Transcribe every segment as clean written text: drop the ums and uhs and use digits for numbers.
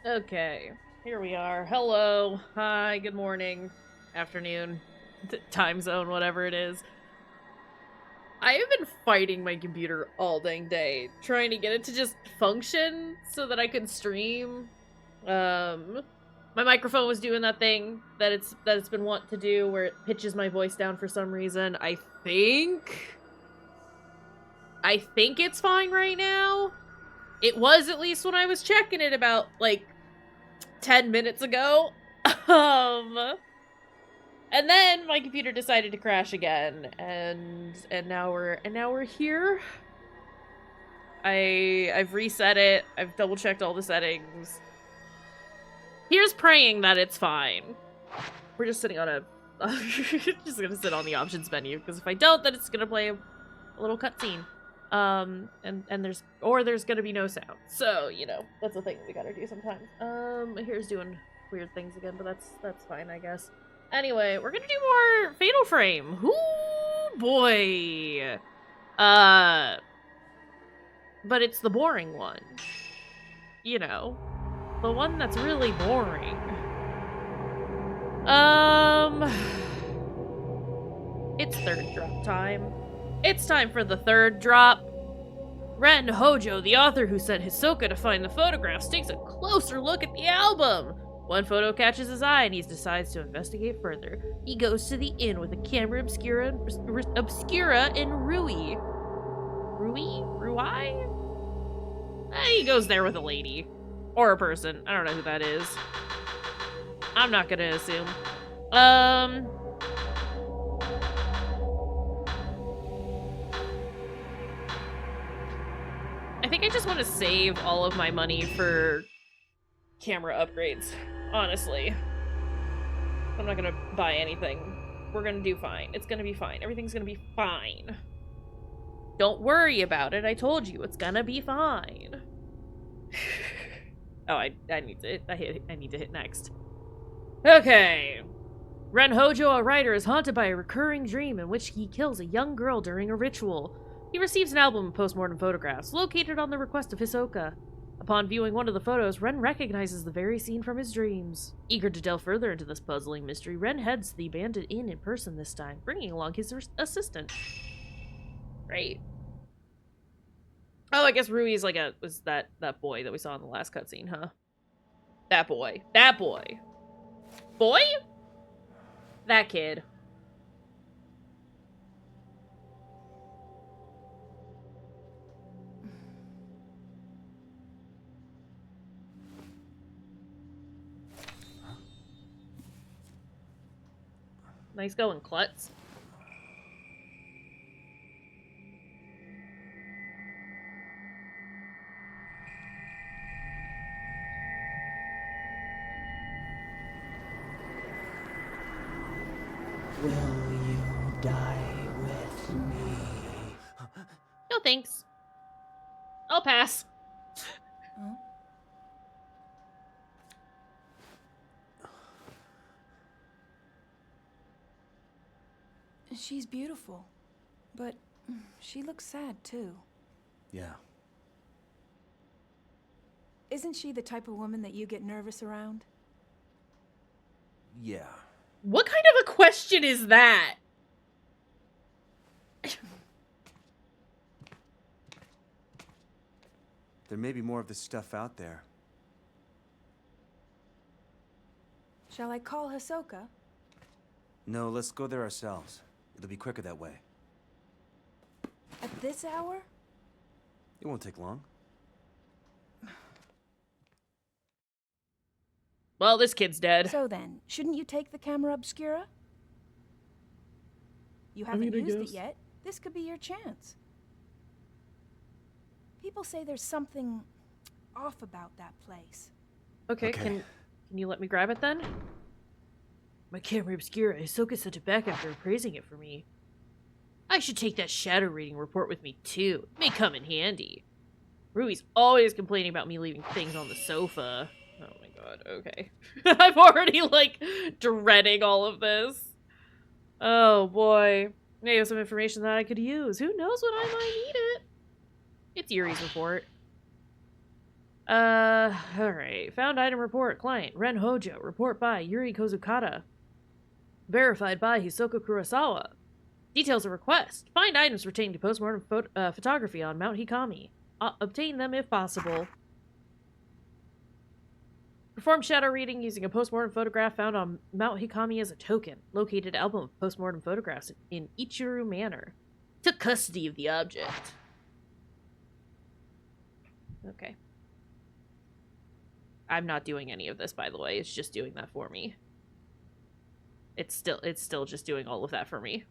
Okay, here we are. Hello, hi, good morning, afternoon, time zone, whatever it is. I have been fighting my computer all dang day, trying to get it to just function so that I could stream. My microphone was doing that thing that it's been wont to do, where it pitches my voice down for some reason. I think it's fine right now. It was, at least when I was checking it about like 10 minutes ago. Um and then my computer decided to crash again, and now we're here. I've reset it. I've double checked all the settings. Here's praying that it's fine. We're just sitting on a just gonna sit on the options menu, because if I don't, then it's gonna play a little cutscene. And there's gonna be no sound. So, that's a thing we gotta do sometimes. Here's doing weird things again, but that's fine, I guess. Anyway, we're gonna do more Fatal Frame. Ooh, boy. But it's the boring one. The one that's really boring. It's third drop time. It's time for the third drop. Ren Hojo, the author who sent Hisoka to find the photographs, takes a closer look at the album. One photo catches his eye and he decides to investigate further. He goes to the inn with a camera obscura in Rui. Rui? Rui? He goes there with a lady. Or a person. I don't know who that is. I'm not gonna assume. I think I just want to save all of my money for camera upgrades, honestly. I'm not gonna buy anything. We're gonna do fine. It's gonna be fine. Everything's gonna be fine. Don't worry about it. I told you, it's gonna be fine. Oh, I need to hit next. Okay. Ren Hojo, a writer, is haunted by a recurring dream in which he kills a young girl during a ritual. He receives an album of postmortem photographs, located on the request of Hisoka. Upon viewing one of the photos, Ren recognizes the very scene from his dreams. Eager to delve further into this puzzling mystery, Ren heads to the abandoned inn in person this time, bringing along his assistant. Right. Oh, I guess Rui's was that boy that we saw in the last cutscene, huh? That boy. That boy. Boy? That kid. Nice going, Klutz. Will you die with me? No thanks. I'll pass. Huh? She's beautiful, but she looks sad too. Yeah. Isn't she the type of woman that you get nervous around? Yeah. What kind of a question is that? There may be more of this stuff out there. Shall I call Hisoka? No, let's go there ourselves. It'll be quicker that way. At this hour? It won't take long. Well, this kid's dead. So then, shouldn't you take the camera obscura? You haven't I used guess. it yet. This could be your chance. People say there's something off about that place. Okay, Okay. Can you let me grab it then? My camera obscura. Hisoka sent it back after praising it for me. I should take that shadow reading report with me too. It may come in handy. Rui's always complaining about me leaving things on the sofa. Oh my god, okay. I'm already, dreading all of this. Oh boy. Maybe some information that I could use. Who knows when I might need it? It's Yuri's report. Alright. Found item report. Client, Ren Hojo. Report by Yuri Kozukata. Verified by Hisoka Kurosawa. Details of request. Find items pertaining to postmortem photography on Mount Hikami. Obtain them if possible. Perform shadow reading using a postmortem photograph found on Mount Hikami as a token. Located album of postmortem photographs in Ichiru Manor. Took custody of the object. Okay. I'm not doing any of this, by the way. It's just doing that for me. It's still just doing all of that for me.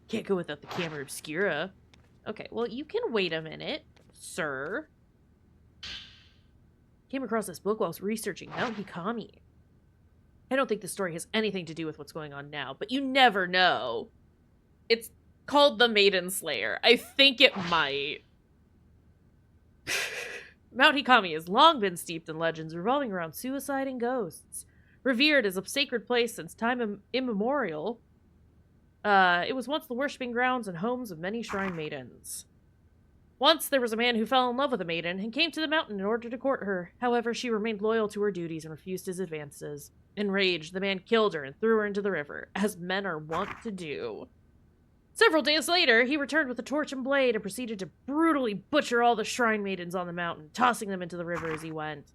Can't go without the camera obscura. Okay, well, you can wait a minute, sir. Came across this book while I was researching Mount Hikami. I don't think the story has anything to do with what's going on now, but you never know. It's called The Maiden Slayer. I think it might. Mount Hikami has long been steeped in legends revolving around suicide and ghosts. Revered as a sacred place since time immemorial, it was once the worshipping grounds and homes of many shrine maidens. Once there was a man who fell in love with a maiden and came to the mountain in order to court her. However, she remained loyal to her duties and refused his advances. Enraged, the man killed her and threw her into the river, as men are wont to do. Several days later, he returned with a torch and blade and proceeded to brutally butcher all the shrine maidens on the mountain, tossing them into the river as he went.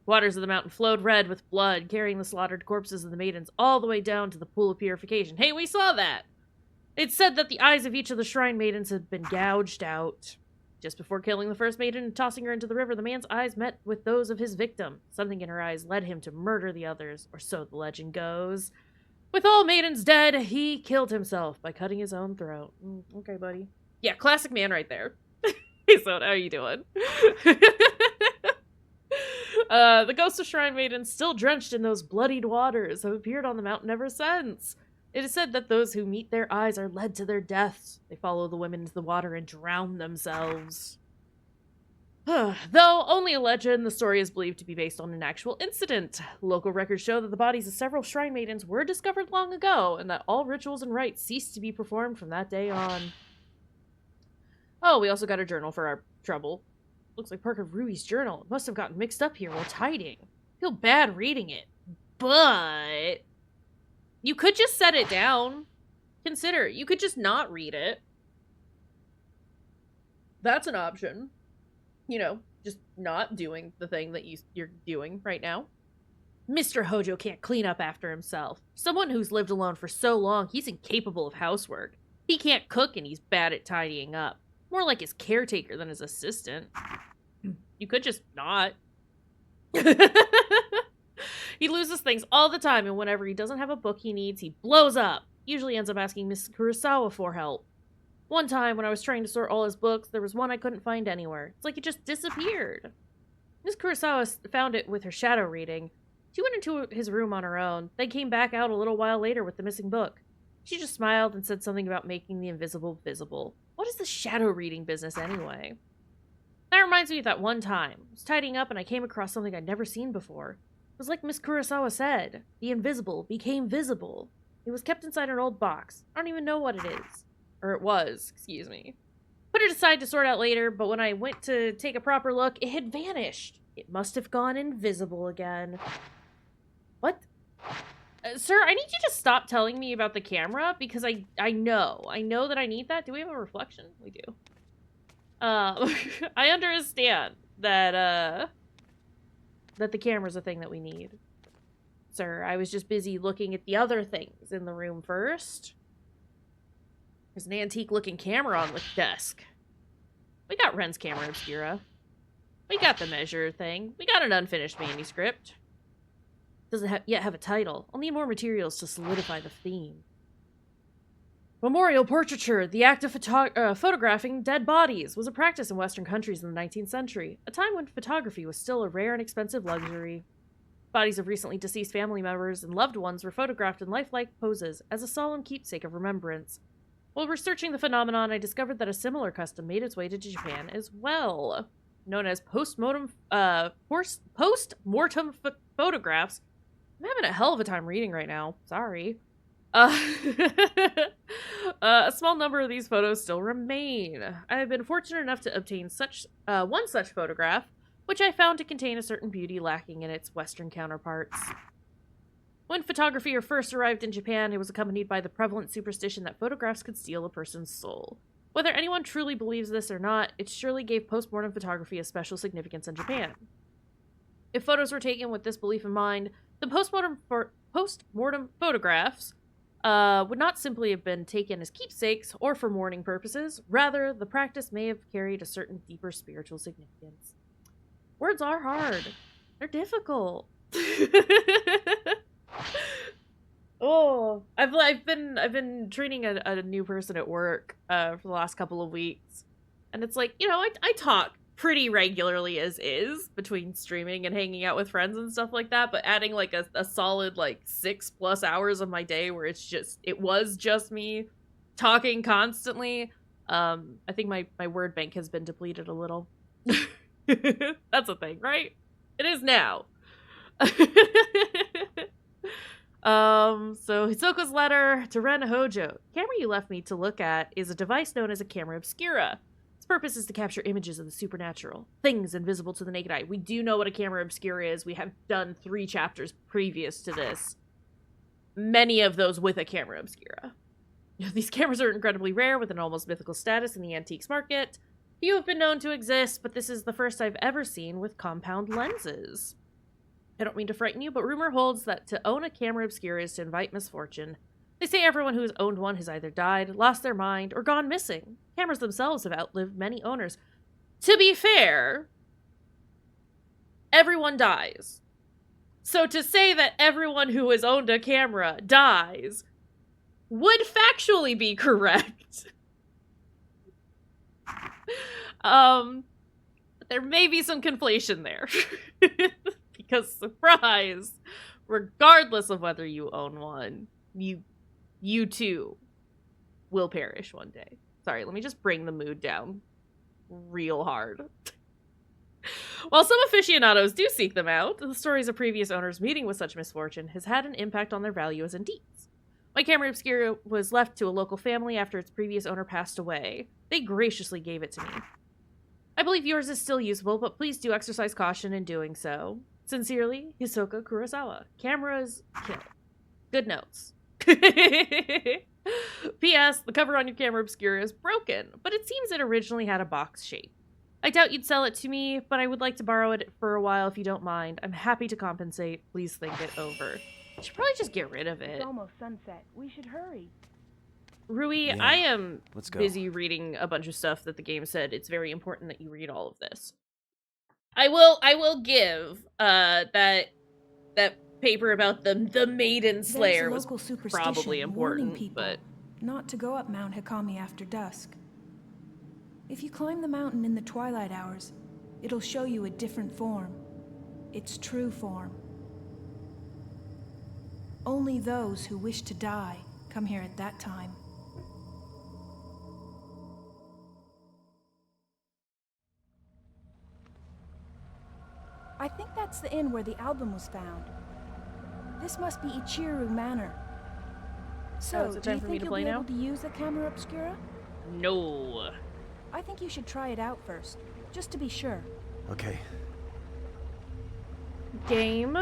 Waters of the mountain flowed red with blood, carrying the slaughtered corpses of the maidens all the way down to the pool of purification. Hey, we saw that! It's said that the eyes of each of the shrine maidens had been gouged out. Just before killing the first maiden and tossing her into the river, the man's eyes met with those of his victim. Something in her eyes led him to murder the others, or so the legend goes. With all maidens dead, he killed himself by cutting his own throat. Okay, buddy. Yeah, classic man right there. Hey, so how are you doing? The ghosts of shrine maidens, still drenched in those bloodied waters, have appeared on the mountain ever since. It is said that those who meet their eyes are led to their deaths. They follow the women into the water and drown themselves. Though only a legend, the story is believed to be based on an actual incident. Local records show that the bodies of several shrine maidens were discovered long ago, and that all rituals and rites ceased to be performed from that day on. Oh, we also got a journal for our trouble. Looks like Parker Rui's journal. It must have gotten mixed up here while tidying. I feel bad reading it, but you could just set it down. Consider, you could just not read it. That's an option. You know, just not doing the thing that you're doing right now. Mr. Hojo can't clean up after himself. Someone who's lived alone for so long, he's incapable of housework. He can't cook and he's bad at tidying up. More like his caretaker than his assistant. You could just not. He loses things all the time, and whenever he doesn't have a book he needs, he blows up. Usually ends up asking Miss Kurosawa for help. One time, when I was trying to sort all his books, there was one I couldn't find anywhere. It's like it just disappeared. Miss Kurosawa found it with her shadow reading. She went into his room on her own, then came back out a little while later with the missing book. She just smiled and said something about making the invisible visible. What is the shadow reading business anyway? That reminds me of that one time. I was tidying up and I came across something I'd never seen before. It was like Miss Kurosawa said. The invisible became visible. It was kept inside an old box. I don't even know what it is. Or it was, excuse me. Put it aside to sort out later, but when I went to take a proper look, it had vanished. It must have gone invisible again. What? Sir, I need you to stop telling me about the camera, because I know that I need that. Do we have a reflection? We do. I understand that the camera's a thing that we need. Sir, I was just busy looking at the other things in the room first. There's an antique-looking camera on the desk. We got Ren's camera obscura. We got the measure thing. We got an unfinished manuscript. Doesn't yet have a title. I'll need more materials to solidify the theme. Memorial portraiture, the act of photographing dead bodies, was a practice in Western countries in the 19th century, a time when photography was still a rare and expensive luxury. Bodies of recently deceased family members and loved ones were photographed in lifelike poses as a solemn keepsake of remembrance. While researching the phenomenon, I discovered that a similar custom made its way to Japan as well. Known as post-mortem photographs. I'm having a hell of a time reading right now. Sorry. A small number of these photos still remain. I have been fortunate enough to obtain one such photograph which I found to contain a certain beauty lacking in its Western counterparts. When photography first arrived in Japan, it was accompanied by the prevalent superstition that photographs could steal a person's soul. Whether anyone truly believes this or not, it surely gave postmortem photography a special significance in Japan. If photos were taken with this belief in mind, the postmortem photographs would not simply have been taken as keepsakes or for mourning purposes. Rather, the practice may have carried a certain deeper spiritual significance. Words are hard. They're difficult. Oh, I've been training a new person at work for the last couple of weeks, and it's like, you know, I talk pretty regularly as is between streaming and hanging out with friends and stuff like that, but adding like a solid like 6+ hours of my day where it was just me talking constantly. I think my word bank has been depleted a little. That's a thing, right? It is now. So Hisoka's letter to Ren Hojo. The camera you left me to look at is a device known as a camera obscura. Its purpose is to capture images of the supernatural, things invisible to the naked eye. We do know what a camera obscura is. We have done 3 chapters previous to this. Many of those with a camera obscura. These cameras are incredibly rare with an almost mythical status in the antiques market. Few have been known to exist, but this is the first I've ever seen with compound lenses. I don't mean to frighten you, but rumor holds that to own a camera obscura is to invite misfortune. They say everyone who has owned one has either died, lost their mind, or gone missing. Cameras themselves have outlived many owners. To be fair, everyone dies. So to say that everyone who has owned a camera dies would factually be correct. There may be some conflation there. Because, surprise, regardless of whether you own one, you too will perish one day. Sorry, let me just bring the mood down real hard. While some aficionados do seek them out, the stories of previous owners meeting with such misfortune has had an impact on their value as antiques. My camera obscura was left to a local family after its previous owner passed away. They graciously gave it to me. I believe yours is still usable, but please do exercise caution in doing so. Sincerely, Hisoka Kurosawa. Cameras kill. Good notes. P.S. The cover on your camera obscura is broken, but it seems it originally had a box shape. I doubt you'd sell it to me, but I would like to borrow it for a while if you don't mind. I'm happy to compensate. Please think it over. I should probably just get rid of it. It's almost sunset. We should hurry. Rui, Yeah, I am let's go. busy reading a bunch of stuff that the game said. It's very important that you read all of this. I will give that paper about the Maiden Slayer was probably important, people but not to go up Mount Hikami after dusk. If you climb the mountain in the twilight hours, it'll show you a different form. Its true form. Only those who wish to die come here at that time. I think that's the inn where the album was found. This must be Ichiru Manor. So, is it do you time for me think to you'll play be now? able to use a camera obscura? no. I think you should try it out first, just to be sure. Okay. Game.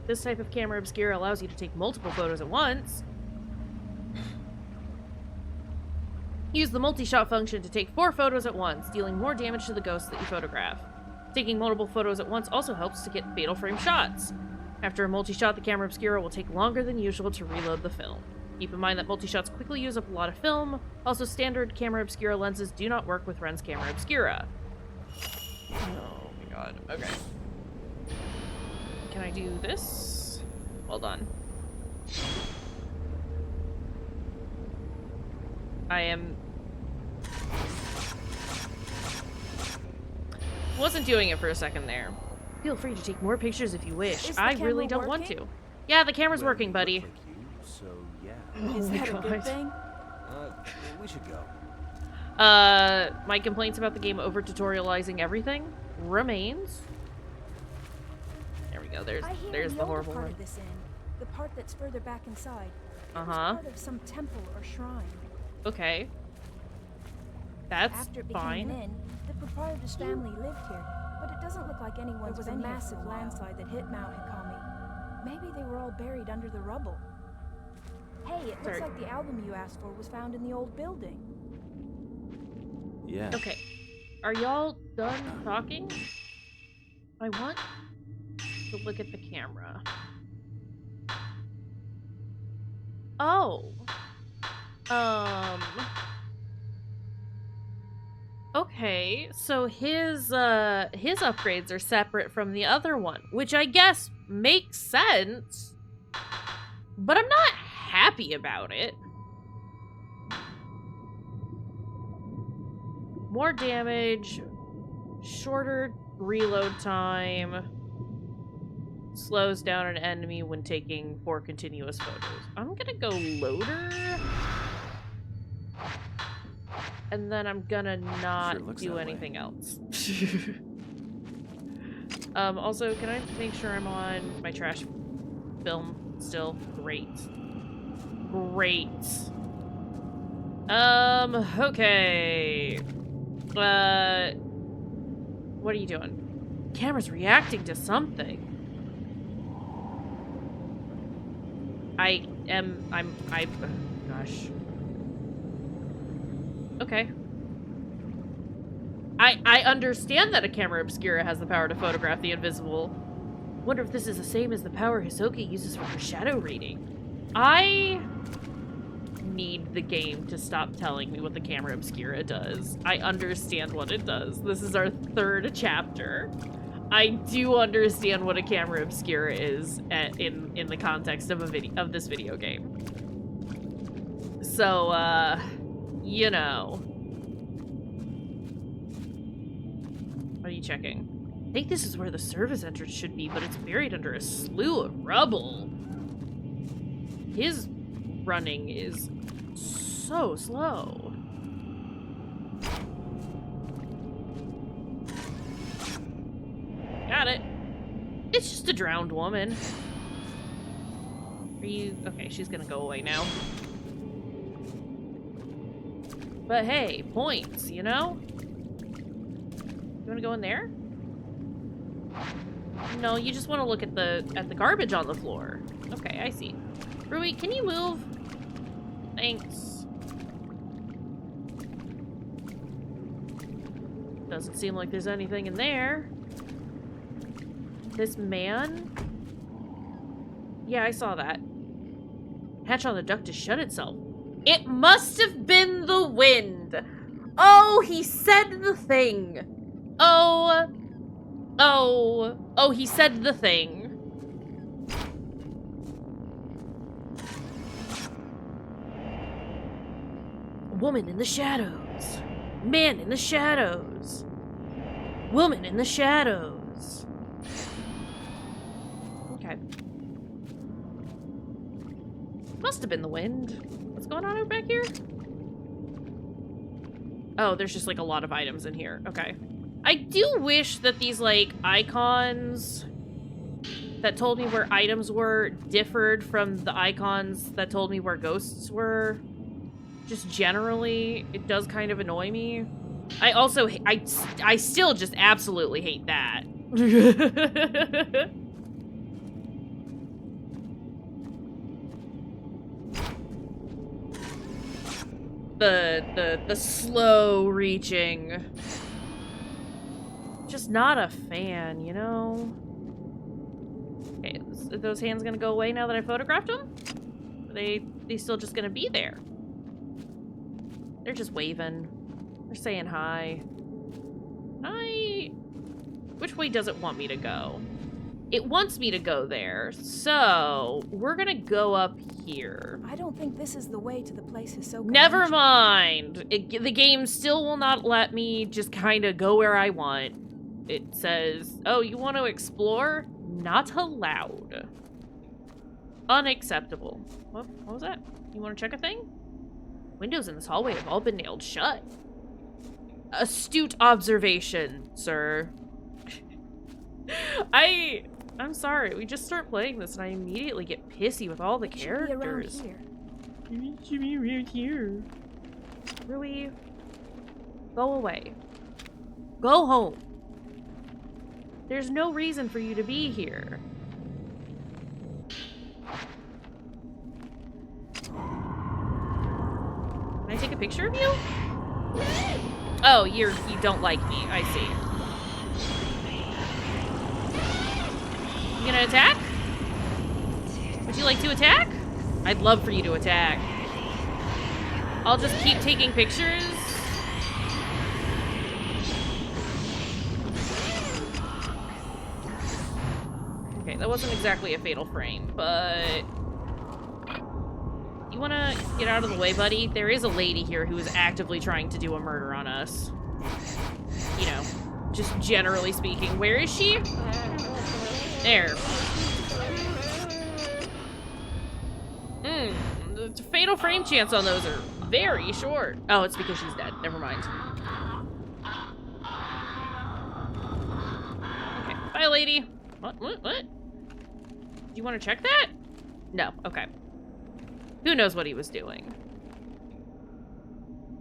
This type of camera obscura allows you to take multiple photos at once. Use the multi-shot function to take 4 photos at once, dealing more damage to the ghosts that you photograph. Taking multiple photos at once also helps to get fatal frame shots. After a multi-shot, the camera obscura will take longer than usual to reload the film. Keep in mind that multi-shots quickly use up a lot of film. Also, standard camera obscura lenses do not work with Ren's camera obscura. Oh my god. Okay. Can I do this? Well done. I wasn't doing it for a second there. Feel free to take more pictures if you wish. Is the I really camera don't want working? to. Yeah, the camera's Well, working, you buddy. look like you, so yeah. Is Oh my that a God. good thing? We should go. My complaints about the game over-tutorializing everything remains. There we go. There's I hear the older horrible part one. of this inn, the part that's further back inside, it was Uh-huh. part of some temple or shrine. Okay. That's After it became fine. an inn, the proprietor's family lived here, but it doesn't look like anyone was a massive landslide that hit Mount Hikami. Maybe they were all buried under the rubble. Hey, it looks like the album you asked for was found in the old building. Yeah. Okay. Are y'all done talking? I want to look at the camera. Oh. Okay, so his upgrades are separate from the other one, which I guess makes sense, but I'm not happy about it. More damage, shorter reload time, slows down an enemy when taking 4 continuous photos. I'm gonna go loader. And then I'm gonna not do anything else. Also, can I make sure I'm on my trash film still? Great. Great. Okay. What are you doing? Camera's reacting to something. Gosh. Okay. I understand that a camera obscura has the power to photograph the invisible. Wonder if this is the same as the power Hisoka uses for her shadow reading. I need the game to stop telling me what the camera obscura does. I understand what it does. This is our 3rd chapter. I do understand what a camera obscura is in the context of this video game. So, you know. What are you checking? I think this is where the service entrance should be, but it's buried under a slew of rubble. His running is so slow. Got it. It's just a drowned woman. Are you... Okay, she's gonna go away now. But hey, points, you know? You wanna go in there? No, you just wanna look at the garbage on the floor. Okay, I see. Rui, can you move? Thanks. Doesn't seem like there's anything in there. This man? Yeah, I saw that. Hatch on the duct to shut itself. It must have been the wind. Oh, he said the thing. Oh, he said the thing. Woman in the shadows. Man in the shadows. Woman in the shadows. Okay. Must have been the wind. What's going on over back here? Oh, there's just like a lot of items in here. Okay. I do wish that these like icons that told me where items were differed from the icons that told me where ghosts were. Just generally, it does kind of annoy me. I also, I still just absolutely hate that. the slow reaching. Just not a fan, you know? Okay, are those hands gonna go away now that I photographed them? Are they still just gonna be there? They're just waving. They're saying hi. Which way does it want me to go? It wants me to go there, so we're gonna go up here. I don't think this is the way to the place Hisoka Never mentioned. mind! The game still will not let me just kind of go where I want. It says, oh, you want to explore? Not allowed. Unacceptable. What was that? You want to check a thing? Windows in this hallway have all been nailed shut. Astute observation, sir. I'm sorry, we just start playing this and I immediately get pissy with all the characters. It should be around here. Rui, go away. Go home. There's no reason for you to be here. Can I take a picture of you? Oh, you don't like me. I see. You gonna attack? Would you like to attack? I'd love for you to attack. I'll just keep taking pictures. Okay, that wasn't exactly a fatal frame, but... You wanna get out of the way, buddy? There is a lady here who is actively trying to do a murder on us. You know, just generally speaking. Where is she? There. The fatal frame chance on those are very short. Oh, it's because she's dead. Never mind. Okay, bye, lady. What? Do you want to check that? No, okay. Who knows what he was doing?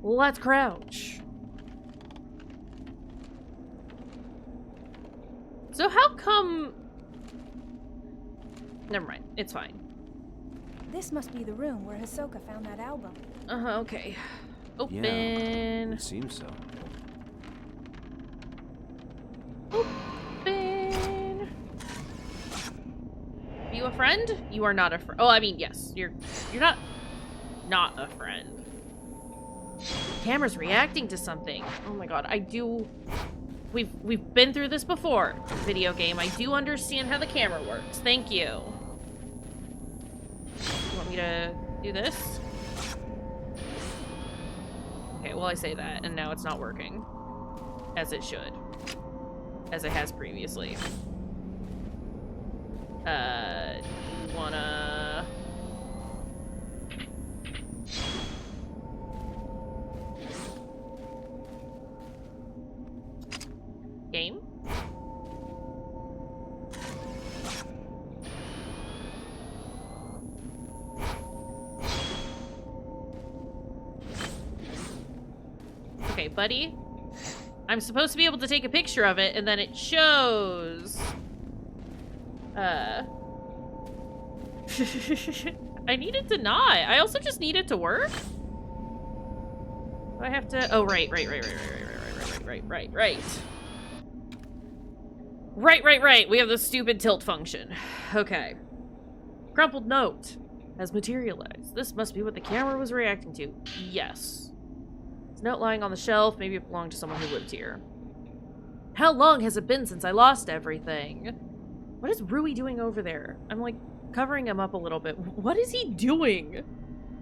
Let's crouch. So how come... Never mind, it's fine. This must be the room where Hisoka found that album. Okay. Open. Yeah, it seems so. Open. Are you a friend? You are not a friend. Oh, I mean, yes. You're not a friend. The camera's reacting to something. Oh my god, I do... We've been through this before. Video game. I do understand how the camera works. Thank you. You want me to do this? Okay, well I say that, and now it's not working. As it should. As it has previously. You wanna... Game? Okay, buddy. I'm supposed to be able to take a picture of it, and then it shows... I need it to not. I also just need it to work. Do I have to... Oh, right. Right. We have the stupid tilt function. Okay. Crumpled note has materialized. This must be what the camera was reacting to. Yes. It's a note lying on the shelf. Maybe it belonged to someone who lived here. How long has it been since I lost everything? What is Rui doing over there? I'm like covering him up a little bit. What is he doing?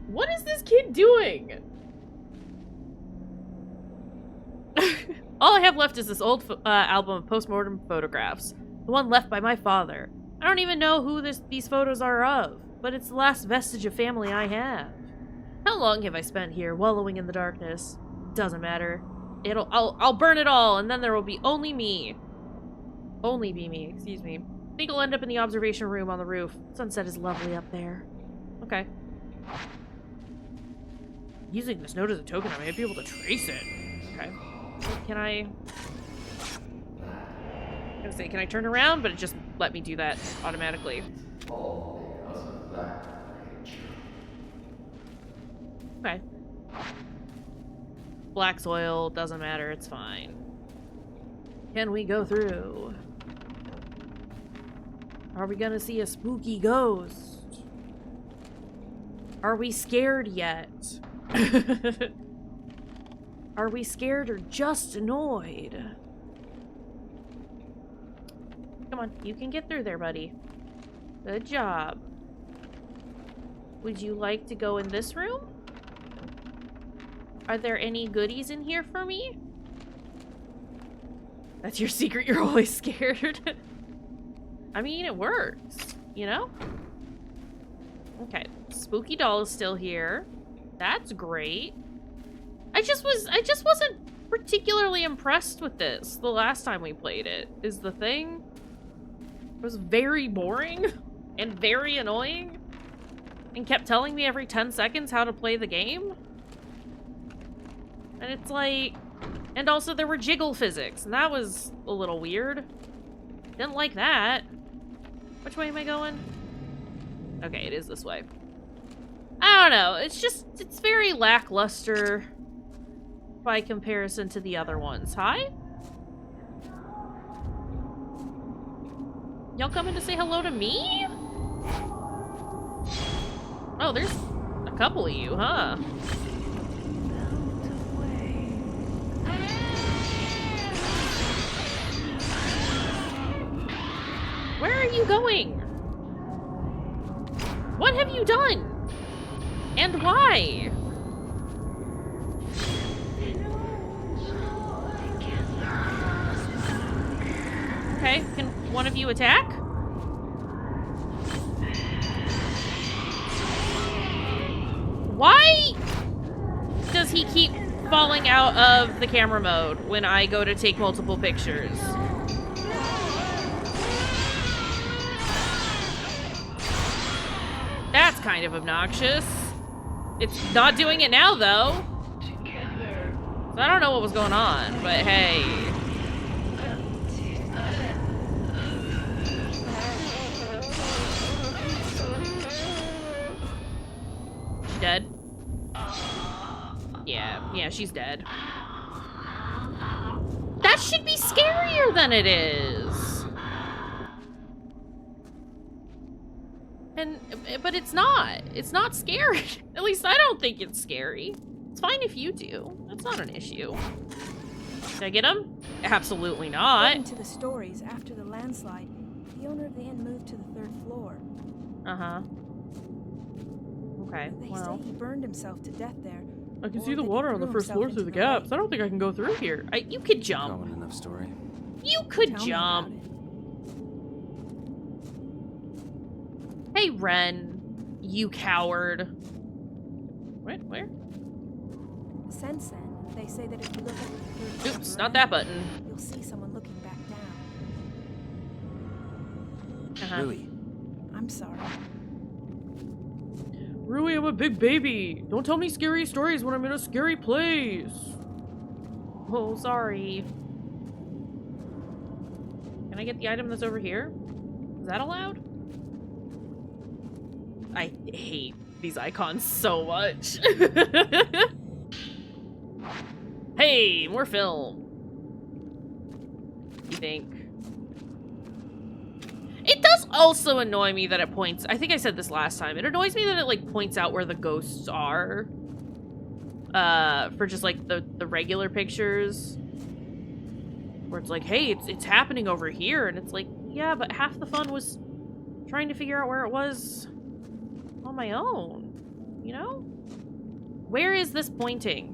What is this kid doing? All I have left is this old album of postmortem photographs. The one left by my father. I don't even know who these photos are of, but it's the last vestige of family I have. How long have I spent here, wallowing in the darkness? Doesn't matter. I'll burn it all, and then there will be only me. Only be me, excuse me. I think I'll end up in the observation room on the roof. Sunset is lovely up there. Okay. Using this note as a token, I might be able to trace it. Okay. Can I was gonna say, can I turn around? But it just let me do that automatically. Okay. Black soil, doesn't matter, it's fine. Can we go through? Are we gonna see a spooky ghost? Are we scared yet? Are we scared or just annoyed? Come on, you can get through there, buddy. Good job. Would you like to go in this room? Are there any goodies in here for me? That's your secret, you're always scared. I mean, it works, you know? Okay, spooky doll is still here. That's great. I just wasn't particularly impressed with this the last time we played it, is the thing. It was very boring and very annoying and kept telling me every 10 seconds how to play the game. And it's like, And also there were jiggle physics, and that was a little weird. Didn't like that. Which way am I going? Okay, it is this way. I don't know, it's very lackluster by comparison to the other ones. Hi? Y'all coming to say hello to me? Oh, there's a couple of you, huh? Where are you going? What have you done? And why? Okay, can one of you attack? Why does he keep falling out of the camera mode when I go to take multiple pictures? That's kind of obnoxious. It's not doing it now, though. So I don't know what was going on, but hey. She dead? Yeah, she's dead. That should be scarier than it is. But it's not. It's not scary. At least I don't think it's scary. It's fine if you do. That's not an issue. Did I get him? Absolutely not. According to the stories, after the landslide, the owner of the inn moved to the 3rd floor. Uh-huh. Okay, They well. say he burned himself to death there. I can or see the that he water on the threw 1st floor himself through the into gaps. lake. I don't think I can go through here. You could jump. Common enough story. You could Tell me jump. about it. Hey, Ren. You coward. Where? Since then, they say that if you look at the 3rd floor Oops, not that button. you'll see someone looking back down. Uh-huh. Rui, I'm sorry. Rui, I'm a big baby. Don't tell me scary stories when I'm in a scary place. Oh, sorry. Can I get the item that's over here? Is that allowed? I hate these icons so much. Hey, more film. You think? It does also annoy me that it points... I think I said this last time. It annoys me that it, like, points out where the ghosts are. For just, like, the regular pictures. Where it's like, hey, it's happening over here. And it's like, yeah, but half the fun was trying to figure out where it was on my own. You know? Where is this pointing?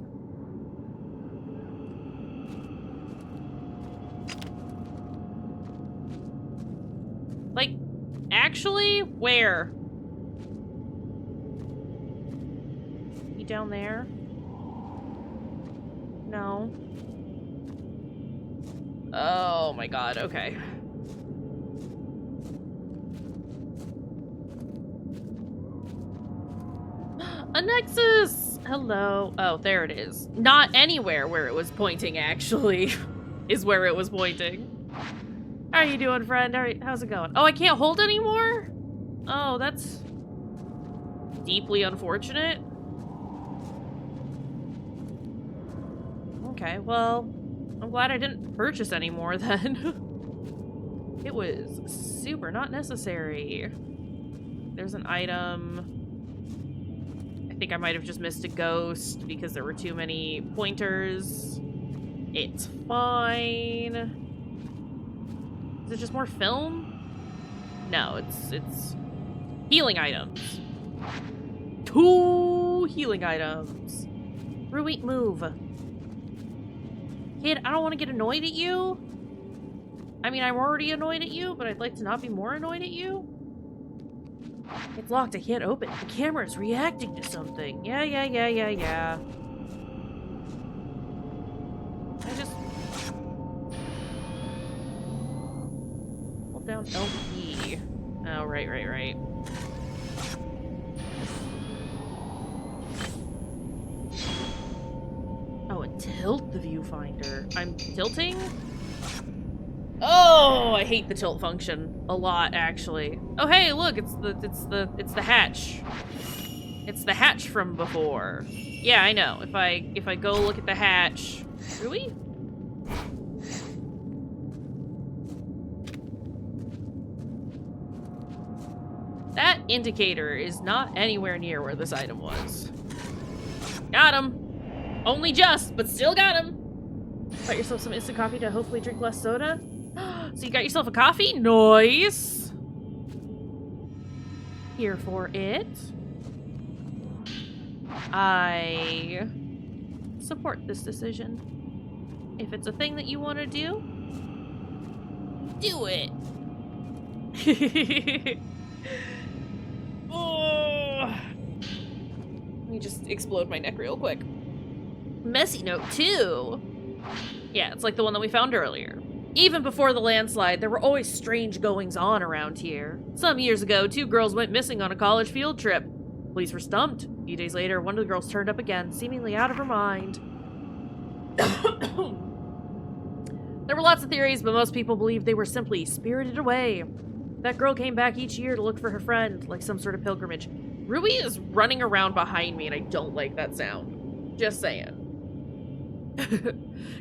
Like, actually, where? You down there? No. Oh my god, okay. A nexus! Hello. Oh, there it is. Not anywhere where it was pointing, actually, is where it was pointing. How are you doing, friend? How's it going? Oh, I can't hold anymore? Oh, that's deeply unfortunate. Okay, well, I'm glad I didn't purchase any more then. It was super not necessary. There's an item. I think I might have just missed a ghost because there were too many pointers. It's fine. Is it just more film? No, it's healing items. 2 healing items. Rui, move. Kid, I don't want to get annoyed at you. I mean, I'm already annoyed at you, but I'd like to not be more annoyed at you. It's locked, I can't open it. The camera's reacting to something. Yeah. I just... hold down LP. Oh, right. Oh, a tilt the viewfinder. I'm tilting? Oh, I hate the tilt function a lot, actually. Oh, hey, look, it's the hatch. It's the hatch from before. Yeah, I know. If I go look at the hatch, really? That indicator is not anywhere near where this item was. Got him. Only just, but still got him. Got yourself some instant coffee to hopefully drink less soda. So you got yourself a coffee? Nice. Here for it. I support this decision. If it's a thing that you want to do, do it. Oh. Let me just explode my neck real quick. Messy note 2. Yeah, it's like the one that we found earlier. Even before the landslide, there were always strange goings-on around here. Some years ago, 2 girls went missing on a college field trip. Police were stumped. A few days later, one of the girls turned up again, seemingly out of her mind. There were lots of theories, but most people believed they were simply spirited away. That girl came back each year to look for her friend, like some sort of pilgrimage. Rui is running around behind me, and I don't like that sound. Just saying.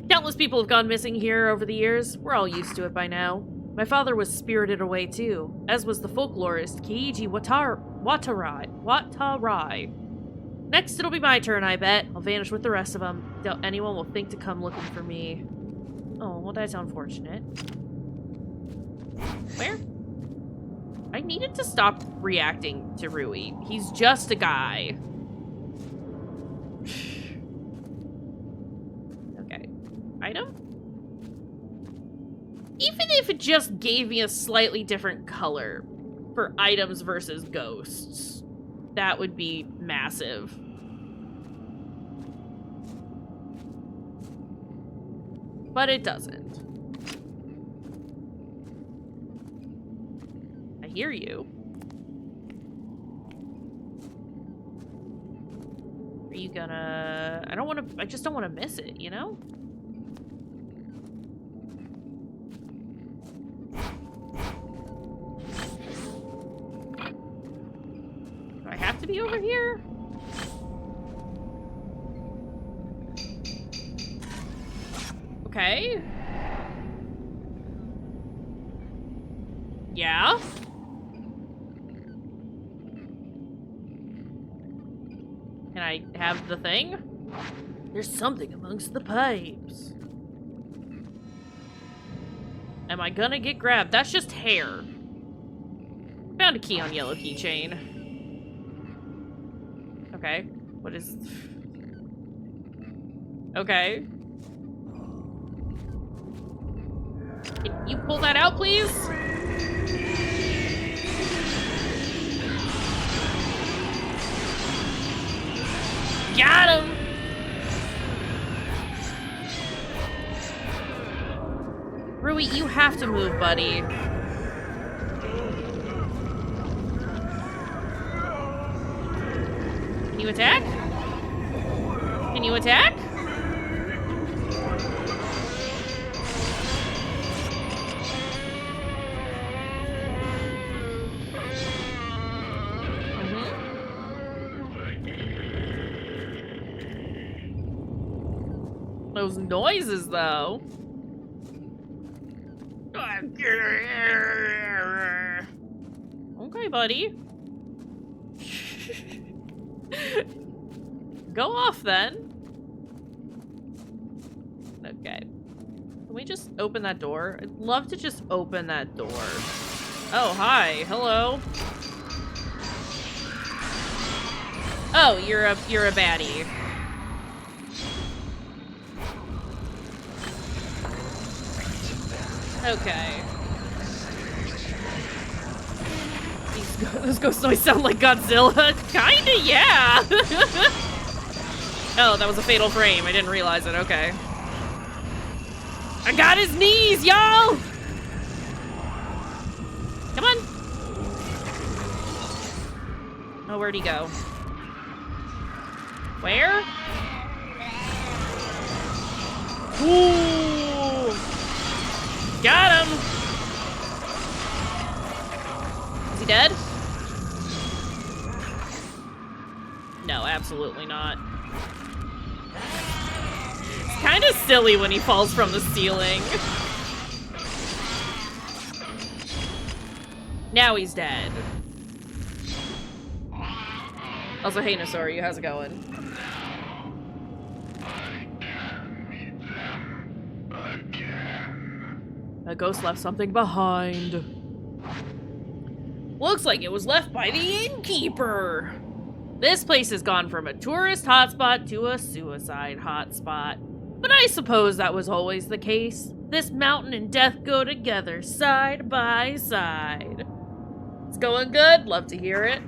Countless people have gone missing here over the years. We're all used to it by now. My father was spirited away too, as was the folklorist Keiji Watarai. Next, it'll be my turn, I bet. I'll vanish with the rest of them. Doubt anyone will think to come looking for me. Oh, well, that's unfortunate. Where? I needed to stop reacting to Rui. He's just a guy. Okay. Item? Even if it just gave me a slightly different color for items versus ghosts, that would be massive. But it doesn't. I hear you. Are you gonna... I just don't want to miss it, you know? Do I have to be over here? Okay. Yeah? Can I have the thing? There's something amongst the pipes. Am I gonna get grabbed? That's just hair. Found a key on yellow keychain. Okay. What is... Okay. Can you pull that out, please? Got him! Rui, you have to move, buddy. Can you attack? Can you attack? Those noises, though. Okay, buddy. Go off, then. Okay. Can we just open that door? I'd love to just open that door. Oh, hi. Hello. Oh, you're a baddie. Okay. Those ghost noise sound like Godzilla. Kinda, yeah. Oh, that was a fatal frame. I didn't realize it. Okay. I got his knees, y'all! Come on. Oh, where'd he go? Where? Ooh! Got him! Is he dead? No, absolutely not. It's kind of silly when he falls from the ceiling. Now he's dead. Also, hey Nosorio, how's it going? A ghost left something behind. Looks like it was left by the innkeeper. This place has gone from a tourist hotspot to a suicide hotspot. But I suppose that was always the case. This mountain and death go together, side by side. It's going good? Love to hear it.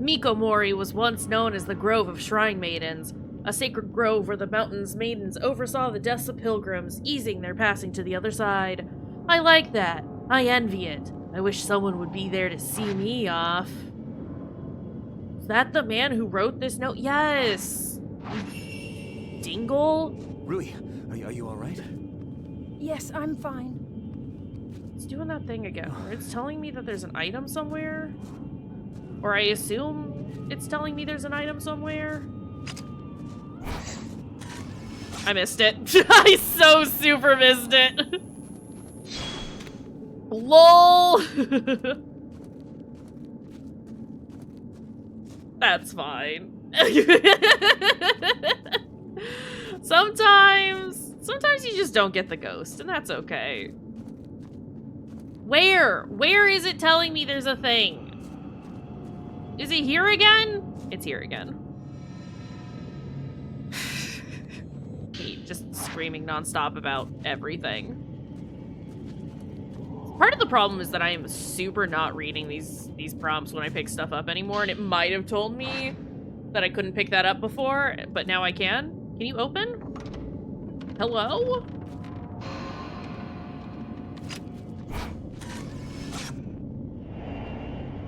Mikomori was once known as the Grove of Shrine Maidens, a sacred grove where the mountain's maidens oversaw the deaths of pilgrims, easing their passing to the other side. I like that. I envy it. I wish someone would be there to see me off. Is that the man who wrote this note? Yes! Dingle? Rui, are you alright? Yes, I'm fine. It's doing that thing again, where it's telling me that there's an item somewhere. Or I assume it's telling me there's an item somewhere. I missed it. I so super missed it. LOL. That's fine. Sometimes you just don't get the ghost, and that's okay. Where is it telling me there's a thing? Is it here again? It's here again. Hate just screaming nonstop about everything. Part of the problem is that I am super not reading these prompts when I pick stuff up anymore, and it might have told me that I couldn't pick that up before, but now I can. Can you open? Hello?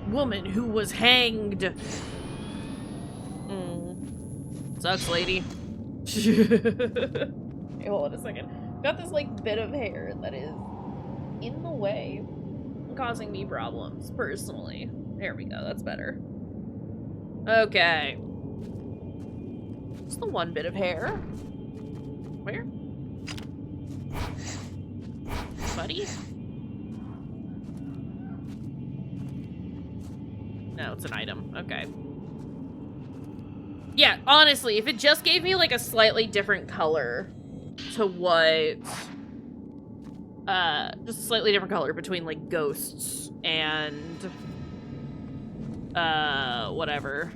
Woman who was hanged. Sucks, lady. Hey, hold on a second. Got this, like, bit of hair that is in the way, causing me problems, personally. There we go, that's better. Okay. Just the one bit of hair. Where? Buddy? No, it's an item. Okay. Yeah, honestly, if it just gave me, like, a slightly different color to what... just a slightly different color between, like, ghosts and... whatever.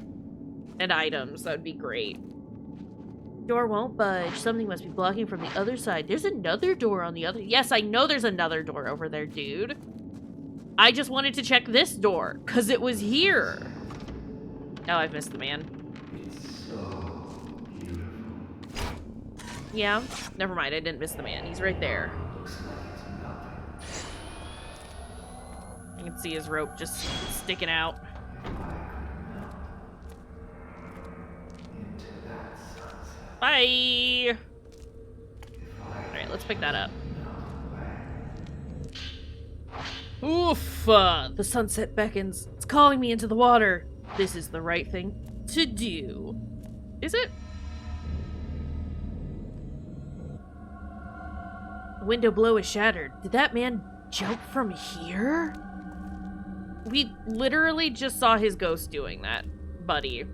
And items, that would be great. Door won't budge. Something must be blocking from the other side. There's another door on the other... Yes, I know there's another door over there, dude. I just wanted to check this door, because it was here. Oh, I've missed the man. Yeah, never mind, I didn't miss the man. He's right there. I can see his rope just sticking out. Bye! Alright, let's pick that up. Oof! The sunset beckons. It's calling me into the water. This is the right thing to do. Is it? The window blow is shattered. Did that man jump from here? We literally just saw his ghost doing that, buddy.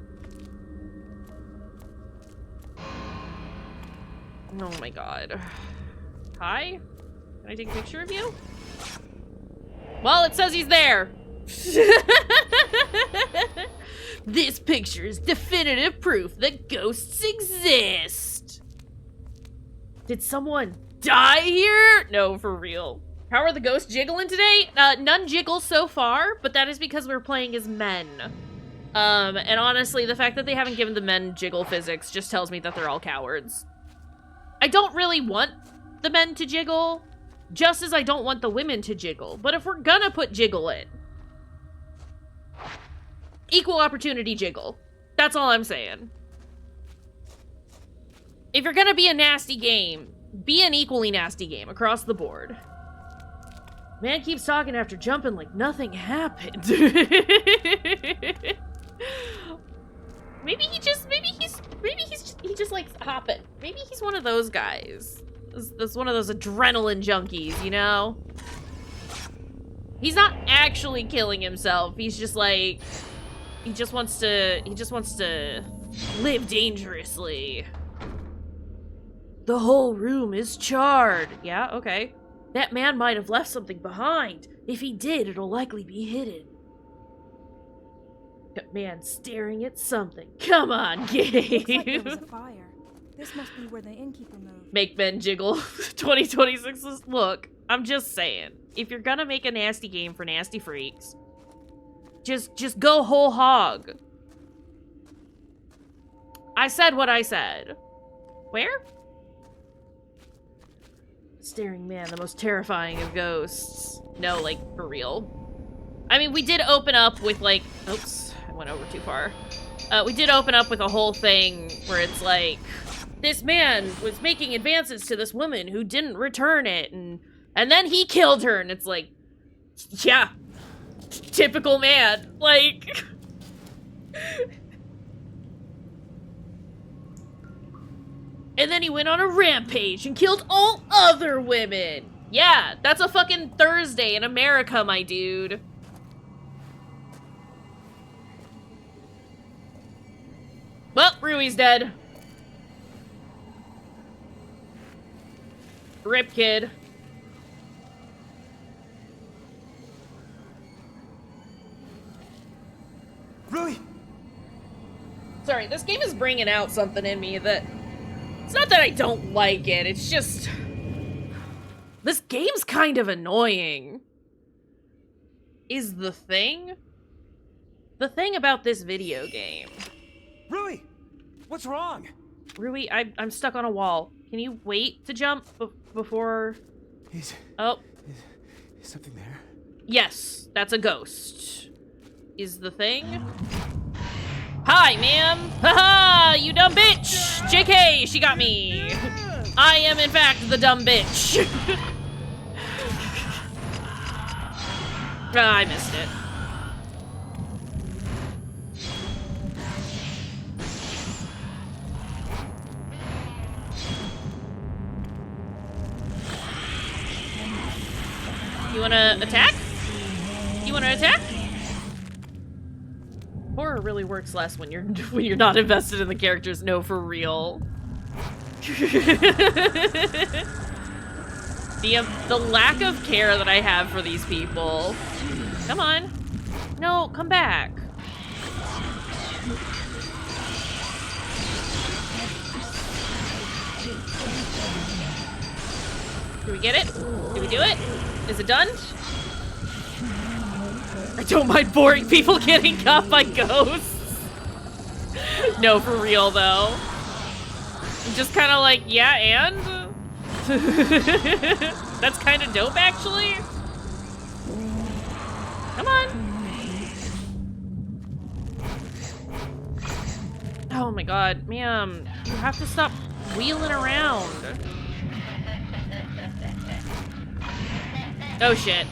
Oh my god. Hi? Can I take a picture of you? Well, it says he's there. This picture is definitive proof that ghosts exist. Did someone die here? No, for real. How are the ghosts jiggling today? None jiggle so far, but that is because we're playing as men. And honestly, the fact that they haven't given the men jiggle physics just tells me that they're all cowards. I don't really want the men to jiggle, just as I don't want the women to jiggle. But if we're gonna put jiggle in, equal opportunity jiggle. That's all I'm saying. If you're gonna be a nasty game, be an equally nasty game across the board. Man keeps talking after jumping like nothing happened. Maybe he just likes hopping. Maybe he's one of those guys. That's one of those adrenaline junkies, you know? He's not actually killing himself. He's just like, he just wants to live dangerously. The whole room is charred. Yeah, okay. That man might have left something behind. If he did, it'll likely be hidden. That man staring at something. Come on, game. Looks like there was a fire. This must be where the innkeeper moved. Make men jiggle. 2026 is... Look, I'm just saying. If you're gonna make a nasty game for nasty freaks, just go whole hog. I said what I said. Where? Staring man, the most terrifying of ghosts. No, like, for real. I mean, we did open up with, like... Oops, I went over too far. We did open up with a whole thing where it's like... This man was making advances to this woman who didn't return it, and then he killed her, and it's like... Yeah. Typical man. Like... And then he went on a rampage and killed all other women. Yeah, that's a fucking Thursday in America, my dude. Well, Rui's dead. Rip, kid. Rui! Sorry, this game is bringing out something in me that... It's not that I don't like it, it's just... This game's kind of annoying. Is the thing? The thing about this video game. Rui! What's wrong? Rui, I'm stuck on a wall. Can you wait to jump before... Oh. Is something there? Yes, that's a ghost. Is the thing? Hi, ma'am! Haha, you dumb bitch! JK, she got me! I am, in fact, the dumb bitch. I missed it. You wanna attack? You wanna attack? Horror really works less when you're not invested in the characters. No, for real. The lack of care that I have for these people. Come on. No, come back. Did we get it? Did we do it? Is it done? I don't mind boring people getting caught by ghosts. No, for real, though. I'm just kind of like, yeah, and? That's kind of dope, actually. Come on. Oh my god, ma'am. You have to stop wheeling around. Oh, shit.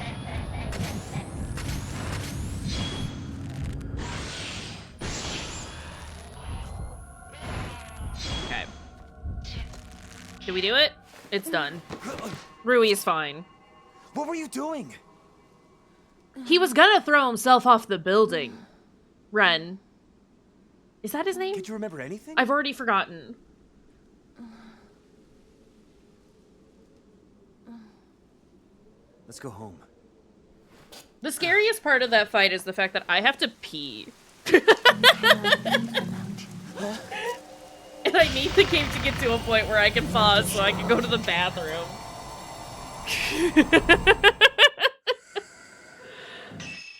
Okay. Did we do it? It's done. Rui is fine. What were you doing? He was gonna throw himself off the building. Ren. Is that his name? Did you remember anything? I've already forgotten. Let's go home. The scariest part of that fight is the fact that I have to pee. And I need the game to get to a point where I can pause so I can go to the bathroom.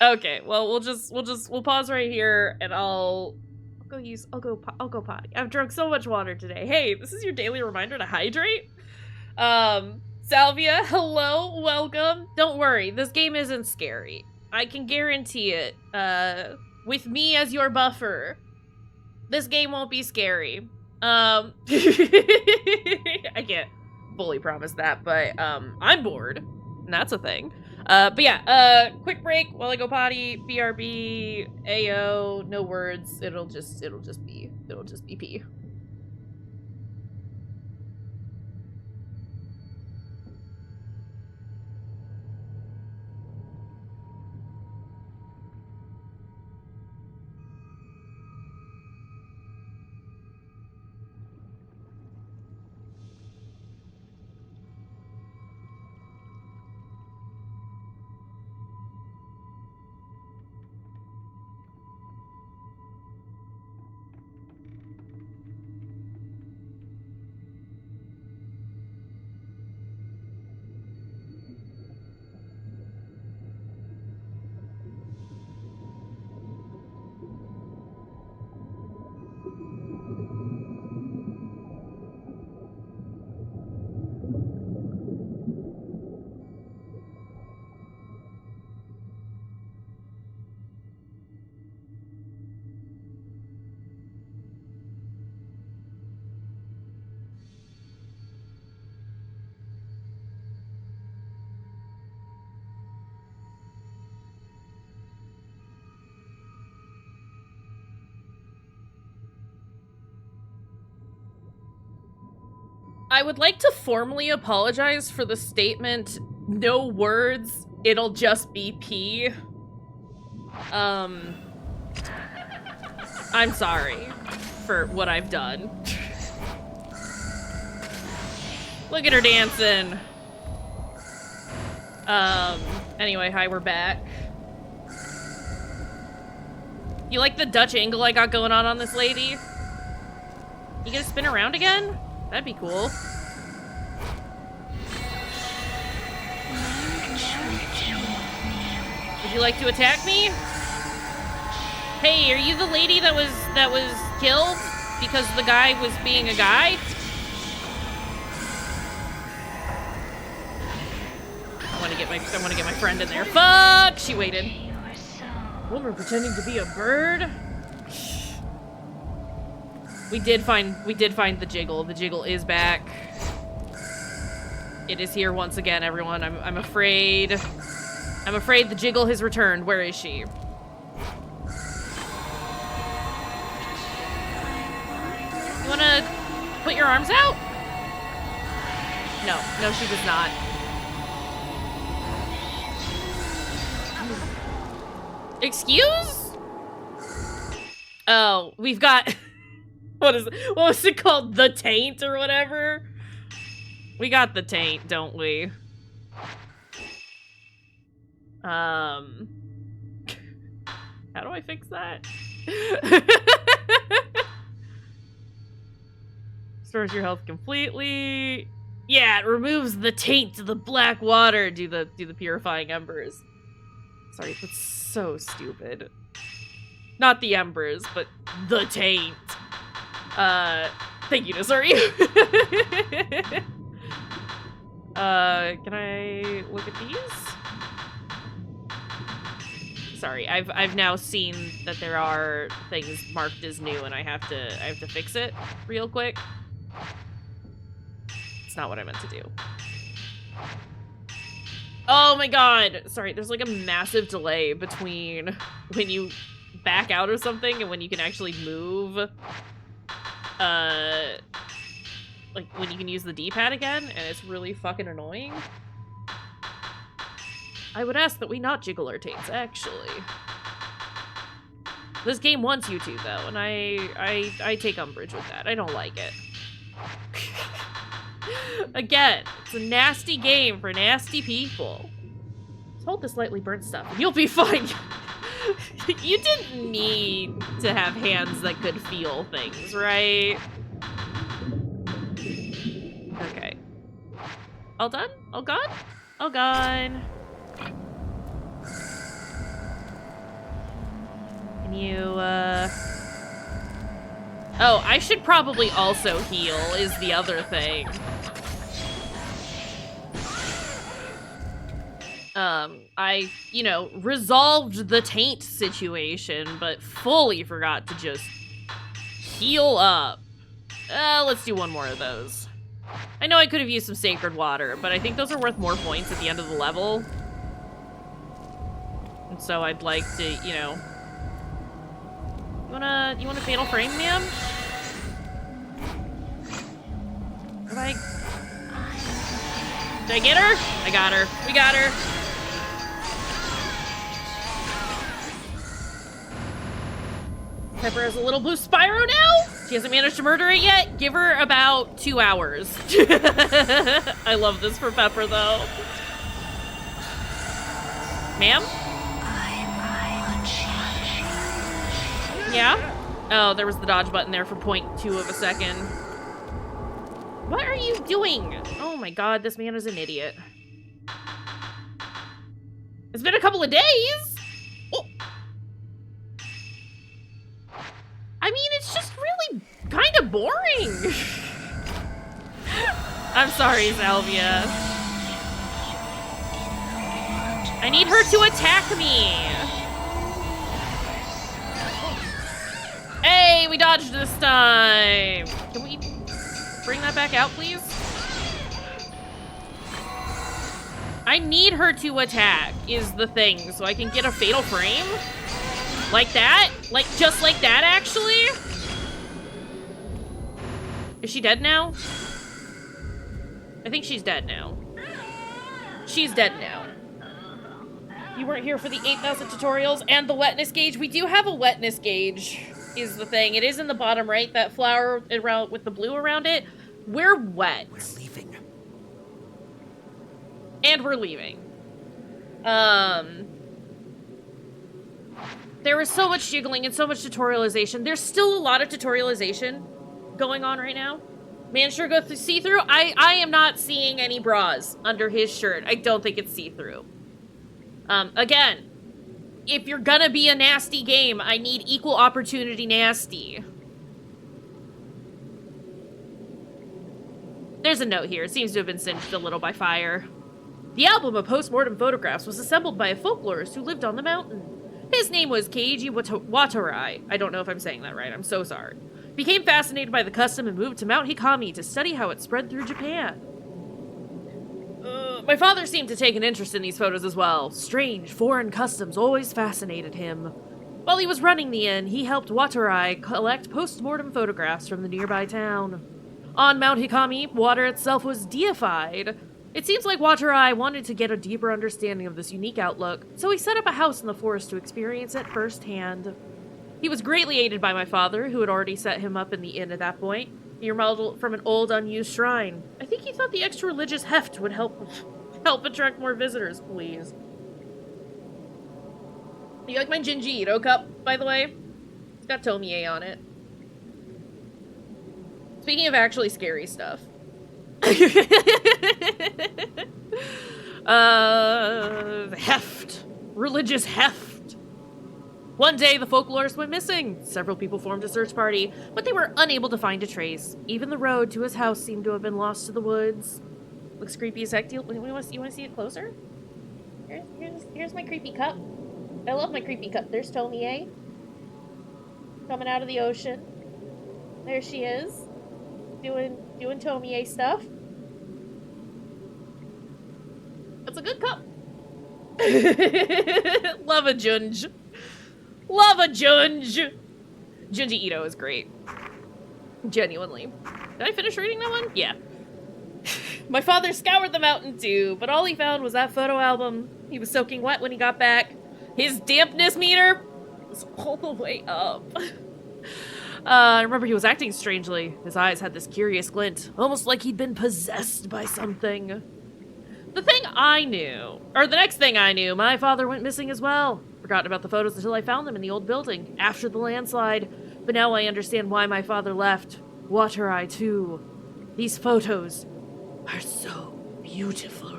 Okay, well we'll pause right here and I'll go potty. I've drunk so much water today. Hey, this is your daily reminder to hydrate. Salvia, hello, welcome. Don't worry, this game isn't scary. I can guarantee it. With me as your buffer, this game won't be scary. I can't fully promise that, but I'm bored, and that's a thing. But yeah, quick break while I go potty. BRB, AO, no words. It'll just be P. I would like to formally apologize for the statement, no words, it'll just be P. I'm sorry for what I've done. Look at her dancing. Anyway, hi, we're back. You like the Dutch angle I got going on this lady? You gonna spin around again? That'd be cool. Would you like to attack me? Hey, are you the lady that was killed because the guy was being a guy? I want to get my friend in there. Fuck! She waited. Woman pretending to be a bird? We did find the jiggle. The jiggle is back. It is here once again, everyone. I'm afraid. I'm afraid the jiggle has returned. Where is she? You wanna put your arms out? No, she does not. Excuse? Oh, we've got what was it called? The taint or whatever? We got the taint, don't we? How do I fix that? Restores your health completely. Yeah, it removes the taint to the black water. Do the purifying embers. Sorry, that's so stupid. Not the embers, but the taint. Thank you, Nisari. Can I look at these? Sorry, I've now seen that there are things marked as new, and I have to fix it real quick. It's not what I meant to do. Oh my god! Sorry, there's like a massive delay between when you back out of something and when you can actually move. Like when you can use the D-pad again, and it's really fucking annoying. I would ask that we not jiggle our taints, actually. This game wants you to, though, and I take umbrage with that. I don't like it. Again, it's a nasty game for nasty people. Just hold the slightly burnt stuff, and you'll be fine. You didn't need to have hands that could feel things, right? Okay. All done? All gone? All gone. Can you, Oh, I should probably also heal, is the other thing. I, you know, resolved the taint situation, but fully forgot to just heal up. Let's do one more of those. I know I could have used some sacred water, but I think those are worth more points at the end of the level. And so I'd like to, you know... You want a fatal frame, ma'am? Did I get her? I got her. We got her. Pepper has a little blue Spyro now. She hasn't managed to murder it yet. Give her about 2 hours. I love this for Pepper, though. Ma'am? Yeah? Oh, there was the dodge button there for 0.2 of a second. What are you doing? Oh my god, this man is an idiot. It's been a couple of days. Oh. I mean, it's just really kind of boring. I'm sorry, Salvia. I need her to attack me. Hey, we dodged this time. Can we bring that back out, please? I need her to attack, is the thing, so I can get a fatal frame. Like that? Like, just like that, actually? Is she dead now? I think she's dead now. She's dead now. You weren't here for the 8,000 tutorials and the wetness gauge. We do have a wetness gauge, is the thing. It is in the bottom right, that flower around with the blue around it. We're wet. We're leaving. And we're leaving. There was so much jiggling and so much tutorialization. There's still a lot of tutorialization going on right now. Managed to go through see-through. I am not seeing any bras under his shirt. I don't think it's see-through. Again, if you're gonna be a nasty game, I need equal opportunity nasty. There's a note here. It seems to have been singed a little by fire. The album of post-mortem photographs was assembled by a folklorist who lived on the mountain. His name was Kayshurrr Watarai. I don't know if I'm saying that right. I'm so sorry. Became fascinated by the custom and moved to Mount Hikami to study how it spread through Japan. My father seemed to take an interest in these photos as well. Strange, foreign customs always fascinated him. While he was running the inn, he helped Watarai collect post-mortem photographs from the nearby town. On Mount Hikami, water itself was deified. It seems like Watarai wanted to get a deeper understanding of this unique outlook, so he set up a house in the forest to experience it firsthand. He was greatly aided by my father, who had already set him up in the inn at that point. He remodeled from an old, unused shrine. I think he thought the extra religious heft would help attract more visitors, please. You like my Jinji Ito cup, by the way? It's got Tomie on it. Speaking of actually scary stuff. Heft. Religious heft. One day, the folklorist went missing. Several people formed a search party, but they were unable to find a trace. Even the road to his house seemed to have been lost to the woods. Looks creepy as heck. You want to see it closer? Here's my creepy cup. I love my creepy cup. There's Tomie. Coming out of the ocean. There she is. Doing Tomie stuff. That's a good cup. Love a Junj. Love a Junj. Junji Ito is great. Genuinely. Did I finish reading that one? Yeah. My father scoured the mountain too, but all he found was that photo album. He was soaking wet when he got back. His dampness meter was all the way up. I remember he was acting strangely. His eyes had this curious glint, almost like he'd been possessed by something. The next thing I knew, my father went missing as well. Forgotten about the photos until I found them in the old building, after the landslide. But now I understand why my father left. Watarai, too. These photos are so beautiful.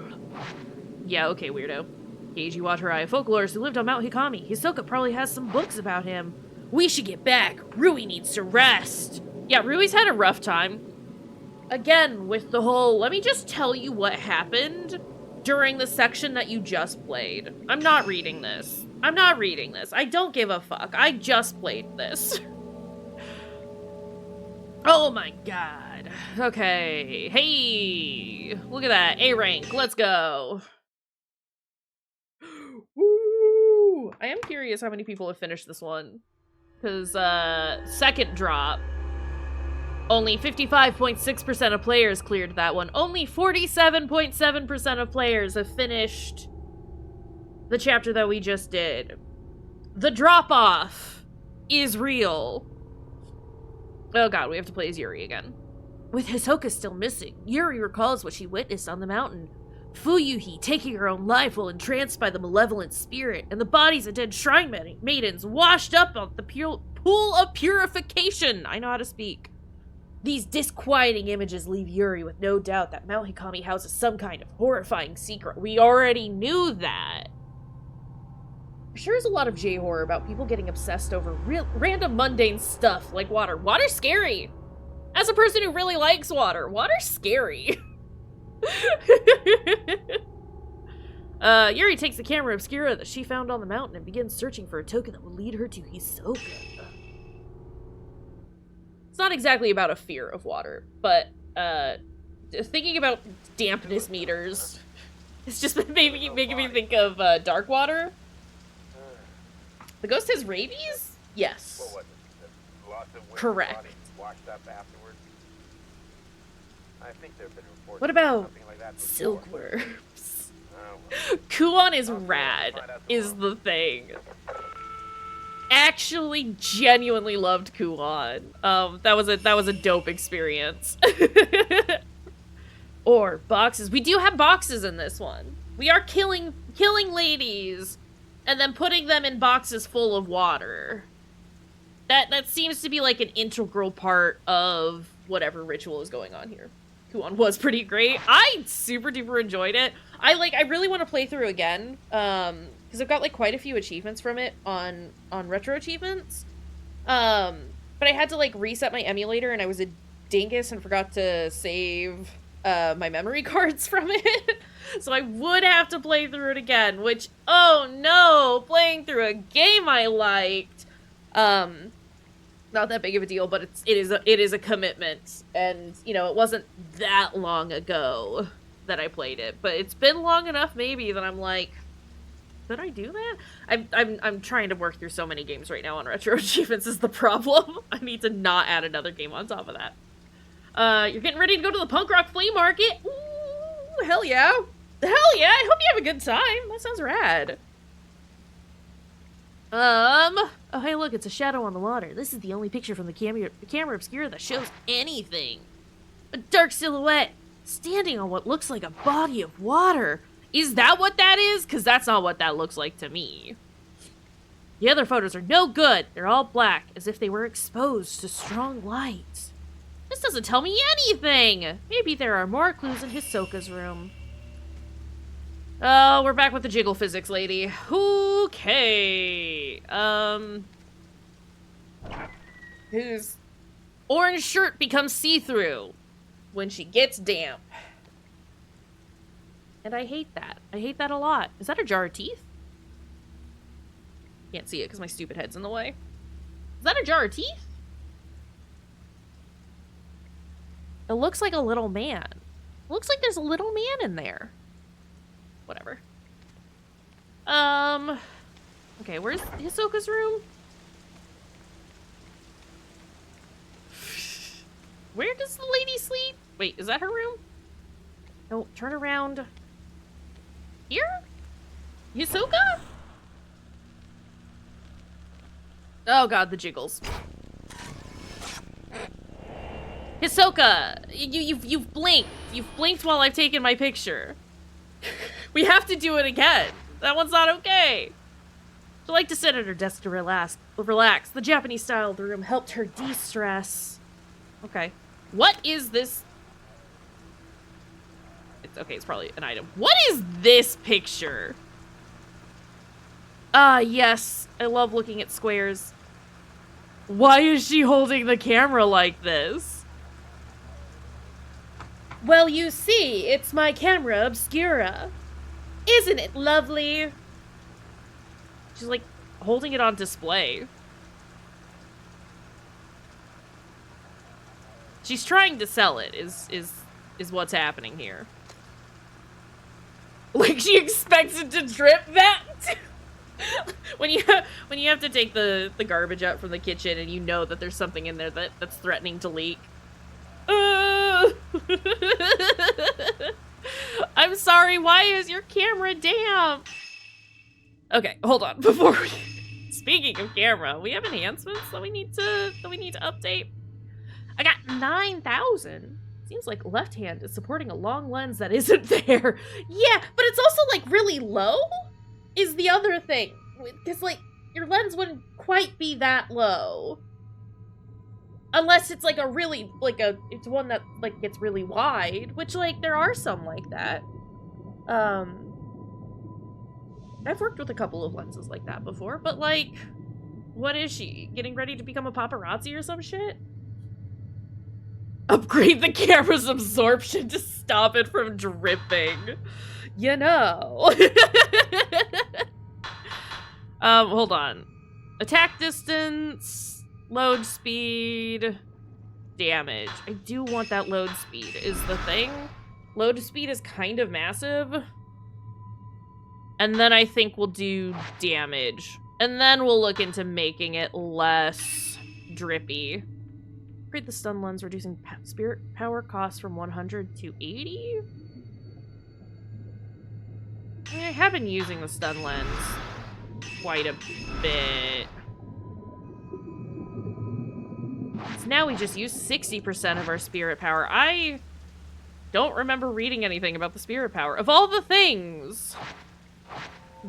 Yeah, okay, weirdo. Keiji Watarai, a folklorist who lived on Mount Hikami. Hisoka probably has some books about him. We should get back. Rui needs to rest. Yeah, Rui's had a rough time. Again, with the whole, let me just tell you what happened during the section that you just played. I'm not reading this. I don't give a fuck. I just played this. Oh my god. Okay. Hey! Look at that. A rank. Let's go. Woo! I am curious how many people have finished this one. Because, second drop. Only 55.6% of players cleared that one. Only 47.7% of players have finished the chapter that we just did. The drop-off is real. Oh god, we have to play as Yuri again. With Hisoka still missing, Yuri recalls what she witnessed on the mountain. Fuyuhi taking her own life while entranced by the malevolent spirit, and the bodies of dead shrine maidens washed up on the pool of purification. I know how to speak. These disquieting images leave Yuri with no doubt that Mount Hikami houses some kind of horrifying secret. We already knew that. There sure is a lot of J-horror about people getting obsessed over random mundane stuff like water. Water's scary! As a person who really likes water, water's scary. Yuri takes the camera obscura that she found on the mountain and begins searching for a token that will lead her to Hisoka. It's not exactly about a fear of water, but thinking about dampness meters, it's just making me think of dark water. The ghost has rabies? Yes. Correct. What about silkworms? Kuon is rad, is the thing. Actually genuinely loved Kuon. That was a dope experience. Or boxes. We do have boxes in this one. We are killing ladies and then putting them in boxes full of water. That seems to be like an integral part of whatever ritual is going on here. Kuon was pretty great. I super duper enjoyed it. I really want to play through again. Because I've got like quite a few achievements from it on retro achievements. But I had to like reset my emulator and I was a dingus and forgot to save my memory cards from it. So I would have to play through it again, which, oh no, playing through a game I liked. Not that big of a deal, but it is a commitment. And, you know, it wasn't that long ago that I played it, but it's been long enough maybe that I'm like, did I do that? I'm trying to work through so many games right now on retro achievements is the problem. I need to not add another game on top of that. You're getting ready to go to the punk rock flea market? Ooh, hell yeah. Hell yeah, I hope you have a good time. That sounds rad. Oh hey look, it's a shadow on the water. This is the only picture from the camera obscura that shows anything. A dark silhouette, standing on what looks like a body of water. Is that what that is? Because that's not what that looks like to me. The other photos are no good. They're all black, as if they were exposed to strong light. This doesn't tell me anything. Maybe there are more clues in Hisoka's room. Oh, we're back with the jiggle physics, lady. Okay. Whose orange shirt becomes see-through when she gets damp. And I hate that. I hate that a lot. Is that a jar of teeth? Can't see it because my stupid head's in the way. Is that a jar of teeth? It looks like a little man. It looks like there's a little man in there. Whatever. Okay, where's Hisoka's room? Where does the lady sleep? Wait, is that her room? No, turn around. Here? Hisoka? Oh god, the jiggles. Hisoka! You've blinked. You've blinked while I've taken my picture. We have to do it again. That one's not okay. She liked to sit at her desk to relax. The Japanese style of the room helped her de-stress. Okay. What is this? It's probably an item. What is this picture? Ah, yes. I love looking at squares. Why is she holding the camera like this? Well, you see, it's my camera obscura. Isn't it lovely? She's like holding it on display. She's trying to sell it, is what's happening here. Like, she expects it to drip that. when you have to take the garbage out from the kitchen and you know that there's something in there that's threatening to leak. I'm sorry, why is your camera damp? Okay, hold on. Before we... Speaking of camera, we have enhancements that we need to update. I got 9,000. Seems like left hand is supporting a long lens that isn't there. Yeah, but it's also, like, really low is the other thing. Because, like, your lens wouldn't quite be that low. Unless it's, like, a really, like, it's one that, like, gets really wide. Which, like, there are some like that. I've worked with a couple of lenses like that before. But, like, what is she? Getting ready to become a paparazzi or some shit? Upgrade the camera's absorption to stop it from dripping. You know. Hold on. Attack distance, load speed, damage. I do want that load speed is the thing. Load speed is kind of massive. And then I think we'll do damage. And then we'll look into making it less drippy. Upgrade the stun lens, reducing spirit power cost from 100 to 80? I mean, I have been using the stun lens quite a bit. So now we just use 60% of our spirit power. I don't remember reading anything about the spirit power. Of all the things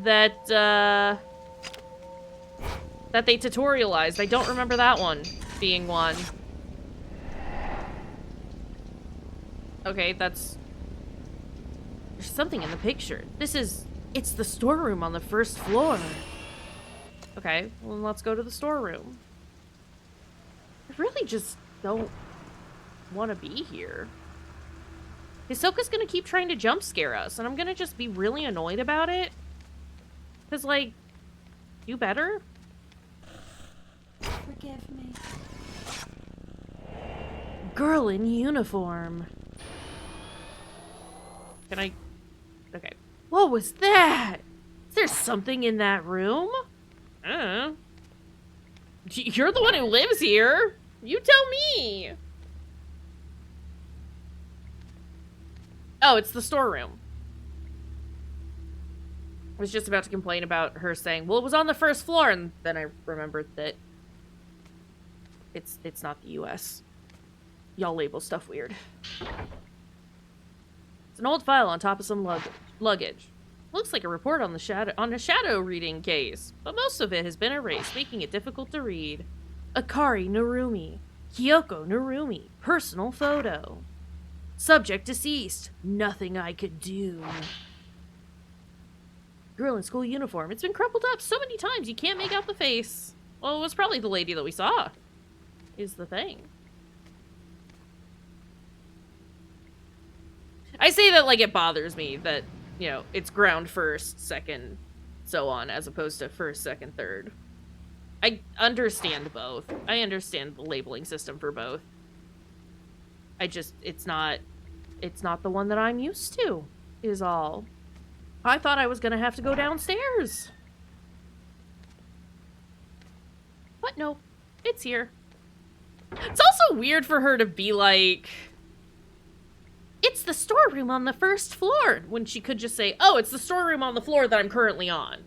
that they tutorialized, I don't remember that one being one. Okay, that's... There's something in the picture. It's the storeroom on the first floor. Okay, well, let's go to the storeroom. I really just don't want to be here. Hisoka's gonna keep trying to jump scare us, and I'm gonna just be really annoyed about it. Because, like, do better? Forgive me. Girl in uniform. Can I... Okay. What was that? Is there something in that room? I don't know. You're the one who lives here. You tell me. Oh, it's the storeroom. I was just about to complain about her saying, well, it was on the first floor, and then I remembered that it's not the US. Y'all label stuff weird. It's an old file on top of some luggage. Looks like a report on a shadow reading case, but most of it has been erased, making it difficult to read. Akari Narumi. Kyoko Narumi. Personal photo. Subject deceased. Nothing I could do. Girl in school uniform. It's been crumpled up so many times you can't make out the face. Well, it was probably the lady that we saw. Is the thing. I say that like it bothers me that, you know, it's ground first, second, so on, as opposed to first, second, third. I understand both. I understand the labeling system for both. It's not the one that I'm used to, is all. I thought I was gonna have to go downstairs. But no, it's here. It's also weird for her to be like, it's the storeroom on the first floor, when she could just say, oh, it's the storeroom on the floor that I'm currently on.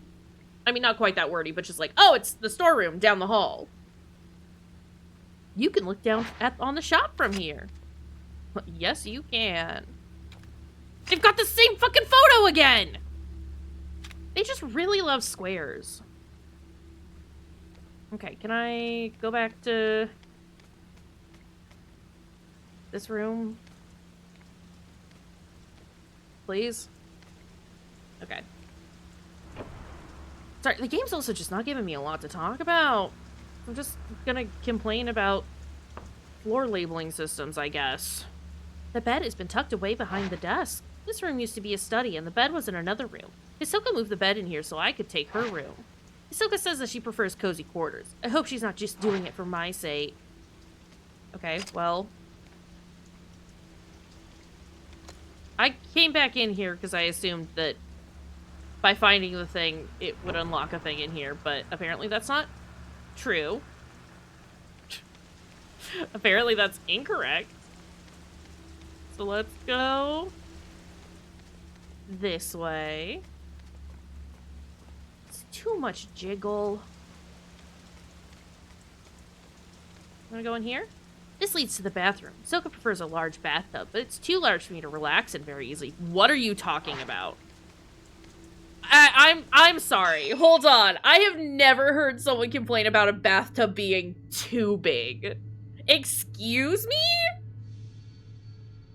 I mean, not quite that wordy, but just like, oh, it's the storeroom down the hall. You can look down on the shop from here. Yes, you can. They've got the same fucking photo again! They just really love squares. Okay, can I go back to this room? Please? Okay. Sorry, the game's also just not giving me a lot to talk about. I'm just gonna complain about floor labeling systems, I guess. The bed has been tucked away behind the desk. This room used to be a study, and the bed was in another room. Hisoka moved the bed in here so I could take her room. Hisoka says that she prefers cozy quarters. I hope she's not just doing it for my sake. Okay, well, I came back in here because I assumed that by finding the thing, it would unlock a thing in here, but apparently that's not true. Apparently that's incorrect. So let's go this way. It's too much jiggle. Wanna go in here? This leads to the bathroom. Soka prefers a large bathtub, but it's too large for me to relax in very easily. What are you talking about? I'm sorry. Hold on. I have never heard someone complain about a bathtub being too big. Excuse me?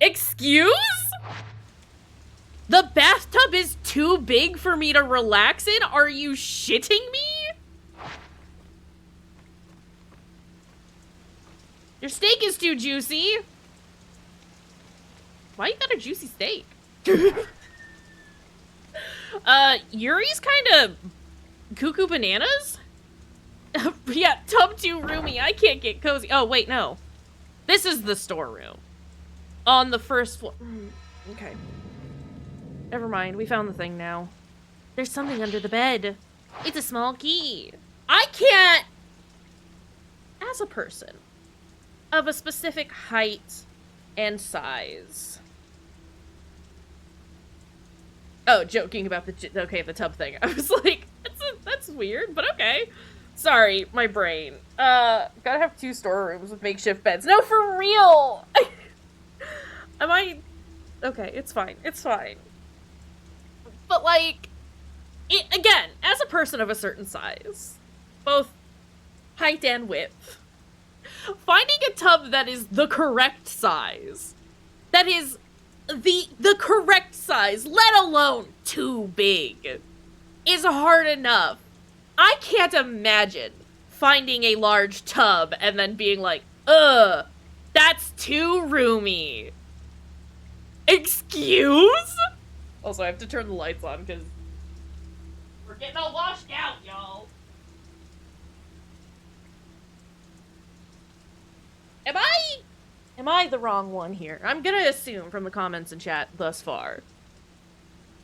Excuse? The bathtub is too big for me to relax in? Are you shitting me? Your steak is too juicy. Why you got a juicy steak? Yuri's kind of cuckoo bananas? Yeah, tub too roomy. I can't get cozy. Oh, wait, no. This is the storeroom. On the first floor. Okay. Never mind. We found the thing now. There's something under the bed. It's a small key. I can't... As a person of a specific height and size... Oh, joking about the tub thing. I was like, that's weird, but okay. Sorry, my brain. Gotta have 2 storerooms with makeshift beds. No, for real! Am I... Okay, it's fine. It's fine. But, like, again, as a person of a certain size, both height and width, finding a tub that is the correct size, that is the correct size, let alone too big, is hard enough. I can't imagine finding a large tub and then being like, ugh, that's too roomy. Excuse? Also, I have to turn the lights on because we're getting all washed out, y'all. Am I the wrong one here? I'm gonna assume from the comments in chat thus far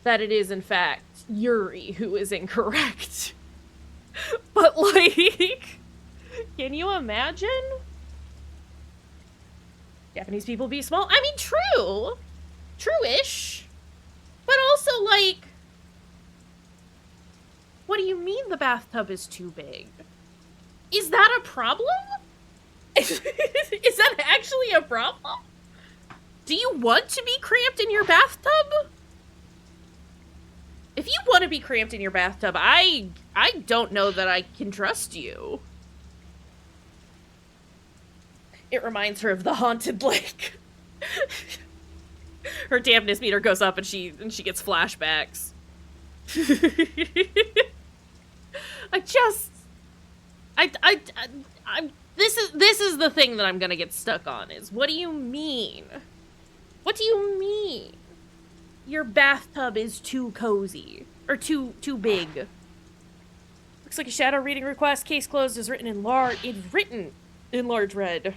that it is, in fact, Yuri who is incorrect. But, like, can you imagine? Japanese people be small? I mean, true. True-ish. But also, like, what do you mean the bathtub is too big? Is that a problem? Is that actually a problem? Do you want to be cramped in your bathtub? If you want to be cramped in your bathtub, I don't know that I can trust you. It reminds her of the haunted lake. Her dampness meter goes up and she gets flashbacks. This is the thing that I'm gonna get stuck on is, what do you mean? What do you mean? Your bathtub is too cozy. Or too big. Looks like a shadow reading request. Case closed is written in large red.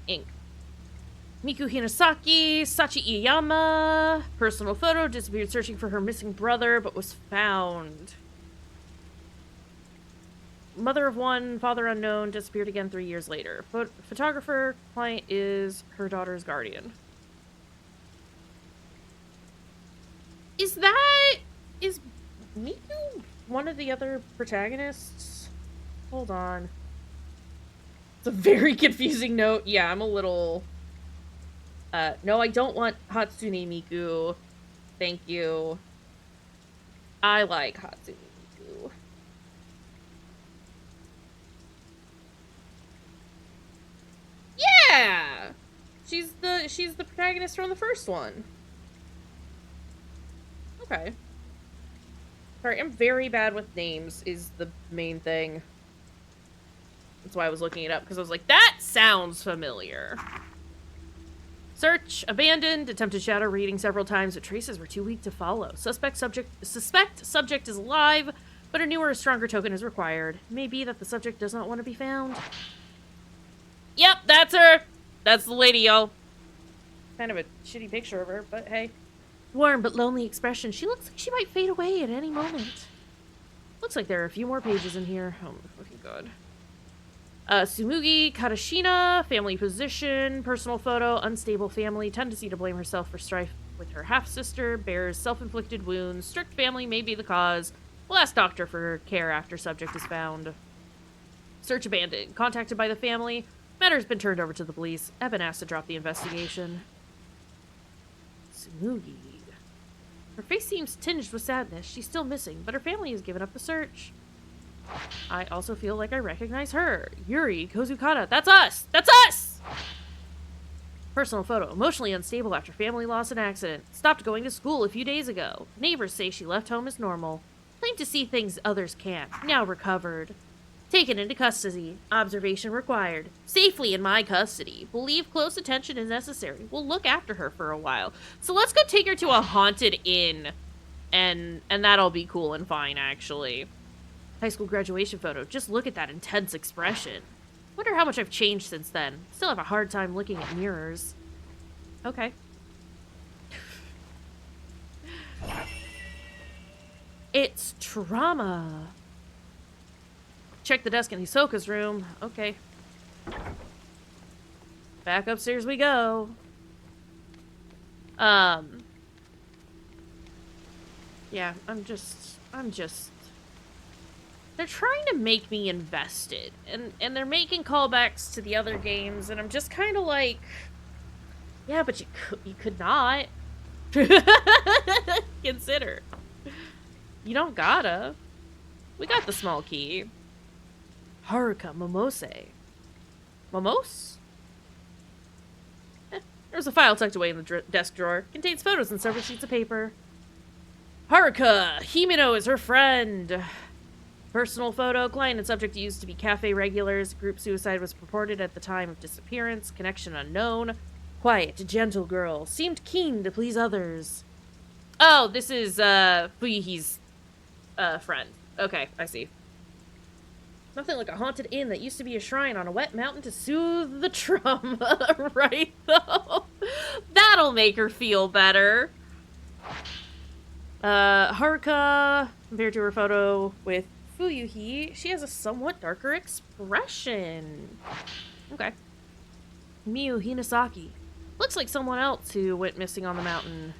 Ink. Miku Hinasaki, Sachi Iyama. Personal photo, disappeared searching for her missing brother, but was found. Mother of one, father unknown, disappeared again 3 years later. Photographer, client is her daughter's guardian. Is Miku one of the other protagonists? Hold on. It's a very confusing note. Yeah, I'm a little... no, I don't want Hatsune Miku. Thank you. I like Hatsune Miku. Yeah! She's the protagonist from the first one. Okay. Sorry, I'm very bad with names is the main thing. That's why I was looking it up, because I was like, that sounds familiar. Search, abandoned, attempted shadow reading several times, but traces were too weak to follow. Suspect subject is alive, but a newer, stronger token is required. It may be that the subject does not want to be found. Yep, that's her. That's the lady, y'all. Kind of a shitty picture of her, but hey. Warm but lonely expression. She looks like she might fade away at any moment. Looks like there are a few more pages in here. Oh my fucking god. Tsumugi Katashina, family position, personal photo, unstable family, tendency to blame herself for strife with her half-sister, bears self-inflicted wounds, strict family may be the cause, will ask doctor for care after subject is found. Search abandoned. Contacted by the family, matter has been turned over to the police. I've been asked to drop the investigation. Tsumugi. Her face seems tinged with sadness. She's still missing, but her family has given up the search. I also feel like I recognize her. Yuri Kozukata. That's us! That's us! Personal photo. Emotionally unstable after family loss and accident. Stopped going to school a few days ago. Neighbors say she left home as normal. Claimed to see things others can't. Now recovered. Taken into custody. Observation required. Safely in my custody. Believe close attention is necessary. We'll look after her for a while. So let's go take her to a haunted inn. And that'll be cool and fine, actually. High school graduation photo. Just look at that intense expression. Wonder how much I've changed since then. Still have a hard time looking at mirrors. Okay. It's trauma. Check the desk in Hisoka's room. Okay. Back upstairs we go. Yeah, I'm just... They're trying to make me invested, and they're making callbacks to the other games, and I'm just kind of like, yeah, but you could not. Consider. You don't gotta. We got the small key. Haruka Momose. Momose? There's a file tucked away in the desk drawer. Contains photos and several sheets of paper. Haruka! Himeno is her friend. Personal photo. Client and subject used to be cafe regulars. Group suicide was reported at the time of disappearance. Connection unknown. Quiet, gentle girl. Seemed keen to please others. Oh, this is, Fuyuhi's, friend. Okay, I see. Nothing like a haunted inn that used to be a shrine on a wet mountain to soothe the trauma, right, though? That'll make her feel better. Haruka, compared to her photo with Fuyuhi, she has a somewhat darker expression. Okay. Miyu Hinasaki. Looks like someone else who went missing on the mountain.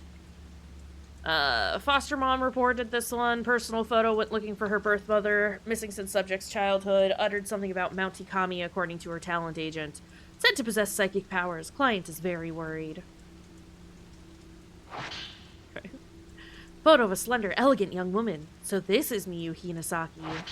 Foster mom reported this one. Personal photo went looking for her birth mother. Missing since subject's childhood. Uttered something about Mount Tikami according to her talent agent. Said to possess psychic powers. Client is very worried. Okay. Photo of a slender, elegant young woman. So this is Miyu Hinasaki.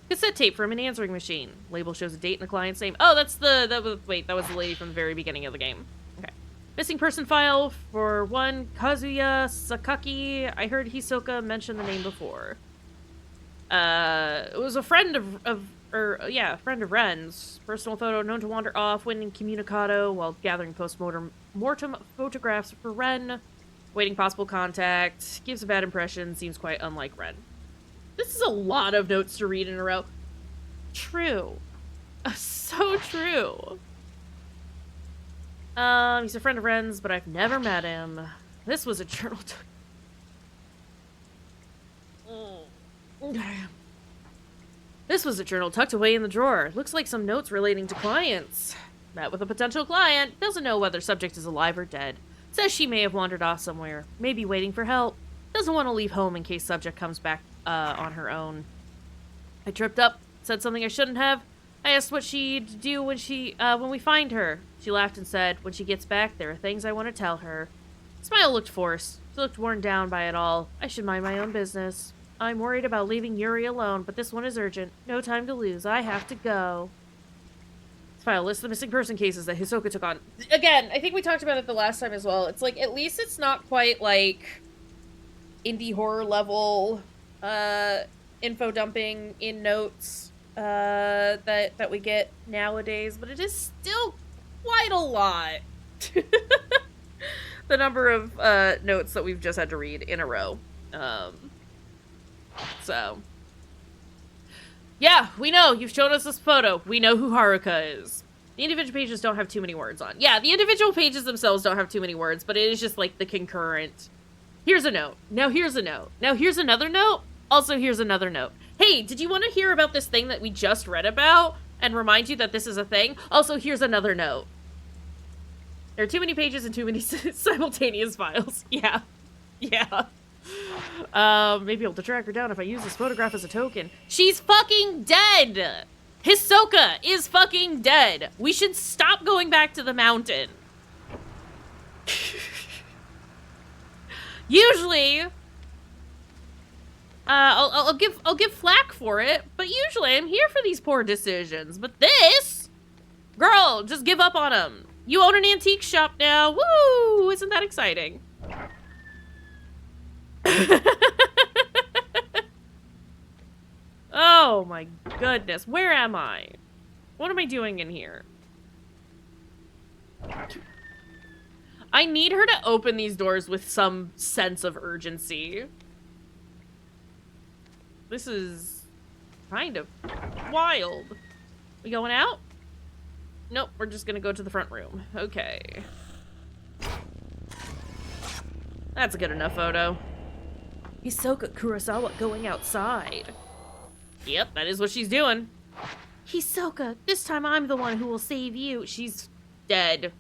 Cassette tape from an answering machine. Label shows a date and the client's name. Oh, that was the lady from the very beginning of the game. Okay. Missing person file for one, Kazuya Sakaki. I heard Hisoka mention the name before. It was a friend of Ren's. Personal photo known to wander off when incommunicado while gathering post-mortem photographs for Ren. Waiting possible contact. Gives a bad impression. Seems quite unlike Ren. This is a lot of notes to read in a row. True. So true. He's a friend of Ren's, but I've never met him. This was a journal. This was a journal tucked away in the drawer. Looks like some notes relating to clients. Met with a potential client. Doesn't know whether subject is alive or dead. Says she may have wandered off somewhere. Maybe waiting for help. Doesn't want to leave home in case subject comes back on her own. I tripped up. Said something I shouldn't have. I asked what she'd do when we find her. She laughed and said, when she gets back, there are things I want to tell her. Smile looked forced. She looked worn down by it all. I should mind my own business. I'm worried about leaving Yuri alone, but this one is urgent. No time to lose. I have to go. This file lists the missing person cases that Hisoka took on. Again, I think we talked about it the last time as well. It's like, at least it's not quite like indie horror level info dumping in notes that we get nowadays, but it is still quite a lot. The number of notes that we've just had to read in a row. So yeah, we know you've shown us this photo. We know who Haruka is. The individual pages don't have too many words on. Yeah, the individual pages themselves don't have too many words, but it is just like the concurrent. Here's a note. Now here's a note. Now here's another note. Also here's another note. Hey, did you want to hear about this thing that we just read about and remind you that this is a thing? Also, here's another note. There are too many pages and too many simultaneous files. Yeah. Yeah. Maybe I'll track her down if I use this photograph as a token. She's fucking dead! Hisoka is fucking dead! We should stop going back to the mountain. Usually, I'll give flack for it, but usually I'm here for these poor decisions. But this, girl, just give up on them. You own an antique shop now. Woo! Isn't that exciting? Oh my goodness. Where am I? What am I doing in here? I need her to open these doors with some sense of urgency. This is kind of wild. We going out? Nope, we're just gonna go to the front room. Okay. That's a good enough photo. Hisoka Kurosawa going outside. Yep, that is what she's doing. Hisoka, this time I'm the one who will save you. She's dead.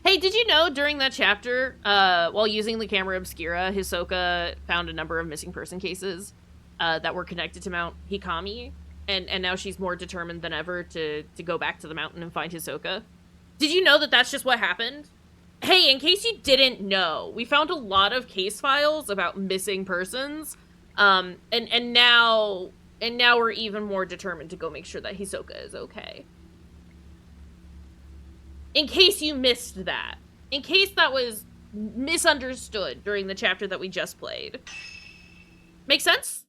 Hey, did you know during that chapter, while using the camera obscura, Hisoka found a number of missing person cases that were connected to Mount Hikami, and now she's more determined than ever to go back to the mountain and find Hisoka? Did you know that that's just what happened? Hey, in case you didn't know, we found a lot of case files about missing persons, and now we're even more determined to go make sure that Hisoka is okay. In case you missed that. In case that was misunderstood during the chapter that we just played. Make sense?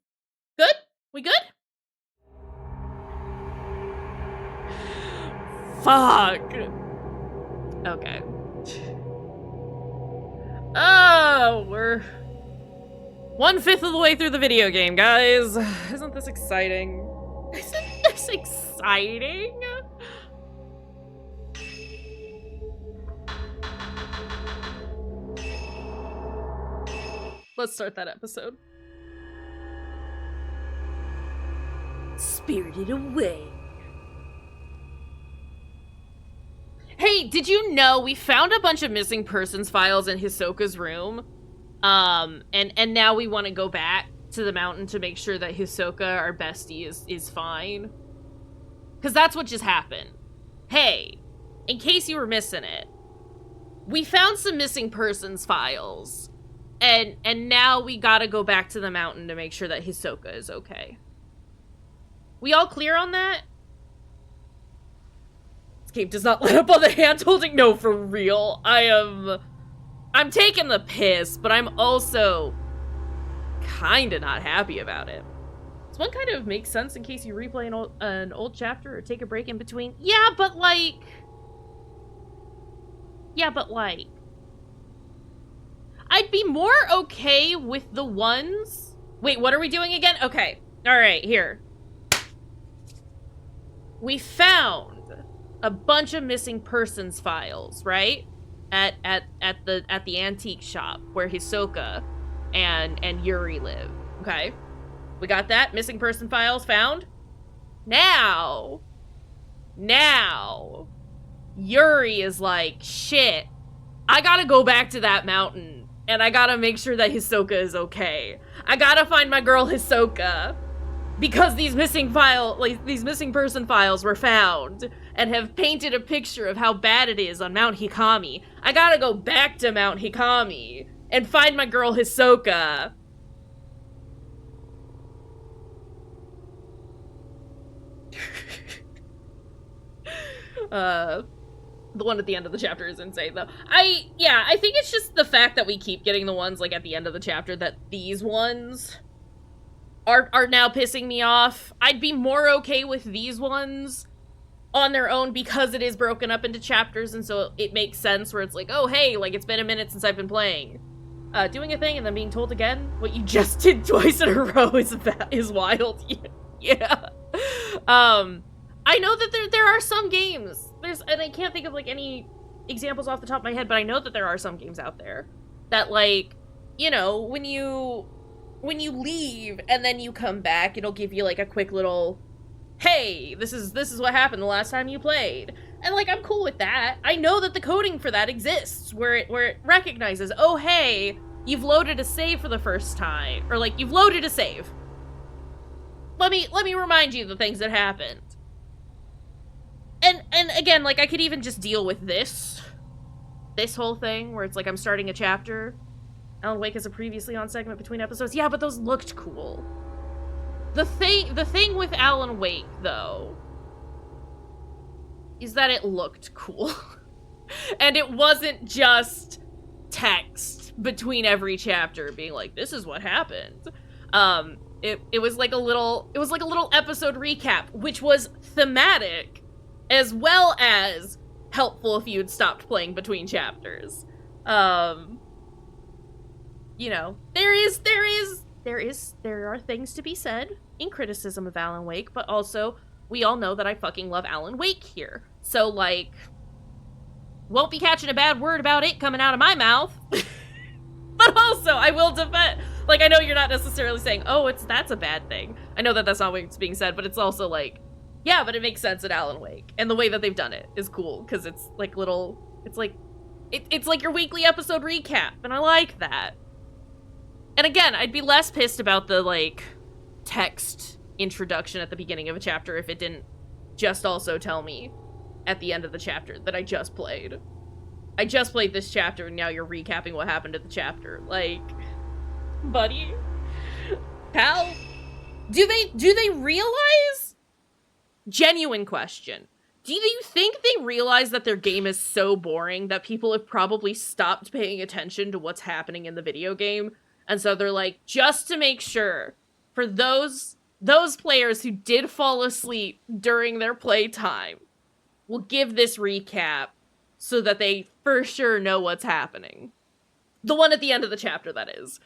Good? We good? Fuck. Okay. Oh, we're 1/5 of the way through the video game, guys. Isn't this exciting? Isn't this exciting? Let's start that episode. Spirited Away. Hey, did you know we found a bunch of missing persons files in Hisoka's room? And now we want to go back to the mountain to make sure that Hisoka, our bestie, is fine. Because that's what just happened. Hey, in case you were missing it, we found some missing persons files. And now we gotta go back to the mountain to make sure that Hisoka is okay. We all clear on that? This game does not let up on the hand-holding. No, for real. I'm taking the piss, but I'm also kinda not happy about it. This one kind of makes sense in case you replay an old chapter or take a break in between. Yeah, but like... I'd be more okay with the ones... Wait, what are we doing again? Okay. Alright, here. We found a bunch of missing persons files, right? At the antique shop where Hisoka and Yuri live. Okay? We got that? Missing person files found? Now, Yuri is like, shit, I gotta go back to that mountain. And I gotta make sure that Hisoka is okay. I gotta find my girl Hisoka. Because these missing person files were found and have painted a picture of how bad it is on Mount Hikami. I gotta go back to Mount Hikami and find my girl Hisoka. The one at the end of the chapter is insane, though. I think it's just the fact that we keep getting the ones, like, at the end of the chapter, that these ones are now pissing me off. I'd be more okay with these ones on their own because it is broken up into chapters, and so it makes sense where it's like, oh, hey, like, it's been a minute since I've been playing. Doing a thing and then being told again what you just did twice in a row is wild. Yeah. I know that there are some games. And I can't think of, like, any examples off the top of my head, but I know that there are some games out there that, like, you know, when you leave and then you come back, it'll give you, like, a quick little, hey, this is what happened the last time you played. And, like, I'm cool with that. I know that the coding for that exists, where it recognizes, oh, hey, you've loaded a save for the first time. Or, like, you've loaded a save. Let me remind you the things that happened. And again, like, I could even just deal with this whole thing, where it's like I'm starting a chapter. Alan Wake is a previously on segment between episodes. Yeah, but those looked cool. The thing with Alan Wake, though, is that it looked cool. And it wasn't just text between every chapter being like, this is what happened. It was like a little episode recap, which was thematic as well as helpful if you had stopped playing between chapters. You know, there are things to be said in criticism of Alan Wake, but also we all know that I fucking love Alan Wake here. So, like, won't be catching a bad word about it coming out of my mouth. But also, I will defend, like, I know you're not necessarily saying, oh, that's a bad thing. I know that that's not what's being said, but it's also like, yeah, but it makes sense in Alan Wake. And the way that they've done it is cool, because it's like it's like your weekly episode recap, and I like that. And again, I'd be less pissed about the, like, text introduction at the beginning of a chapter if it didn't just also tell me at the end of the chapter that I just played. I just played this chapter, and now you're recapping what happened at the chapter. Like, buddy? Pal? Do they realize? Genuine question. Do you think they realize that their game is so boring that people have probably stopped paying attention to what's happening in the video game? And so they're like, just to make sure, for those players who did fall asleep during their playtime, we'll give this recap so that they for sure know what's happening. The one at the end of the chapter, that is.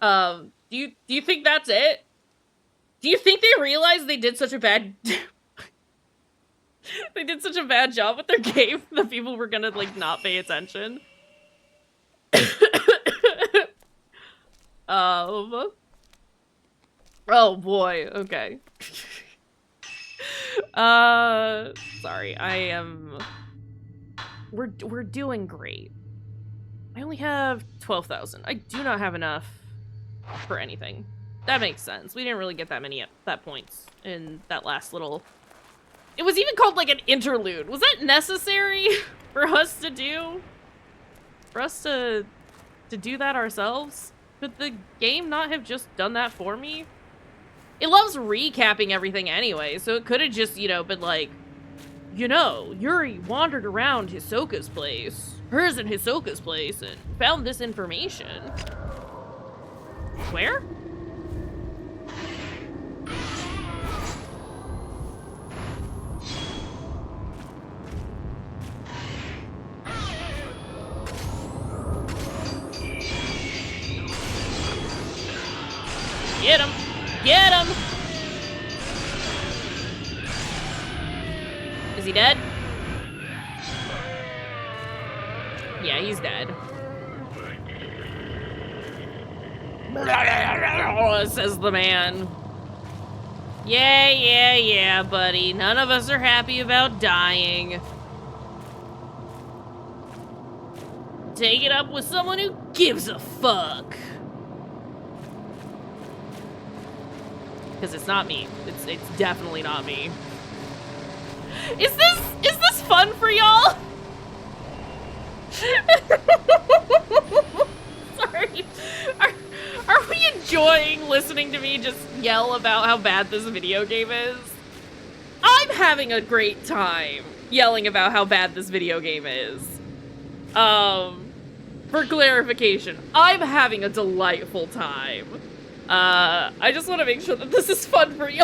Do you think that's it? Do you think they realize they did such a bad they did such a bad job with their game that people were gonna, like, not pay attention? Oh boy, okay. Sorry, we're doing great. I only have 12,000. I do not have enough for anything. That makes sense. We didn't really get that many at that points in that last little... It was even called, like, an interlude. Was that necessary for us to do? For us to do that ourselves? Could the game not have just done that for me? It loves recapping everything anyway, so it could have just, you know, been like, you know, Yuri wandered around Hisoka's place, hers and Hisoka's place, and found this information. Where? Get him! Get him! Is he dead? Yeah, he's dead. Says the man. Yeah, buddy. None of us are happy about dying. Take it up with someone who gives a fuck. Because it's not me. It's definitely not me. Is this fun for y'all? Sorry. Are we enjoying listening to me just yell about how bad this video game is? I'm having a great time yelling about how bad this video game is. For clarification, I'm having a delightful time. I just want to make sure that this is fun for you.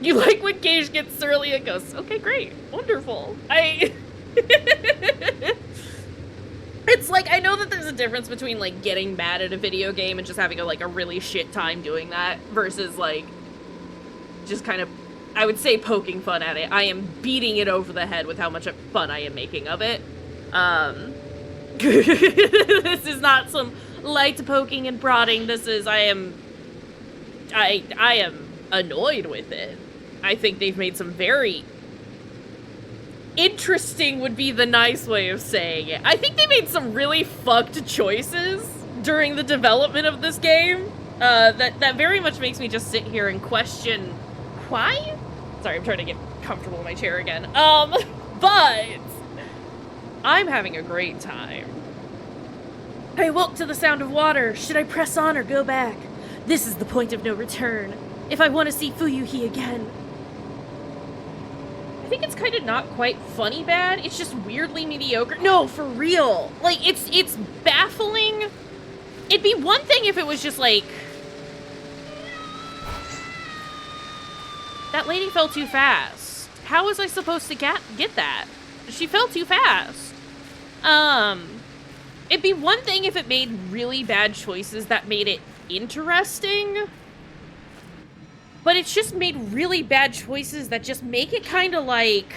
You like when Gage gets surly and goes, okay, great, wonderful. It's like, I know that there's a difference between, like, getting mad at a video game and just having, a really shit time doing that versus, like, just kind of, I would say, poking fun at it. I am beating it over the head with how much fun I am making of it. This is not some light poking and prodding. This is, I am annoyed with it. I think they've made some very interesting would be the nice way of saying it. I think they made some really fucked choices during the development of this game. That very much makes me just sit here and question why? Sorry, I'm trying to get comfortable in my chair again. But I'm having a great time. I awoke to the sound of water. Should I press on or go back? This is the point of no return. If I want to see Fuyuhi again. I think it's kind of not quite funny bad. It's just weirdly mediocre. No, for real. Like, it's baffling. It'd be one thing if it was just like, that lady fell too fast. How was I supposed to get that? She fell too fast. It'd be one thing if it made really bad choices that made it interesting. But it's just made really bad choices that just make it kind of, like,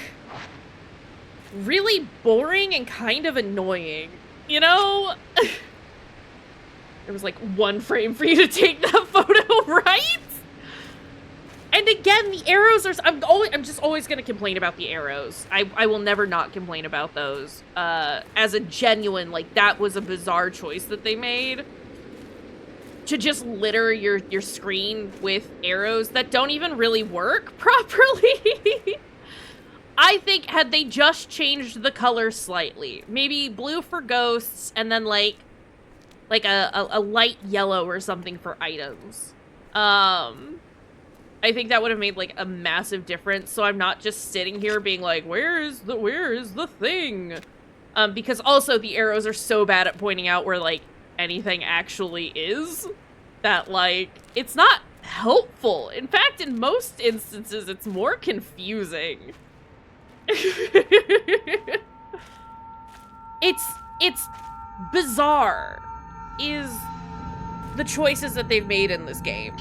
really boring and kind of annoying. You know? There was, like, one frame for you to take that photo, right? And again, the arrows are... I'm just always going to complain about the arrows. I will never not complain about those. As a genuine, like, that was a bizarre choice that they made. To just litter your screen with arrows that don't even really work properly. I think had they just changed the color slightly, maybe blue for ghosts and then like a light yellow or something for items. I think that would have made like a massive difference. So I'm not just sitting here being like, where is the thing? Because also the arrows are so bad at pointing out where like anything actually is, that like it's not helpful. In fact, in most instances it's more confusing. It's bizarre is the choices that they've made in this game.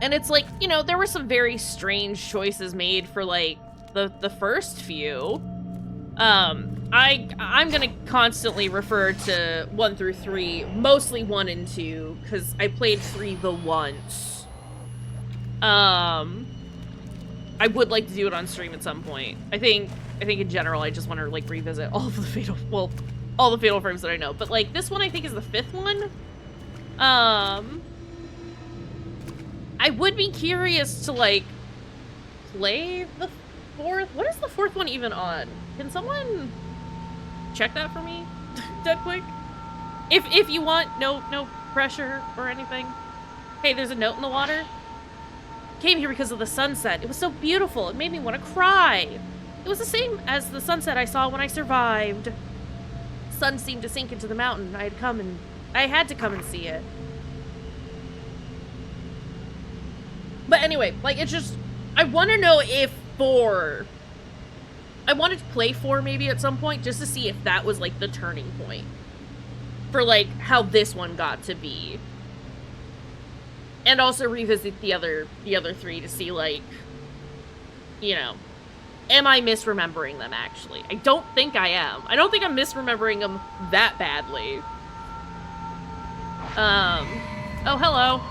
And it's like, you know, there were some very strange choices made for like the first few. I'm gonna constantly refer to 1 through 3, mostly 1 and 2, because I played 3 the once. I would like to do it on stream at some point. I think in general I just want to like revisit all of the all the Fatal Frames that I know. But like this one I think is the 5th one. I would be curious to like play the 4th. What is the 4th one even on? Can someone check that for me dead quick? If you want, no pressure or anything. Hey, there's a note in the water. Came here because of the sunset. It was so beautiful. It made me want to cry. It was the same as the sunset I saw when I survived. Sun seemed to sink into the mountain. I had to come and see it. But anyway, like it's just, I want to know if 4, I wanted to play 4 maybe at some point just to see if that was like the turning point for like how this one got to be. And also revisit the other 3 to see like, you know, am I misremembering them actually? I don't think I am. I don't think I'm misremembering them that badly. Oh, hello.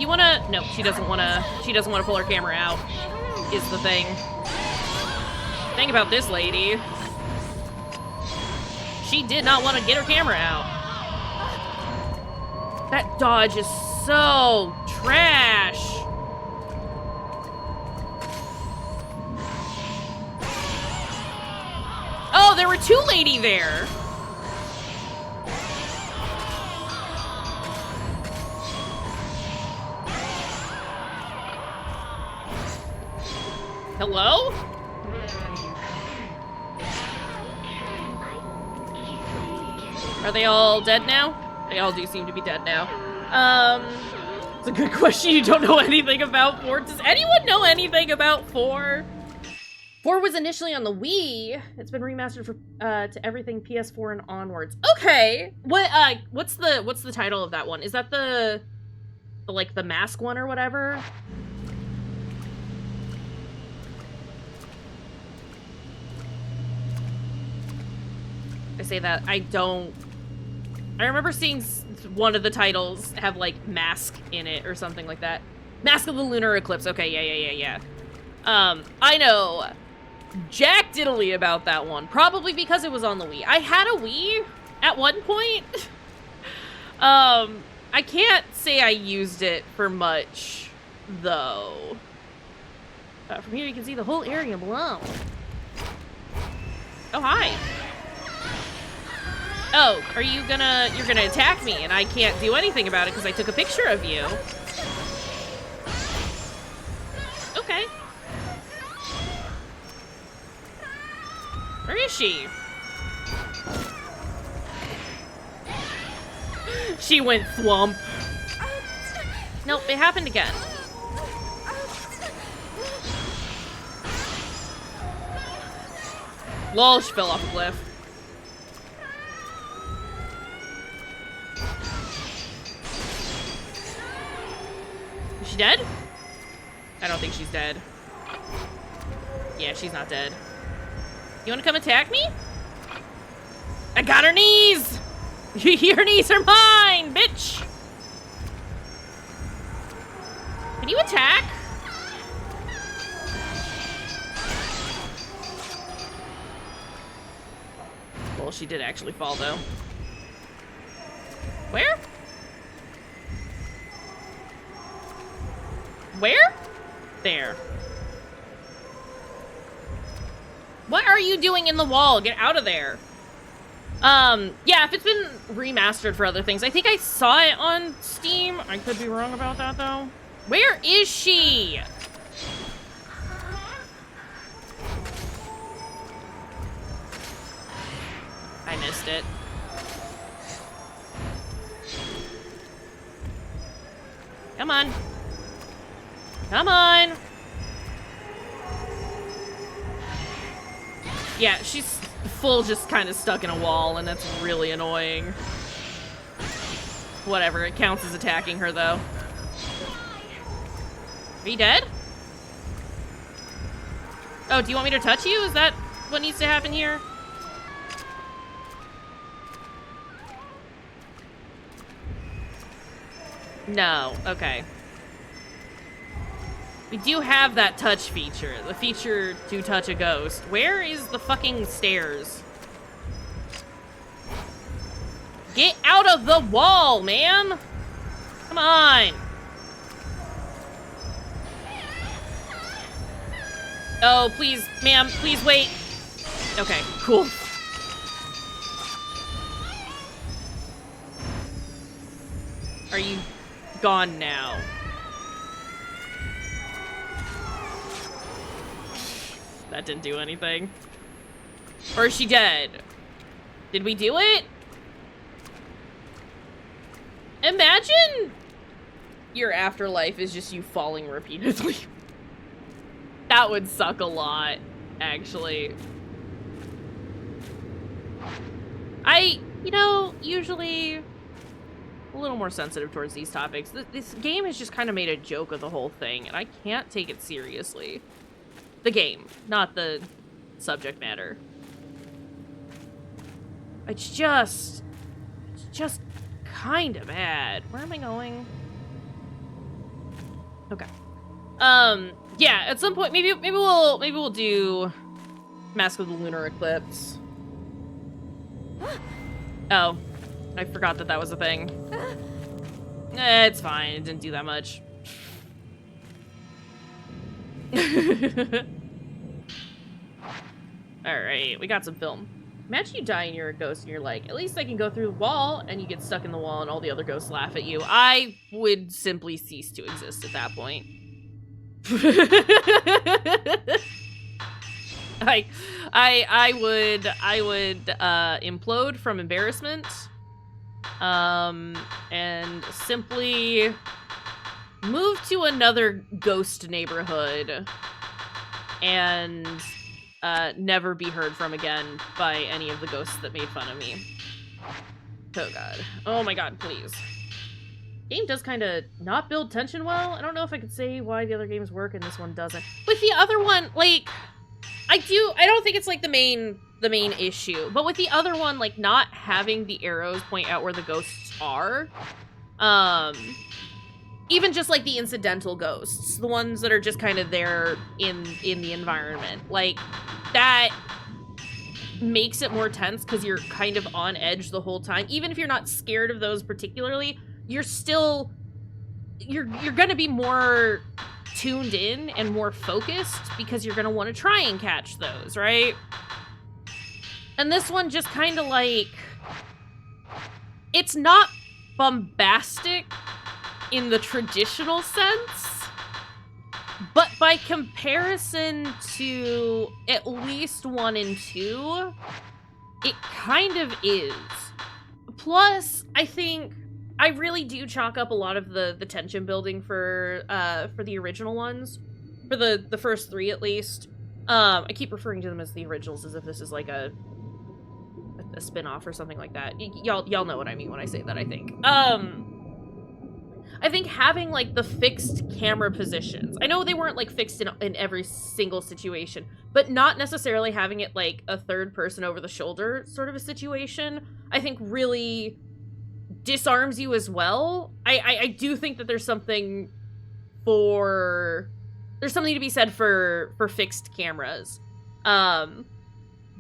You wanna, no, she doesn't wanna pull her camera out, is the thing. Thing about this lady. She did not want to get her camera out. That dodge is so trash. Oh, there were 2 lady there. Hello? Are they all dead now? They all do seem to be dead now. It's a good question. You don't know anything about 4. Does anyone know anything about 4? 4 was initially on the Wii. It's been remastered for to everything PS4 and onwards. Okay. What's the title of that one? Is that the like the mask one or whatever? I say that I remember seeing one of the titles have like mask in it or something like that. Mask of the Lunar Eclipse. Okay, yeah. I know jack diddly about that one. Probably because it was on the Wii. I had a Wii at one point. I can't say I used it for much, though. From here you can see the whole area below. Oh, hi. Oh, you're gonna attack me and I can't do anything about it because I took a picture of you. Okay. Where is she? She went thwomp. Nope, it happened again. Lol, she fell off a cliff. Is she dead? I don't think she's dead. Yeah, she's not dead. You wanna come attack me? I got her knees! Your knees are mine, bitch! Can you attack? Well, she did actually fall, though. Where? Where? There. What are you doing in the wall? Get out of there. Yeah, if it's been remastered for other things. I think I saw it on Steam. I could be wrong about that, though. Where is she? I missed it. Come on. Come on. Yeah, she's full just kind of stuck in a wall, and that's really annoying. Whatever, it counts as attacking her, though. Are you dead? Oh, do you want me to touch you? Is that what needs to happen here? No, okay. We do have that touch feature. The feature to touch a ghost. Where is the fucking stairs? Get out of the wall, man! Come on! Oh, please, ma'am, please wait. Okay, cool. Are you gone now? That didn't do anything. Or is she dead? Did we do it? Imagine your afterlife is just you falling repeatedly. That would suck a lot, actually. You know, usually a little more sensitive towards these topics. This game has just kind of made a joke of the whole thing, and I can't take it seriously. The game, not the subject matter. It's just kind of bad. Where am I going? Okay. Yeah, at some point, maybe we'll do Mask of the Lunar Eclipse. Oh, I forgot that was a thing. It's fine. It didn't do that much. Alright, we got some film. Imagine you die and you're a ghost and you're like, at least I can go through the wall, and you get stuck in the wall and all the other ghosts laugh at you. I would simply cease to exist at that point. I would implode from embarrassment. And simply move to another ghost neighborhood and never be heard from again by any of the ghosts that made fun of me. Oh god. Oh my god, please. Game does kind of not build tension well. I don't know if I could say why the other games work and this one doesn't. With the other one, like, I don't think it's like the main issue, but with the other one, like, not having the arrows point out where the ghosts are, even just like the incidental ghosts, the ones that are just kind of there in the environment, like, that makes it more tense because you're kind of on edge the whole time. Even if you're not scared of those particularly, you're still, you're gonna be more tuned in and more focused because you're gonna want to try and catch those, right? And this one just kind of like, it's not bombastic in the traditional sense, but by comparison to at least 1 and 2, it kind of is. Plus, I think I really do chalk up a lot of the tension building for the original ones, for the first 3 at least. I keep referring to them as the originals as if this is like a spin-off or something like that. Y'all know what I mean when I say that, I think. I think having, like, the fixed camera positions, I know they weren't, like, fixed in every single situation, but not necessarily having it, like, a third person over the shoulder sort of a situation, I think really disarms you as well. I do think that there's something to be said for fixed cameras.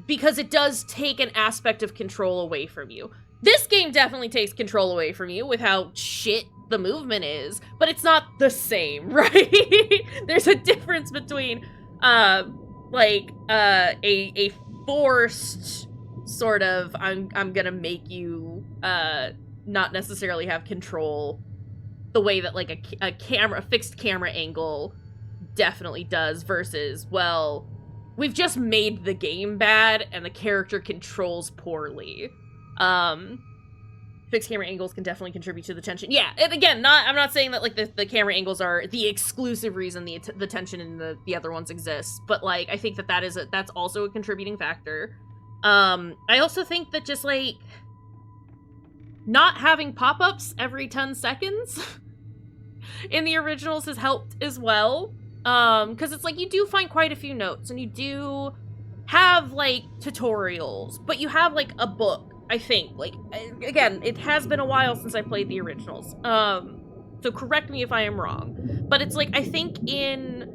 Because it does take an aspect of control away from you. This game definitely takes control away from you with how shit the movement is, but it's not the same, right? There's a difference between, a forced sort of, I'm gonna make you, not necessarily have control the way that, like, a fixed camera angle definitely does versus, well, we've just made the game bad and the character controls poorly. Fixed camera angles can definitely contribute to the tension. Yeah, and again, I'm not saying that, like, the camera angles are the exclusive reason the tension in the other ones exists, but, like, I think that's also a contributing factor. I also think that just, like, not having pop-ups every 10 seconds in the originals has helped as well. Because it's like, you do find quite a few notes, and you do have, like, tutorials, but you have, like, a book, I think. Like, again, it has been a while since I played the originals, so correct me if I am wrong, but it's like, I think in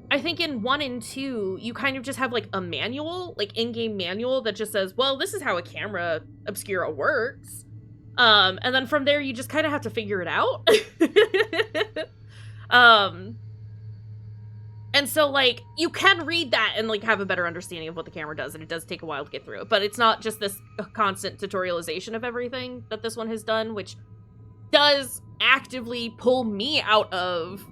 1 and 2, you kind of just have, like, a manual, like, in-game manual that just says, well, this is how a camera obscura works, and then from there, you just kind of have to figure it out. And so, like, you can read that and, like, have a better understanding of what the camera does, and it does take a while to get through it. But it's not just this constant tutorialization of everything that this one has done, which does actively pull me out of,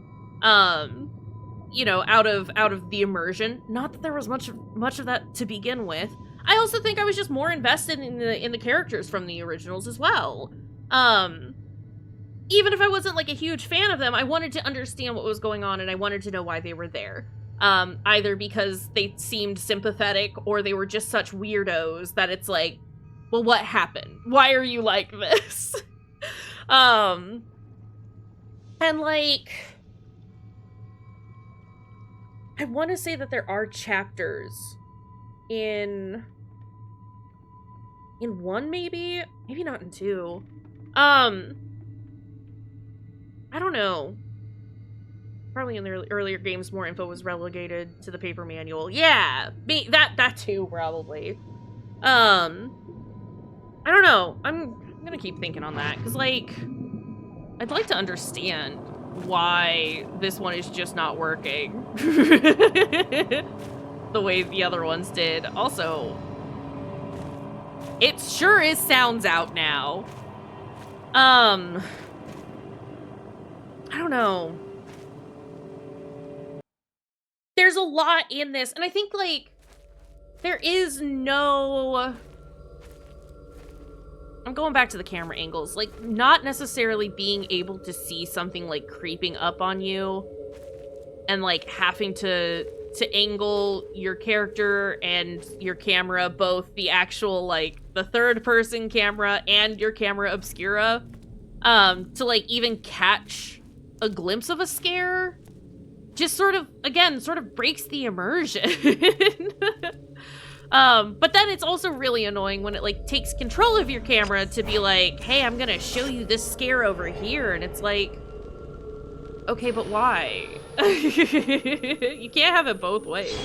you know, out of the immersion. Not that there was much of that to begin with. I also think I was just more invested in the characters from the originals as well. Even if I wasn't, like, a huge fan of them, I wanted to understand what was going on, and I wanted to know why they were there. Either because they seemed sympathetic, or they were just such weirdos that it's like, well, what happened? Why are you like this? And, like, I want to say that there are chapters in 1, maybe not in 2. I don't know. Probably in the earlier games, more info was relegated to the paper manual. Yeah, that too, probably. I don't know. I'm gonna keep thinking on that, because, like, I'd like to understand why this one is just not working the way the other ones did. Also, it sure is sounds out now. I don't know. There's a lot in this, and I think, like, there is no... I'm going back to the camera angles. Like, not necessarily being able to see something, like, creeping up on you and, like, having to to angle your character and your camera, both the actual, like, the third-person camera and your camera obscura, to, like, even catch a glimpse of a scare, just sort of, again, sort of breaks the immersion. But then it's also really annoying when it, like, takes control of your camera to be like, hey, I'm gonna show you this scare over here, and it's like, okay, but why? You can't have it both ways.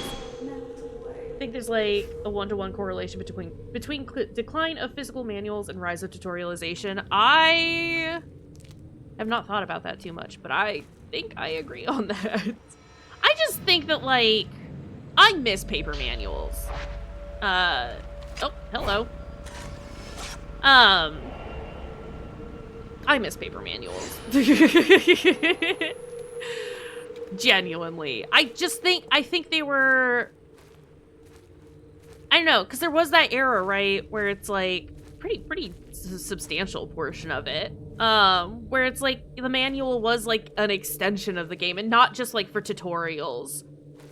I think there's, like, a one-to-one correlation between decline of physical manuals and rise of tutorialization. I have not thought about that too much, but I think I agree on that. I just think that, like, I miss paper manuals. Oh, hello. I miss paper manuals. Genuinely. I think they were, I don't know, because there was that era, right, where it's like pretty substantial portion of it, where it's like the manual was like an extension of the game and not just like for tutorials.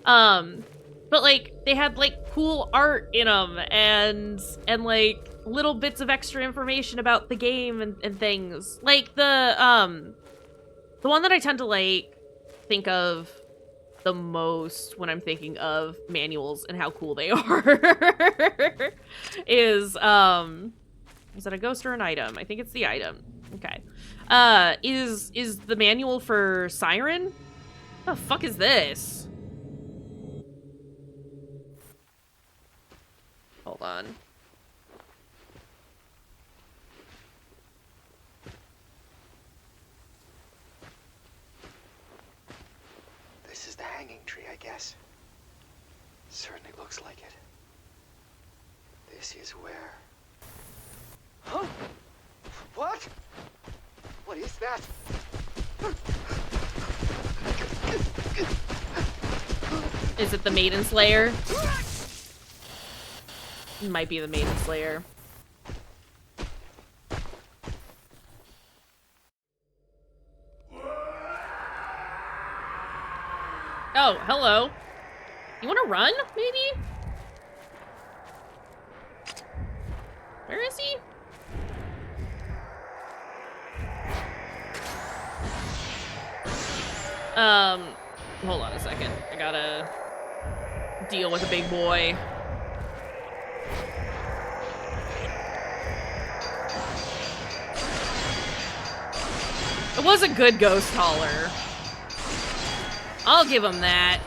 But like they had like cool art in them and like little bits of extra information about the game and things. Like the one that I tend to like think of the most when I'm thinking of manuals and how cool they are is that a ghost or an item? I think it's the item. Okay. Is the manual for Siren? What the fuck is this? Hold on. This is the hanging tree, I guess. Certainly looks like it. This is where... Huh? What? What is that? Is it the Maiden Slayer? It might be the Maiden Slayer. Oh, hello. You want to run, maybe? Where is he? Hold on a second. I gotta deal with a big boy. It was a good ghost hauler. I'll give him that.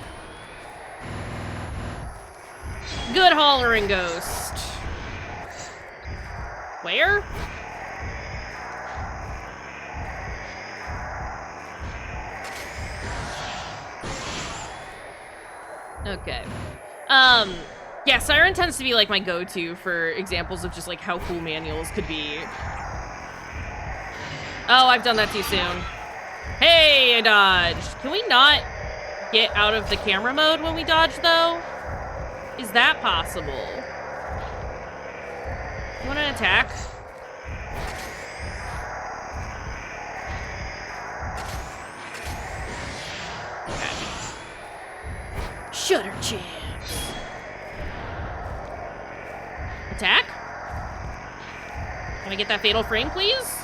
Good hollering ghost. Where? Okay. Yeah, Siren tends to be like my go-to for examples of just like how cool manuals could be. Oh, I've done that too soon. Hey, I dodged. Can we not get out of the camera mode when we dodge, though? Is that possible? You want to attack? Okay. Shutter jams. Attack? Can I get that fatal frame, please?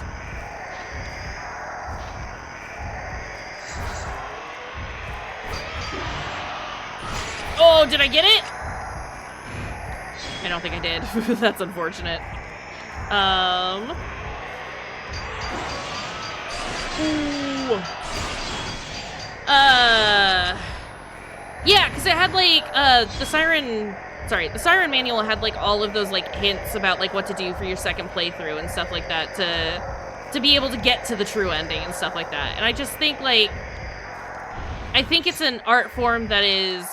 Oh, did I get it? I don't think I did. That's unfortunate. Ooh. Yeah, because it had like the Siren manual had like all of those like hints about like what to do for your second playthrough and stuff like that to be able to get to the true ending and stuff like that. And I just think like I think it's an art form that is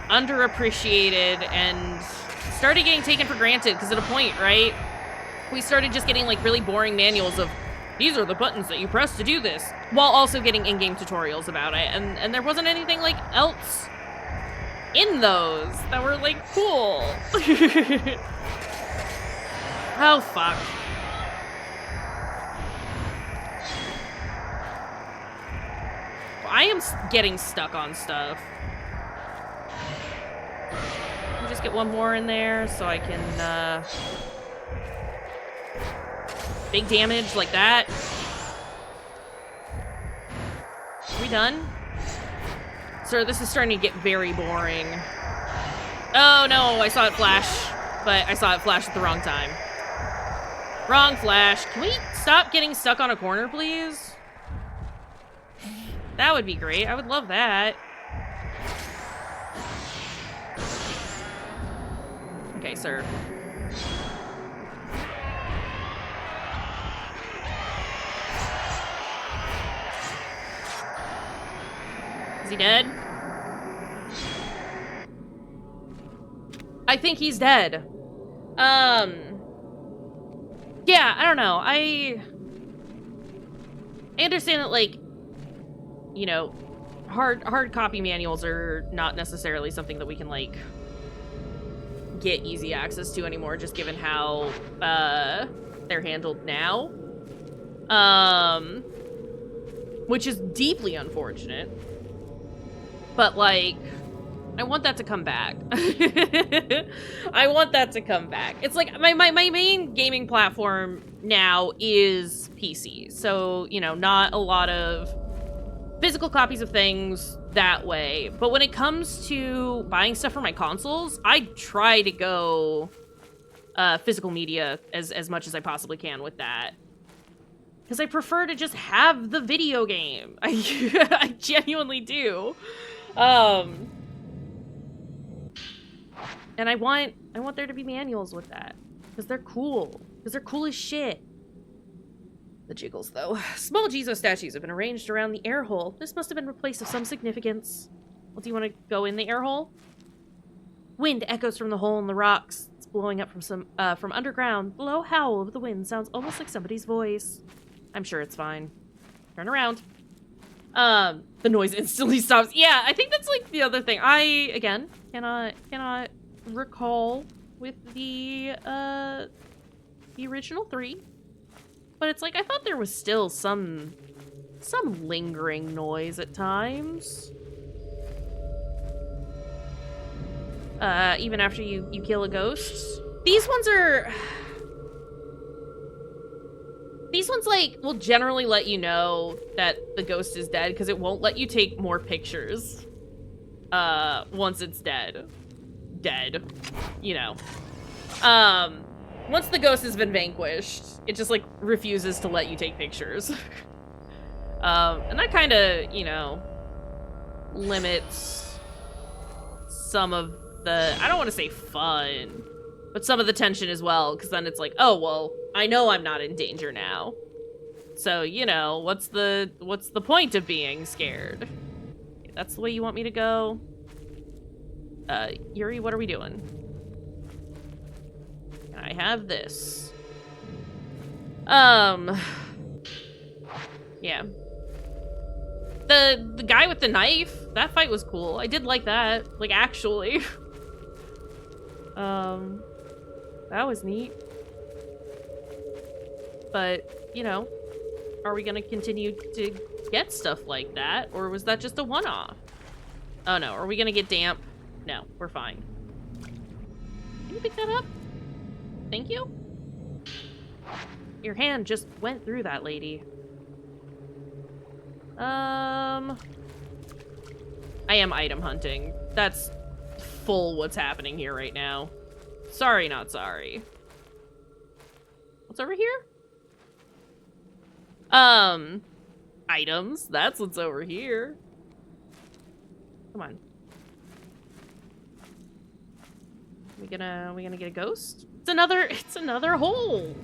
underappreciated and started getting taken for granted because at a point, right, we started just getting like really boring manuals of these are the buttons that you press to do this, while also getting in-game tutorials about it, and there wasn't anything like else in those that were like cool. Oh fuck. I am getting stuck on stuff. get one more in there so I can, big damage like that. Are we done? Sir, this is starting to get very boring. Oh no, I saw it flash, but I saw it flash at the wrong time. Wrong flash. Can we stop getting stuck on a corner, please? That would be great. I would love that. Okay, sir. Is he dead? I think he's dead. Yeah, I don't know. I understand that, like, you know, hard copy manuals are not necessarily something that we can, like, get easy access to anymore, just given how they're handled now. Which is deeply unfortunate. But, like, I want that to come back. I want that to come back. It's like, my main gaming platform now is PC. So, you know, not a lot of physical copies of things that way. But when it comes to buying stuff for my consoles, I try to go physical media as much as I possibly can with that. Because I prefer to just have the video game. I genuinely do. And I want there to be manuals with that. Because they're cool. Because they're cool as shit. The jiggles, though. Small Jesus statues have been arranged around the air hole. This must have been a place of some significance. Well, do you want to go in the air hole? Wind echoes from the hole in the rocks. It's blowing up from underground. The low howl of the wind sounds almost like somebody's voice. I'm sure it's fine. Turn around. The noise instantly stops. Yeah, I think that's like the other thing. I, again, cannot recall with the original 3. But it's like, I thought there was still some lingering noise at times. Even after you kill a ghost. These ones, like, will generally let you know that the ghost is dead, because it won't let you take more pictures. Once it's dead. Dead. You know. Once the ghost has been vanquished, it just, like, refuses to let you take pictures. And that kind of, you know, limits some of the, I don't want to say fun, but some of the tension as well, because then it's like, oh, well, I know I'm not in danger now. So, you know, what's the point of being scared? That's the way you want me to go? Yuri, what are we doing? I have this. Yeah. The guy with the knife, that fight was cool. I did like that. Like, actually. That was neat. But, you know, are we gonna continue to get stuff like that? Or was that just a one-off? Oh no, are we gonna get damp? No, we're fine. Can you pick that up? Thank you? Your hand just went through that lady. I am item hunting. That's full what's happening here right now. Sorry, not sorry. What's over here? Items. That's what's over here. Come on. We gonna get a ghost? It's another hole.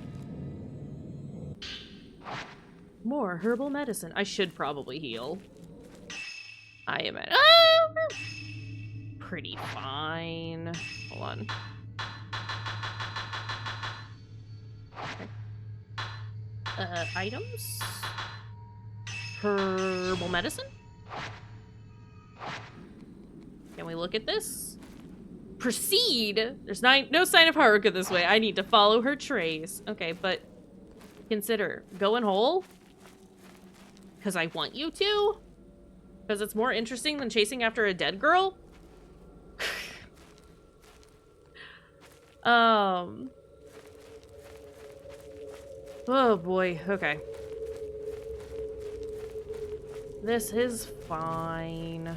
More herbal medicine. I should probably heal. I am at pretty fine. Hold on. Okay. Items? Herbal medicine? Can we look at this? Proceed? There's no sign of Haruka this way. I need to follow her trace. Okay, but consider going whole? Because I want you to? Because it's more interesting than chasing after a dead girl? Oh boy, okay. This is fine.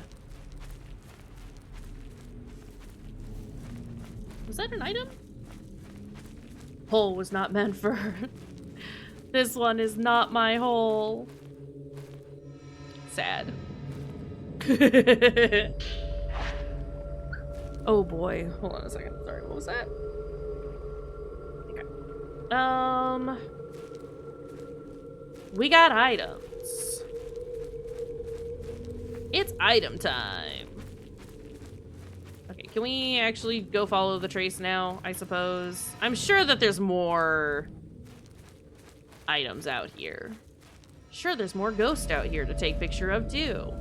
Was that an item? Hole was not meant for her. This one is not my hole. Sad. Oh boy. Hold on a second. Sorry, what was that? Okay. We got items. It's item time. Okay, can we actually go follow the trace now, I suppose? I'm sure that there's more items out here. Sure, there's more ghosts out here to take picture of too.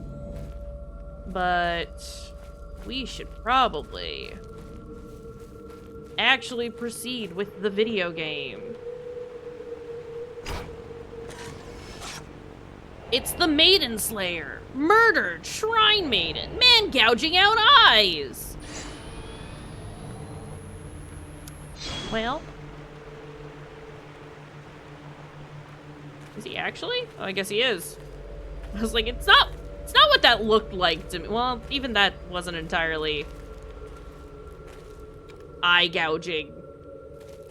But we should probably actually proceed with the video game. It's the Maiden Slayer. Murdered Shrine Maiden. Man gouging out eyes. Well. Is he actually? Oh, I guess he is. I was like, it's not what that looked like to me. Well, even that wasn't entirely eye gouging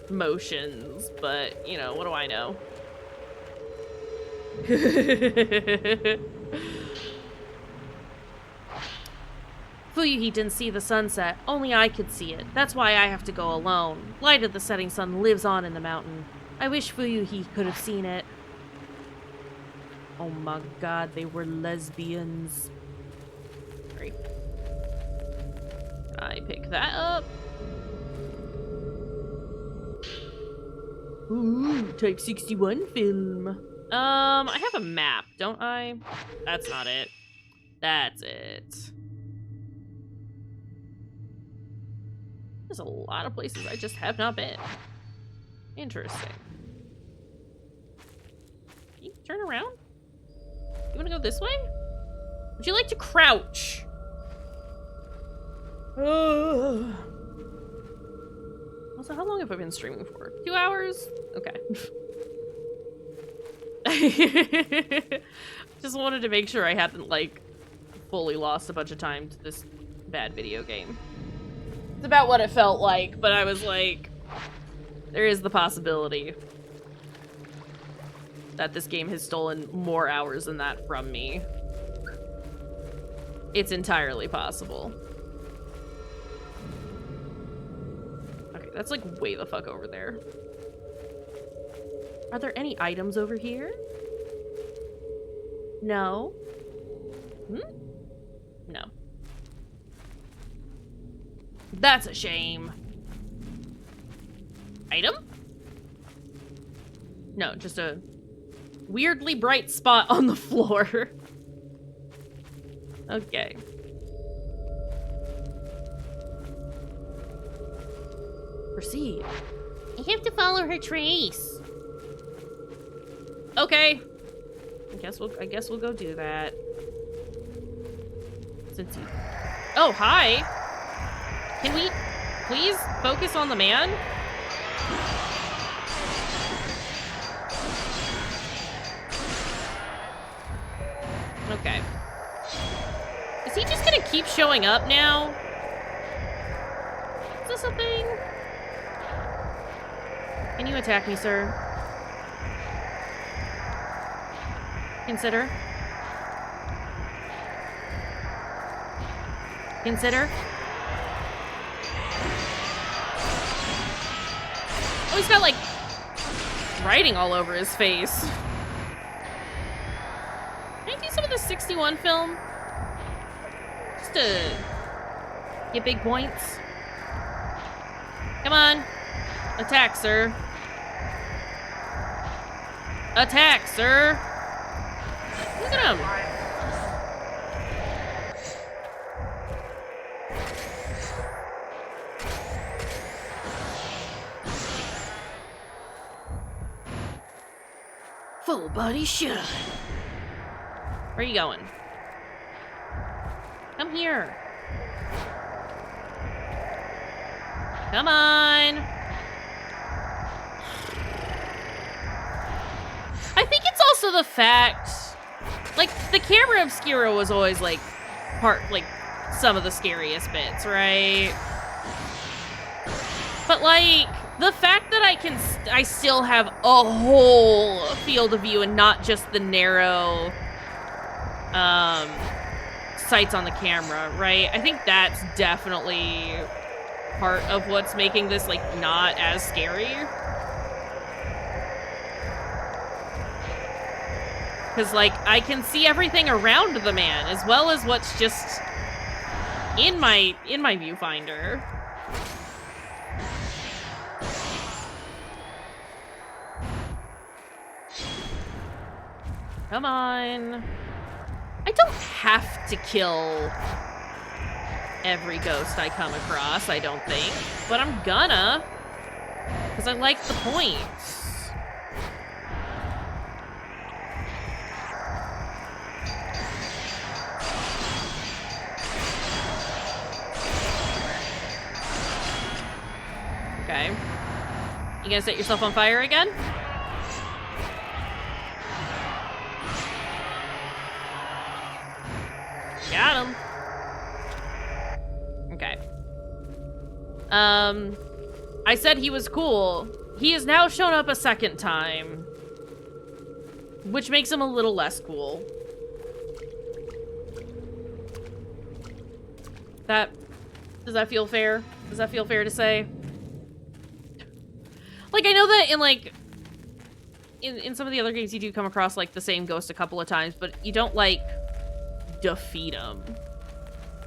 motions, but, you know, what do I know? Fuyuhi didn't see the sunset. Only I could see it. That's why I have to go alone. Light of the setting sun lives on in the mountain. I wish Fuyuhi could have seen it. Oh my god, they were lesbians. Sorry. I pick that up. Ooh, Type 61 film. I have a map, don't I? That's not it. That's it. There's a lot of places I just have not been. Interesting. Can you turn around? You wanna go this way? Would you like to crouch? Also, how long have I been streaming for? 2 hours? Okay. Just wanted to make sure I hadn't, like, fully lost a bunch of time to this bad video game. It's about what it felt like, but I was like, there is the possibility that this game has stolen more hours than that from me. It's entirely possible. Okay, that's like way the fuck over there. Are there any items over here? No. Hmm? No. That's a shame. Item? No, just a weirdly bright spot on the floor. Okay. Proceed. I have to follow her trace. Okay. I guess we'll go do that. Since he... Oh, hi. Can we please focus on the man? Okay. Is he just gonna keep showing up now? Is this a thing? Can you attack me, sir? Consider. Consider. Oh, he's got, like, writing all over his face. Can I do some of the 61 film? Just to get big points. Come on. Attack, sir. Attack, sir. Look at him. Full body shot. Where are you going? Come here. Come on. I think it's also the fact, like, the camera obscura was always, like, some of the scariest bits, right? But, like, the fact that I still have a whole field of view and not just the narrow, sights on the camera, right? I think that's definitely part of what's making this, like, not as scary. Because, like, I can see everything around the man, as well as what's just in my viewfinder. Come on. I don't have to kill every ghost I come across, I don't think. But I'm gonna. Because I like the points. Okay. You gonna set yourself on fire again? Got him. Okay. I said he was cool. He has now shown up a second time, which makes him a little less cool. Does that feel fair? Does that feel fair to say? Like, I know that in, like, in some of the other games you do come across, like, the same ghost a couple of times, but you don't, like, defeat him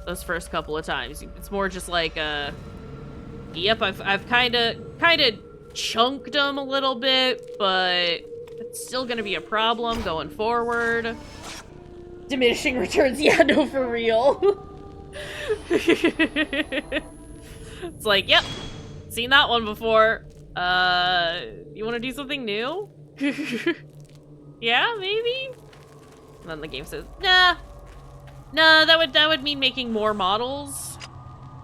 those first couple of times. It's more just like, yep, I've kind of chunked him a little bit, but it's still gonna be a problem going forward. Diminishing returns, yeah, no, for real. It's like, yep, seen that one before. You want to do something new? Yeah, maybe? And then the game says, nah, that would mean making more models,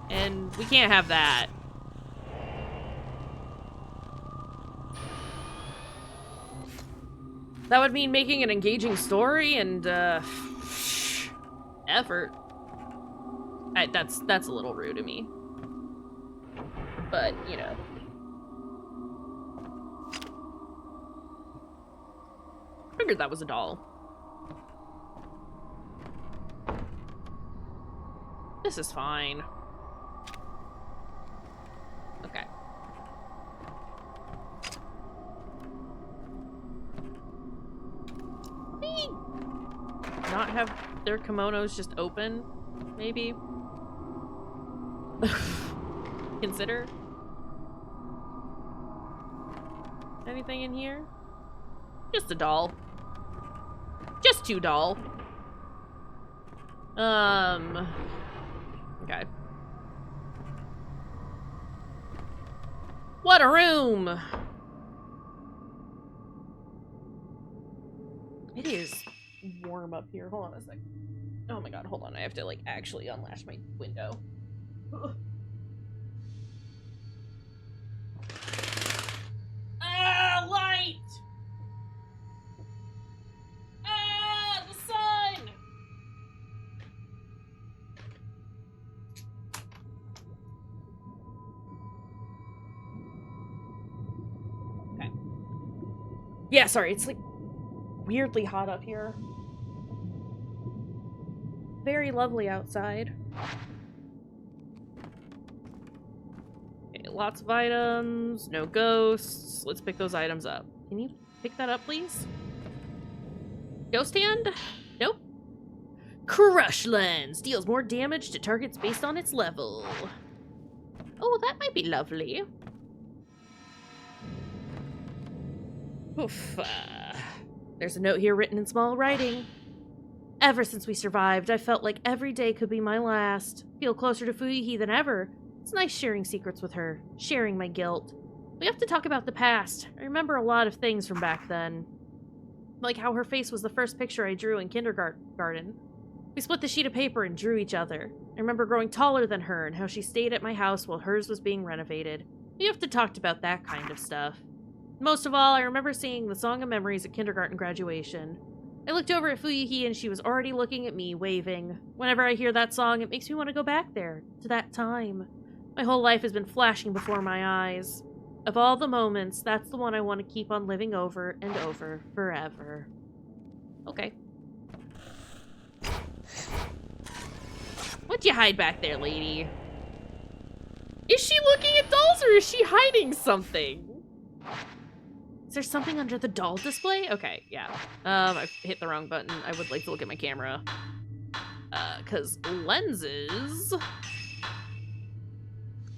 and we can't have that. That would mean making an engaging story and, effort. That's a little rude of me. But, you know. Figured that was a doll. This is fine. Okay. Maybe not have their kimonos just open, maybe? Consider? Anything in here? Just a doll. Just two doll. Okay. What a room! It is warm up here. Hold on a sec. Oh my god, hold on. I have to, like, actually unlatch my window. Ugh. Ah, light! Ah, the sun! Okay. Yeah, sorry, it's like weirdly hot up here. Very lovely outside. Okay, lots of items, no ghosts. Let's pick those items up. Can you pick that up, please? Ghost hand? Nope. Crush lens deals more damage to targets based on its level. Oh, that might be lovely. Oof. There's a note here written in small writing. Ever since we survived, I felt like every day could be my last. Feel closer to Fuihi than ever. It's nice sharing secrets with her, sharing my guilt. We have to talk about the past. I remember a lot of things from back then. Like how her face was the first picture I drew in kindergarten. We split the sheet of paper and drew each other. I remember growing taller than her and how she stayed at my house while hers was being renovated. We often talked about that kind of stuff. Most of all, I remember singing the Song of Memories at kindergarten graduation. I looked over at Fuyuhi and she was already looking at me, waving. Whenever I hear that song, it makes me want to go back there, to that time. My whole life has been flashing before my eyes. Of all the moments, that's the one I want to keep on living over and over, forever. Okay. What'd you hide back there, lady? Is she looking at dolls or is she hiding something? Is there something under the doll display? Okay, yeah. I hit the wrong button. I would like to look at my camera. 'Cause lenses...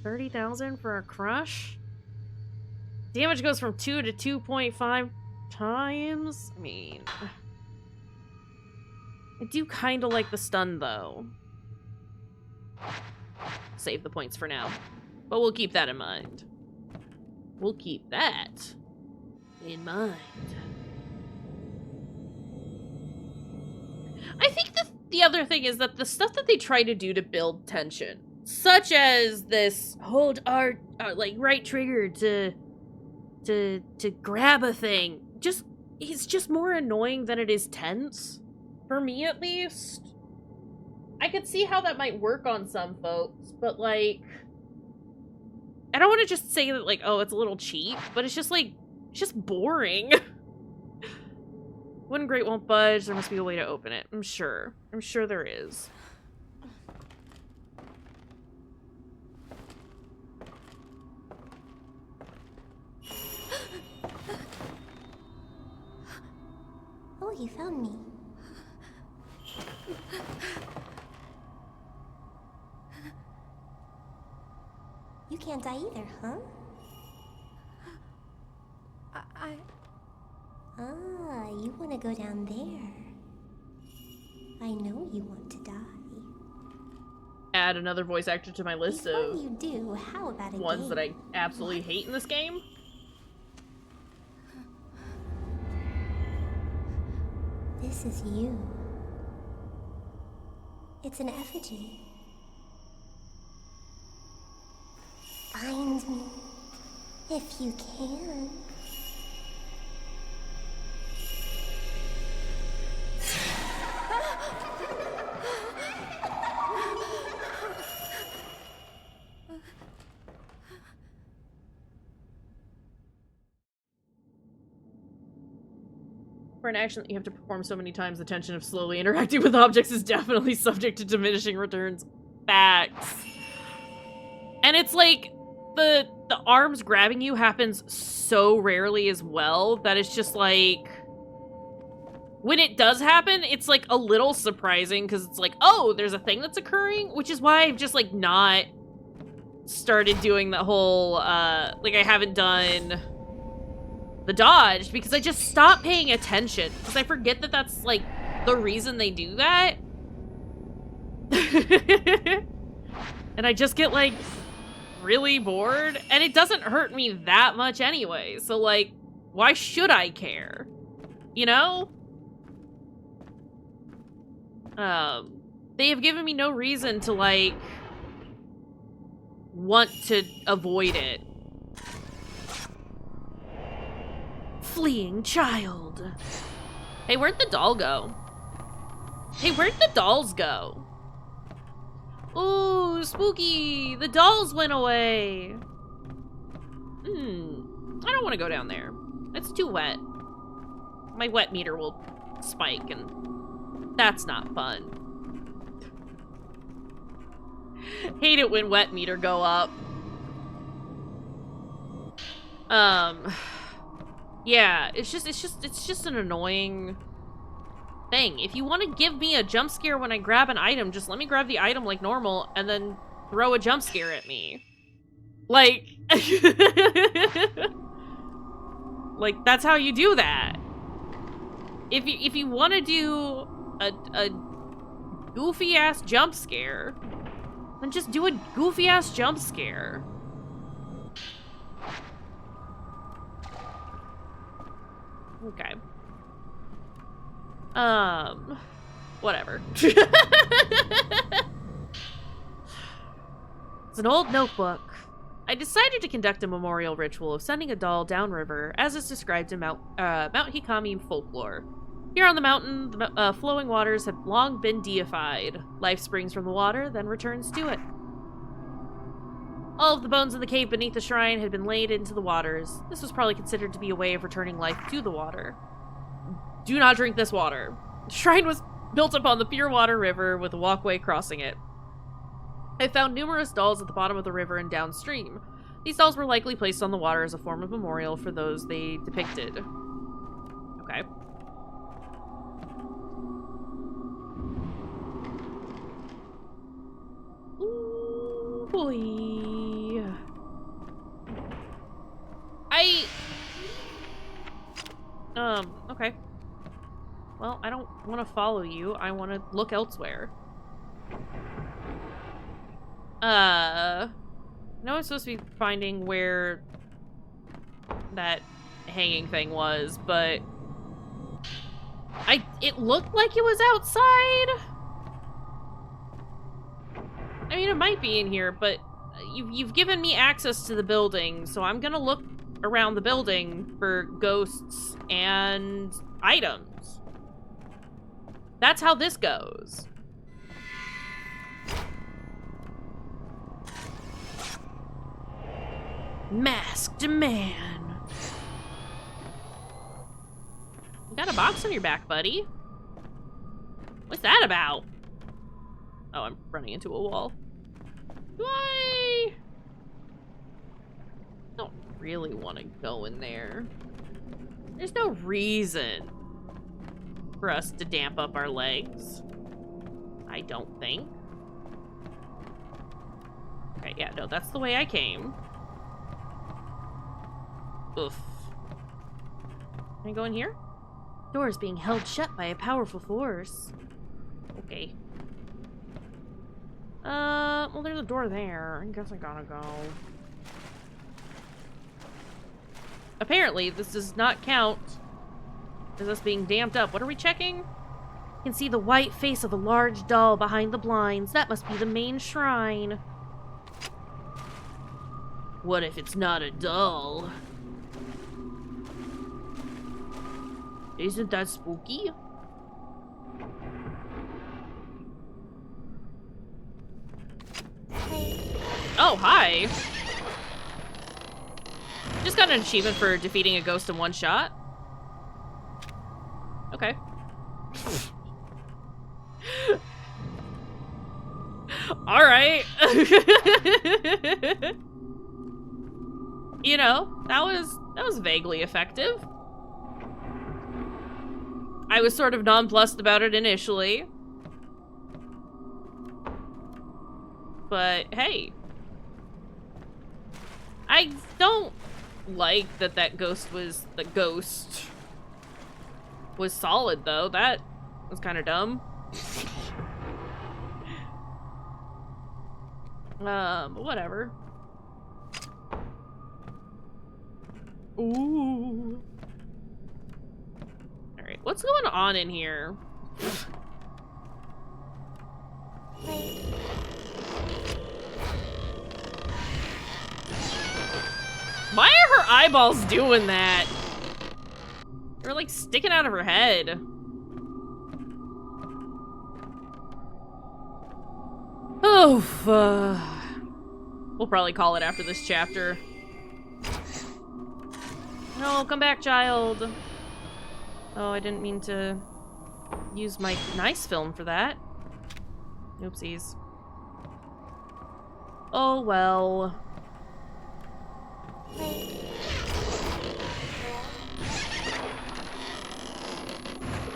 30,000 for a crush? Damage goes from 2 to 2.5 times? I mean... I do kind of like the stun, though. Save the points for now. But we'll keep that in mind. We'll keep that in mind. I think the other thing is that the stuff that they try to do to build tension, such as this hold our like right trigger to grab a thing, it's just more annoying than it is tense. For me, at least. I could see how that might work on some folks, but, like... I don't want to just say that, like, oh, it's a little cheap, but it's just, like, it's just boring. Wooden grate won't budge. There must be a way to open it. I'm sure. I'm sure there is. Oh, you found me. You can't die either, huh? Ah, you want to go down there. I know you want to die. Add another voice actor to my list Before of you do, how about a ones game? that I absolutely hate in this game. This is you. It's an effigy. Find me, if you can. For an action that you have to perform so many times, the tension of slowly interacting with objects is definitely subject to diminishing returns. Facts. And it's like, the arms grabbing you happens so rarely as well that it's just like... When it does happen, it's like a little surprising because it's like, oh, there's a thing that's occurring? Which is why I've just like not started doing the whole, like I haven't done... the dodge, because I just stop paying attention because I forget that that's like the reason they do that. And I just get like really bored, and it doesn't hurt me that much anyway, so like why should I care, you know? They have given me no reason to like want to avoid it. Fleeing child. Hey, where'd the doll go? Hey, where'd the dolls go? Ooh, spooky! The dolls went away! I don't want to go down there. It's too wet. My wet meter will spike, and that's not fun. Hate it when wet meter go up. Yeah, it's just an annoying thing. If you want to give me a jump scare when I grab an item, just let me grab the item like normal and then throw a jump scare at me. Like, like that's how you do that. If you want to do a goofy ass jump scare, then just do a goofy ass jump scare. Okay. Whatever. It's an old notebook. I decided to conduct a memorial ritual of sending a doll downriver, as is described in Mount Hikami folklore. Here on the mountain, the flowing waters have long been deified. Life springs from the water, then returns to it. All of the bones in the cave beneath the shrine had been laid into the waters. This was probably considered to be a way of returning life to the water. Do not drink this water. The shrine was built upon the pure water river with a walkway crossing it. I found numerous dolls at the bottom of the river and downstream. These dolls were likely placed on the water as a form of memorial for those they depicted. Okay. Ooh, boy. Okay. Well, I don't want to follow you. I want to look elsewhere. I know I'm supposed to be finding where that hanging thing was, but it looked like it was outside. I mean, it might be in here, but you've given me access to the building, so I'm gonna look around the building for ghosts and items. That's how this goes. Masked man. You got a box on your back, buddy. What's that about? Oh, I'm running into a wall. I don't really want to go in there. There's no reason for us to damp up our legs. I don't think. Okay, yeah, no, that's the way I came. Oof. Can I go in here? Door is being held shut by a powerful force. Okay. Well, there's a door there. I guess I gotta go. Apparently, this does not count as us being damped up. What are we checking? You can see the white face of a large doll behind the blinds. That must be the main shrine. What if it's not a doll? Isn't that spooky? Oh, hi. Just got an achievement for defeating a ghost in one shot. Okay. All right. You know, that was vaguely effective. I was sort of nonplussed about it initially. But hey. I don't like that ghost was solid though. That was kind of dumb. But whatever. Ooh. Alright, what's going on in here? Why are her eyeballs doing that? They're like sticking out of her head. Oof. We'll probably call it after this chapter. No, come back, child. Oh, I didn't mean to use my nice film for that. Oopsies. Oh, well. Is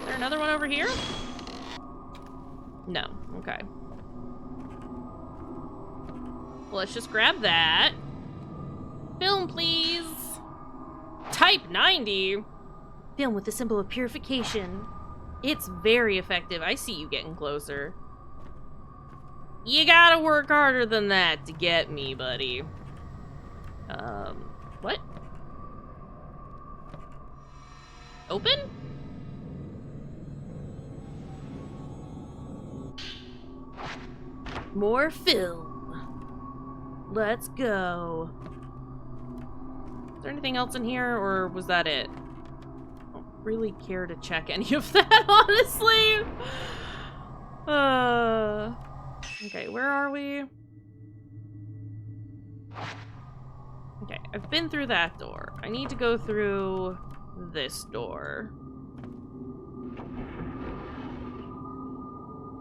there another one over here? No. Okay. Well, let's just grab that. Film, please. Type 90. Film with the symbol of purification. It's very effective. I see you getting closer. You gotta work harder than that to get me, buddy. What? Open? More film. Let's go. Is there anything else in here, or was that it? I don't really care to check any of that, honestly. Okay, where are we? Okay, I've been through that door. I need to go through this door.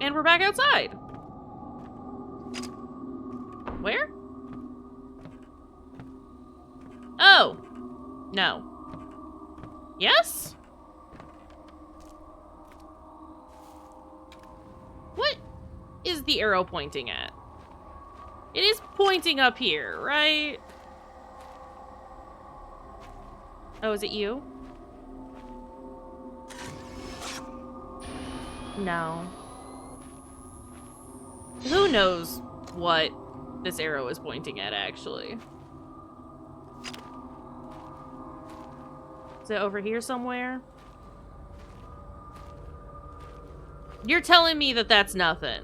And we're back outside. Where? Oh. No. Yes? What is the arrow pointing at? It is pointing up here, right? Oh, is it you? No. Who knows what this arrow is pointing at, actually? Is it over here somewhere? You're telling me that that's nothing.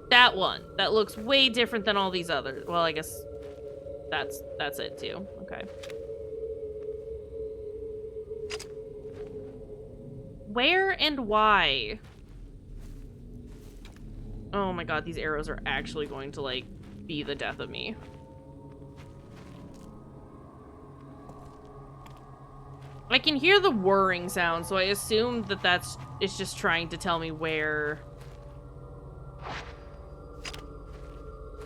That one. That looks way different than all these others. Well, I guess that's it too. Okay. Where and why? Oh my god, these arrows are actually going to, like, be the death of me. I can hear the whirring sound, so I assume that it's just trying to tell me where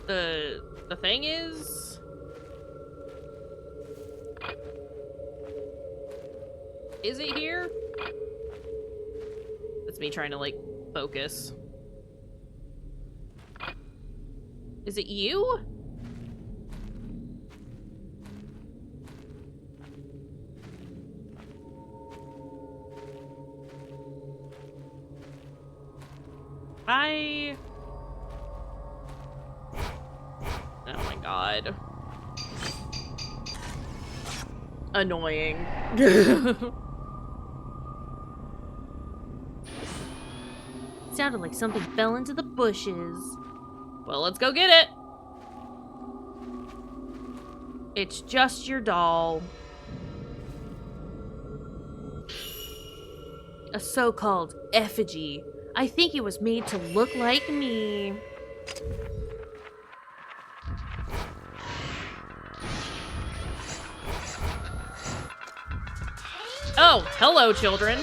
the thing is. Is it here? That's me trying to, like, focus. Is it you? Oh my god. Annoying. Sounded like something fell into the bushes. Well, let's go get it. It's just your doll. A so-called effigy. I think it was made to look like me. Oh, hello, children.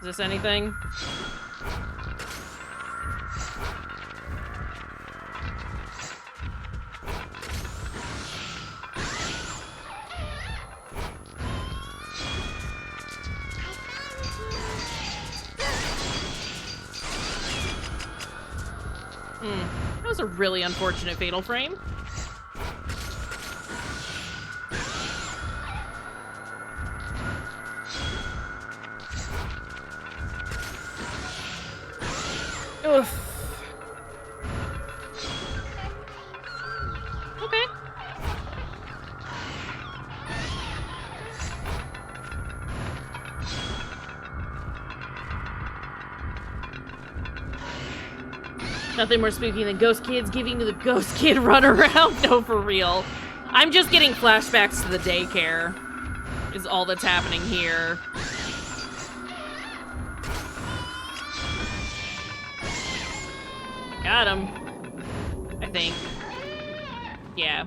Is this anything? That was a really unfortunate fatal frame. Oof. Okay. Nothing more spooky than ghost kids giving you the ghost kid run around. No, for real. I'm just getting flashbacks to the daycare. Is all that's happening here. Got him. I think. Yeah.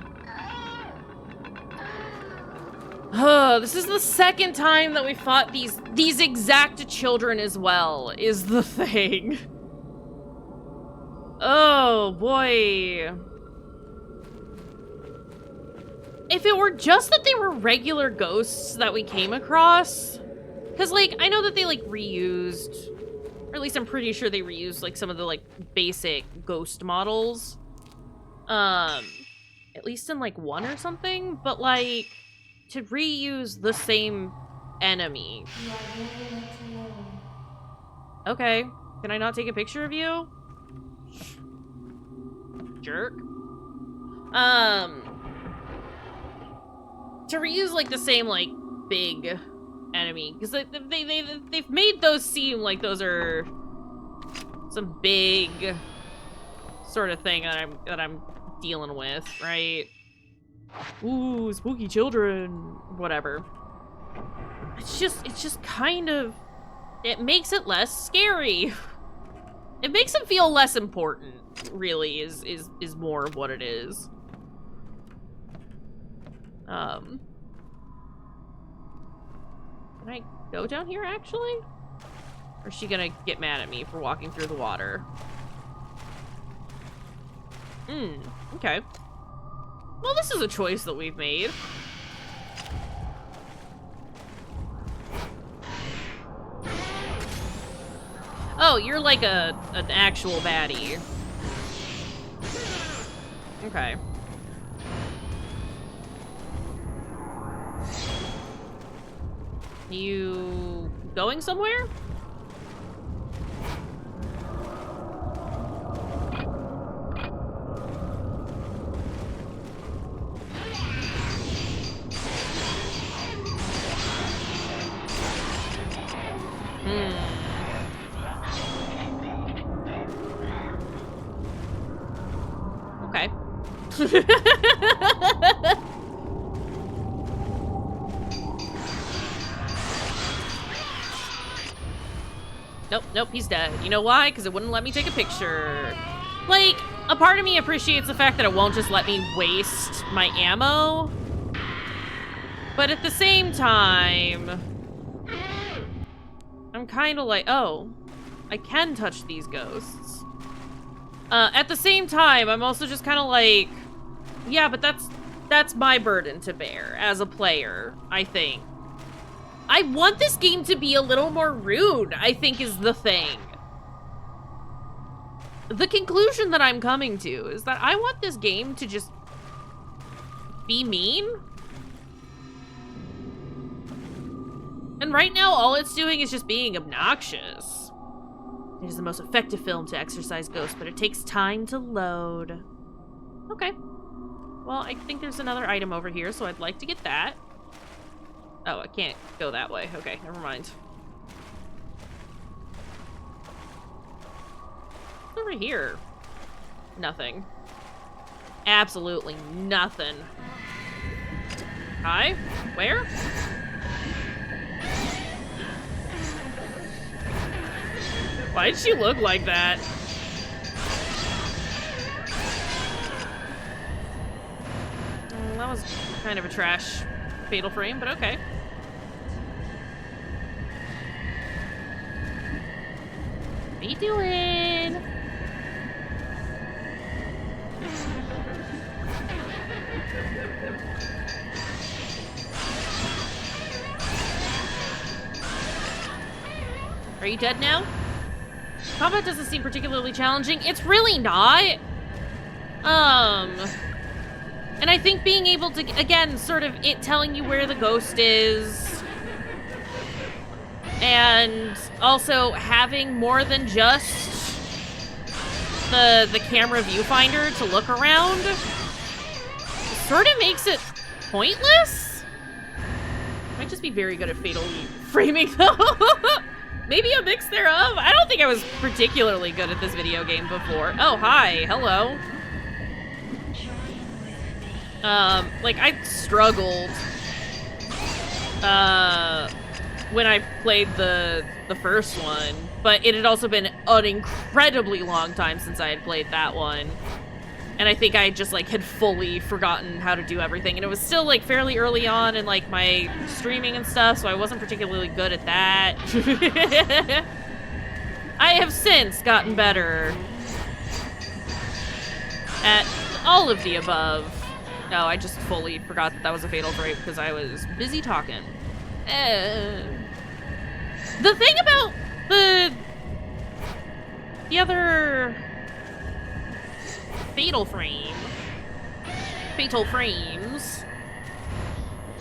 Oh, this is the second time that we fought these exact children as well, is the thing. Oh, boy. If it were just that they were regular ghosts that we came across, because, like, I know that they, like, reused, or at least I'm pretty sure they reused, like, some of the, like, basic ghost models. At least in, like, 1 or something, but, like, to reuse the same enemy. Okay. Can I not take a picture of you? Jerk. to reuse, like, the same, like, big enemy, because they've made those seem like those are some big sort of thing that I'm dealing with, right? Ooh, spooky children, whatever. It's just kind of, it makes it less scary. It makes them feel less important, really, is more of what it is. Can I go down here, actually? Or is she gonna get mad at me for walking through the water? Okay. Well, this is a choice that we've made. Oh, you're like an actual baddie. Okay. You going somewhere? Okay. Nope, he's dead. You know why? Because it wouldn't let me take a picture. Like, a part of me appreciates the fact that it won't just let me waste my ammo. But at the same time, I'm kind of like, oh, I can touch these ghosts. At the same time, I'm also just kind of like, yeah, but that's my burden to bear as a player, I think. I want this game to be a little more rude, I think is the thing. The conclusion that I'm coming to is that I want this game to just be mean. And right now, all it's doing is just being obnoxious. It is the most effective film to exorcise ghosts, but it takes time to load. Okay. Well, I think there's another item over here, so I'd like to get that. Oh, I can't go that way. Okay, never mind. What's over here? Nothing. Absolutely nothing. Hi? Where? Why'd she look like that? That was kind of a trash fatal frame, but okay. What are you doing? Are you dead now? Combat doesn't seem particularly challenging. It's really not. And I think being able to, again, sort of it telling you where the ghost is, and also having more than just the camera viewfinder to look around, sort of makes it pointless. Might just be very good at fatal framing, though. Maybe a mix thereof. I don't think I was particularly good at this video game before. Oh, hi. Hello. Like, I struggled, when I played the first one, but it had also been an incredibly long time since I had played that one. And I think I just, like, had fully forgotten how to do everything. And it was still, like, fairly early on in, like, my streaming and stuff, so I wasn't particularly good at that. I have since gotten better at all of the above. No, I just fully forgot that that was a fatal frame because I was busy talking. The thing about the other fatal frames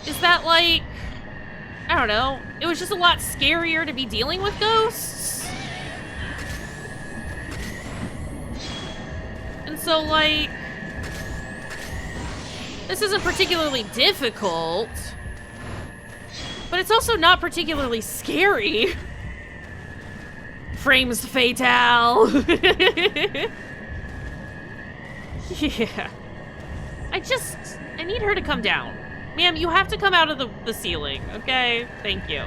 is that, like, I don't know, it was just a lot scarier to be dealing with ghosts. And so, like, This isn't particularly difficult, but it's also not particularly scary. Frames fatale. Yeah. I need her to come down. Ma'am, you have to come out of the ceiling, okay? Thank you.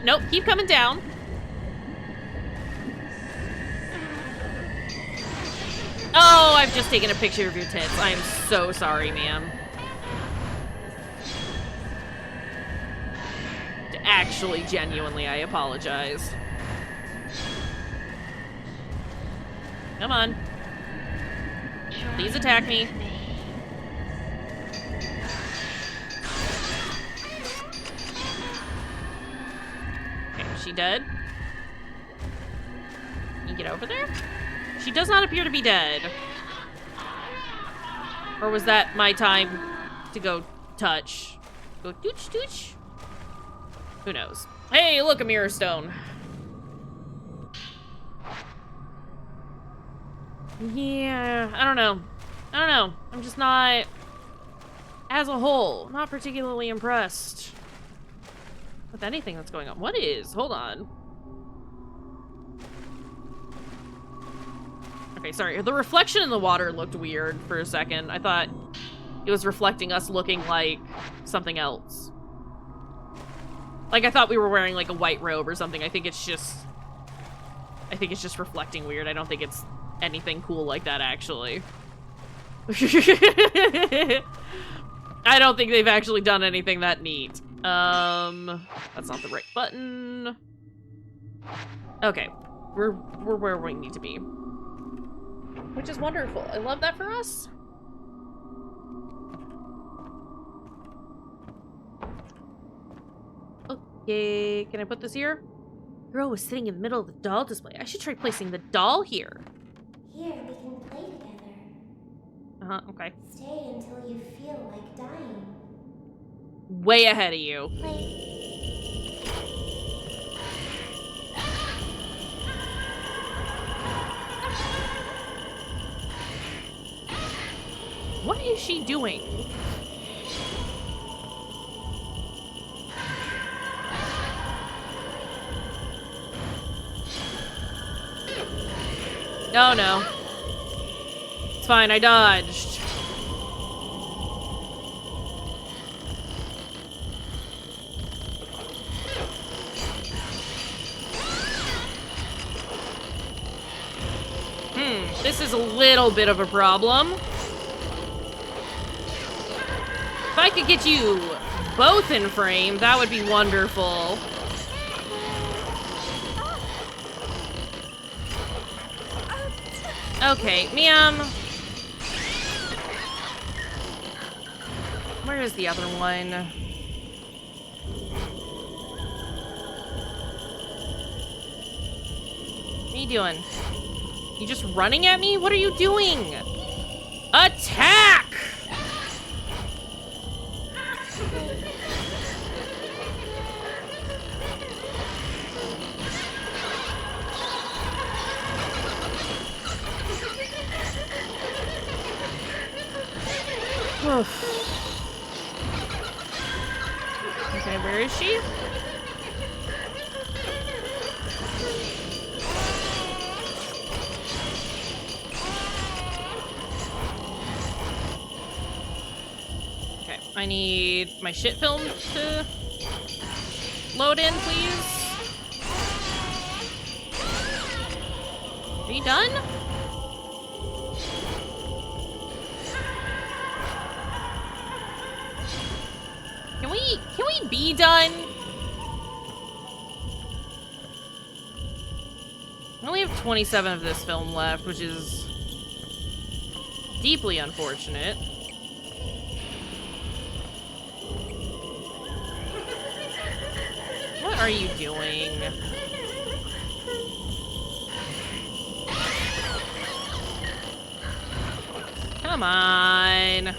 Nope, keep coming down. Oh, I've just taken a picture of your tits. I am so sorry, ma'am. Actually, genuinely, I apologize. Come on. Please attack me. Okay, is she dead? Can you get over there? She does not appear to be dead. Or was that my time to go touch? Go dooch dooch? Who knows? Hey, look, a mirror stone. Yeah, I don't know. I'm just not, as a whole, not particularly impressed with anything that's going on. What is? Hold on. Okay, sorry. The reflection in the water looked weird for a second. I thought it was reflecting us looking like something else. Like, I thought we were wearing, like, a white robe or something. I think it's just reflecting weird. I don't think it's anything cool like that, actually. I don't think they've actually done anything that neat. That's not the right button. Okay. We're where we need to be. Which is wonderful. I love that for us. Okay, can I put this here? The girl was sitting in the middle of the doll display. I should try placing the doll here. Here, we can play together. Uh-huh, okay. Stay until you feel like dying. Way ahead of you. Play. What is she doing? Oh no. It's fine, I dodged. This is a little bit of a problem. If I could get you both in frame, that would be wonderful. Okay, ma'am. Where is the other one? What are you doing? You just running at me? What are you doing? Attack! Okay, where is she? Okay, I need my shit film to load in, please. Are you done? Can we be done? I only have 27 of this film left, which is deeply unfortunate. What are you doing? Come on.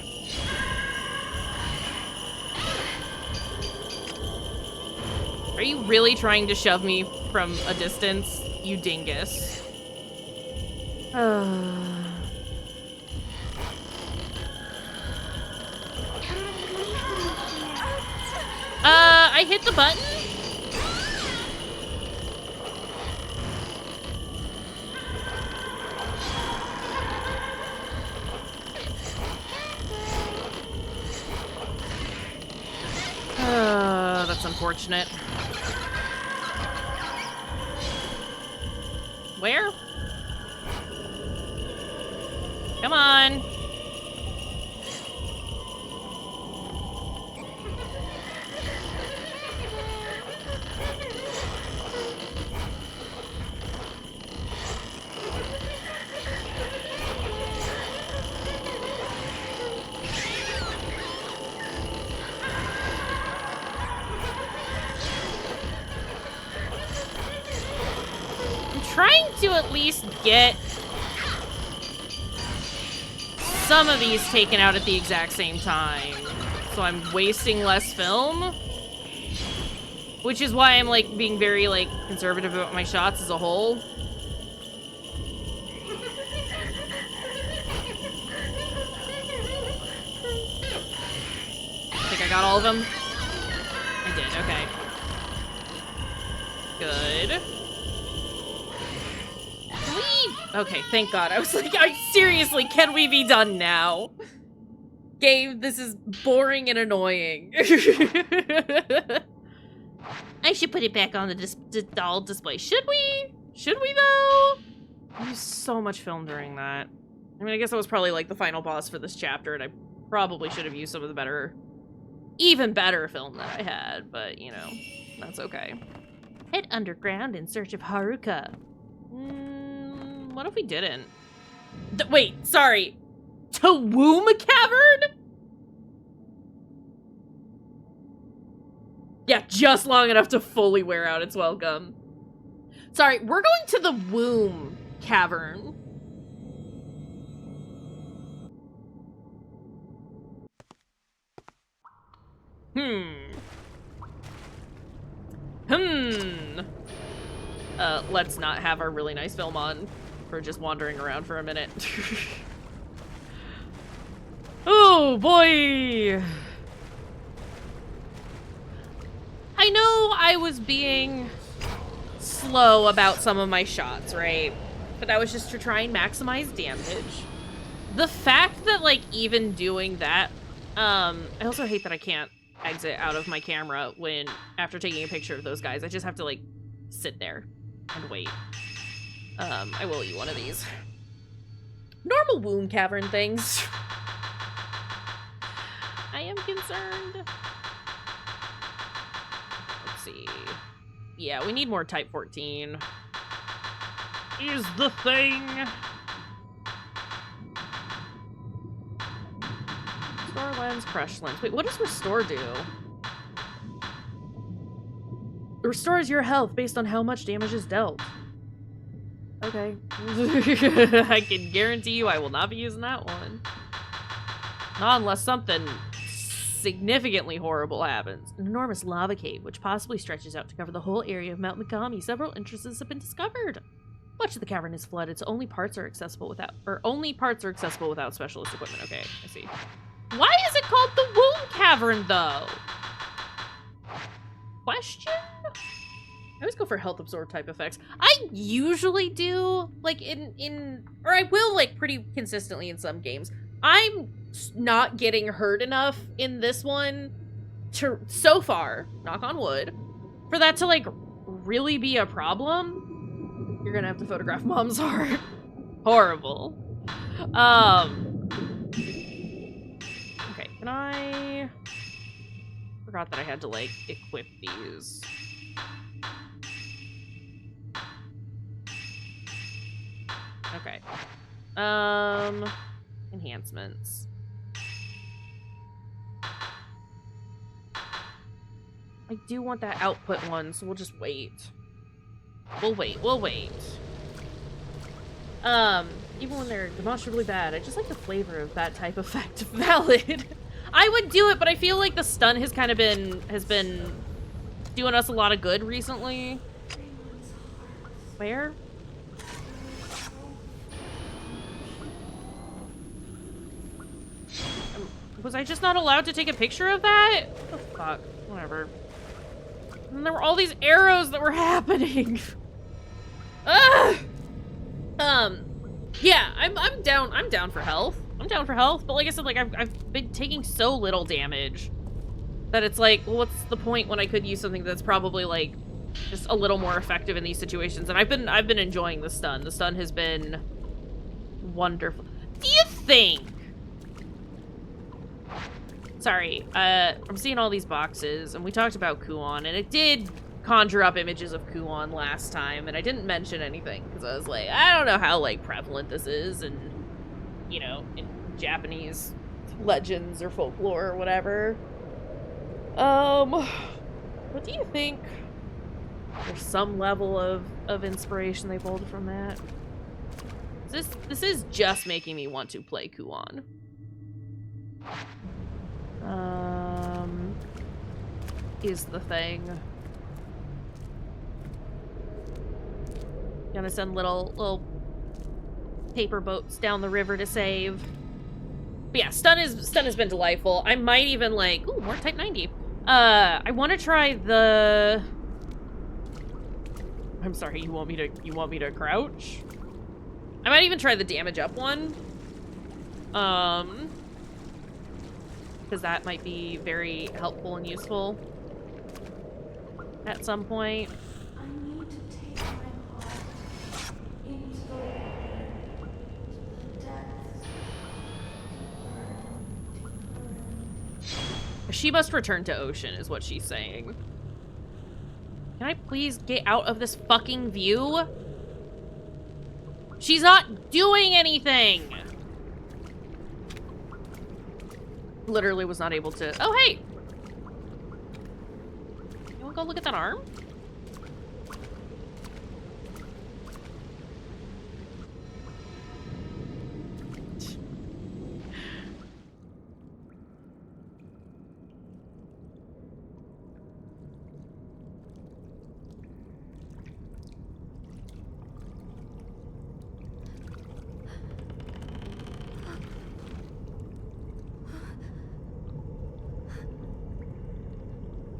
Are you really trying to shove me from a distance, you dingus? I hit the button? That's unfortunate. Where? Come on. Trying to at least get some of these taken out at the exact same time, so I'm wasting less film, which is why I'm like being very like conservative about my shots as a whole. I think I got all of them. I did, okay. Good. Okay, thank God. I was like, seriously, can we be done now? Game, this is boring and annoying. I should put it back on the doll display. Should we? Should we, though? I used so much film during that. I mean, I guess that was probably, like, the final boss for this chapter, and I probably should have used some of the better, even better film that I had, but, you know, that's okay. Head underground in search of Haruka. What if we didn't? Wait, sorry. To Womb Cavern? Yeah, just long enough to fully wear out its welcome. Sorry, we're going to the Womb Cavern. Let's not have our really nice film on for just wandering around for a minute. Oh, boy! I know I was being slow about some of my shots, right? But that was just to try and maximize damage. The fact that, like, even doing that, I also hate that I can't exit out of my camera when, after taking a picture of those guys, I just have to, like, sit there and wait. I will eat one of these. Normal womb cavern things. I am concerned. Let's see. Yeah, we need more Type 14. Is the thing. Restore lens, crush lens. Wait, what does restore do? It restores your health based on how much damage is dealt. Okay. I can guarantee you I will not be using that one. Not unless something significantly horrible happens. An enormous lava cave, which possibly stretches out to cover the whole area of Mount Mikami. Several entrances have been discovered. Much of the cavern is flooded, so only parts are accessible without specialist equipment. Okay, I see. Why is it called the Womb Cavern, though? Question? I always go for health absorb type effects. I usually do, like, or I will, like, pretty consistently in some games. I'm not getting hurt enough in this one to, so far, knock on wood, for that to, like, really be a problem. You're gonna have to photograph Mom's heart. Horrible. Okay, can I... Forgot that I had to, like, equip these. Okay. Enhancements. I do want that output one, so we'll just wait. We'll wait. Even when they're demonstrably bad, I just like the flavor of that type of effect. Valid. I would do it, but I feel like the stun has kind of been doing us a lot of good recently. Where? Was I just not allowed to take a picture of that? What the fuck? Whatever. And there were all these arrows that were happening. Ugh! Yeah, I'm down for health. I'm down for health, but like I said, like I've been taking so little damage that it's like, well, what's the point when I could use something that's probably like just a little more effective in these situations? And I've been enjoying the stun. The stun has been wonderful. Do you think? Sorry, I'm seeing all these boxes, and we talked about Kuon, and it did conjure up images of Kuon last time, and I didn't mention anything, because I was like, I don't know how, like, prevalent this is, and, you know, in Japanese legends or folklore or whatever. What do you think? There's some level of inspiration they pulled from that. This is just making me want to play Kuon. Is the thing. Gonna send little paper boats down the river to save. But yeah, stun has been delightful. I might even like, ooh, more type 90. I want to try the. I'm sorry, you want me to crouch? I might even try the damage up one. Because that might be very helpful and useful at some point. I need to take my heart into the depths. She must return to ocean, is what she's saying. Can I please get out of this fucking view? She's not doing anything! Literally was not able to. Oh, hey! You wanna go look at that arm?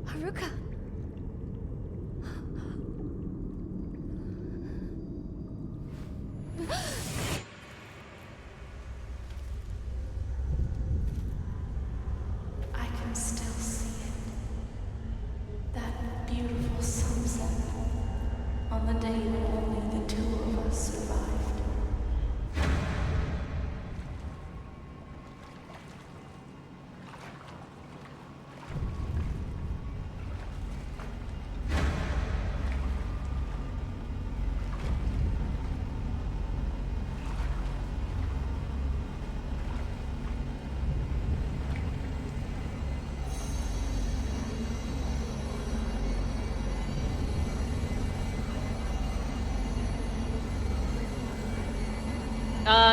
Haruka! I can still see it. That beautiful sunset on the day that only the two of us survived.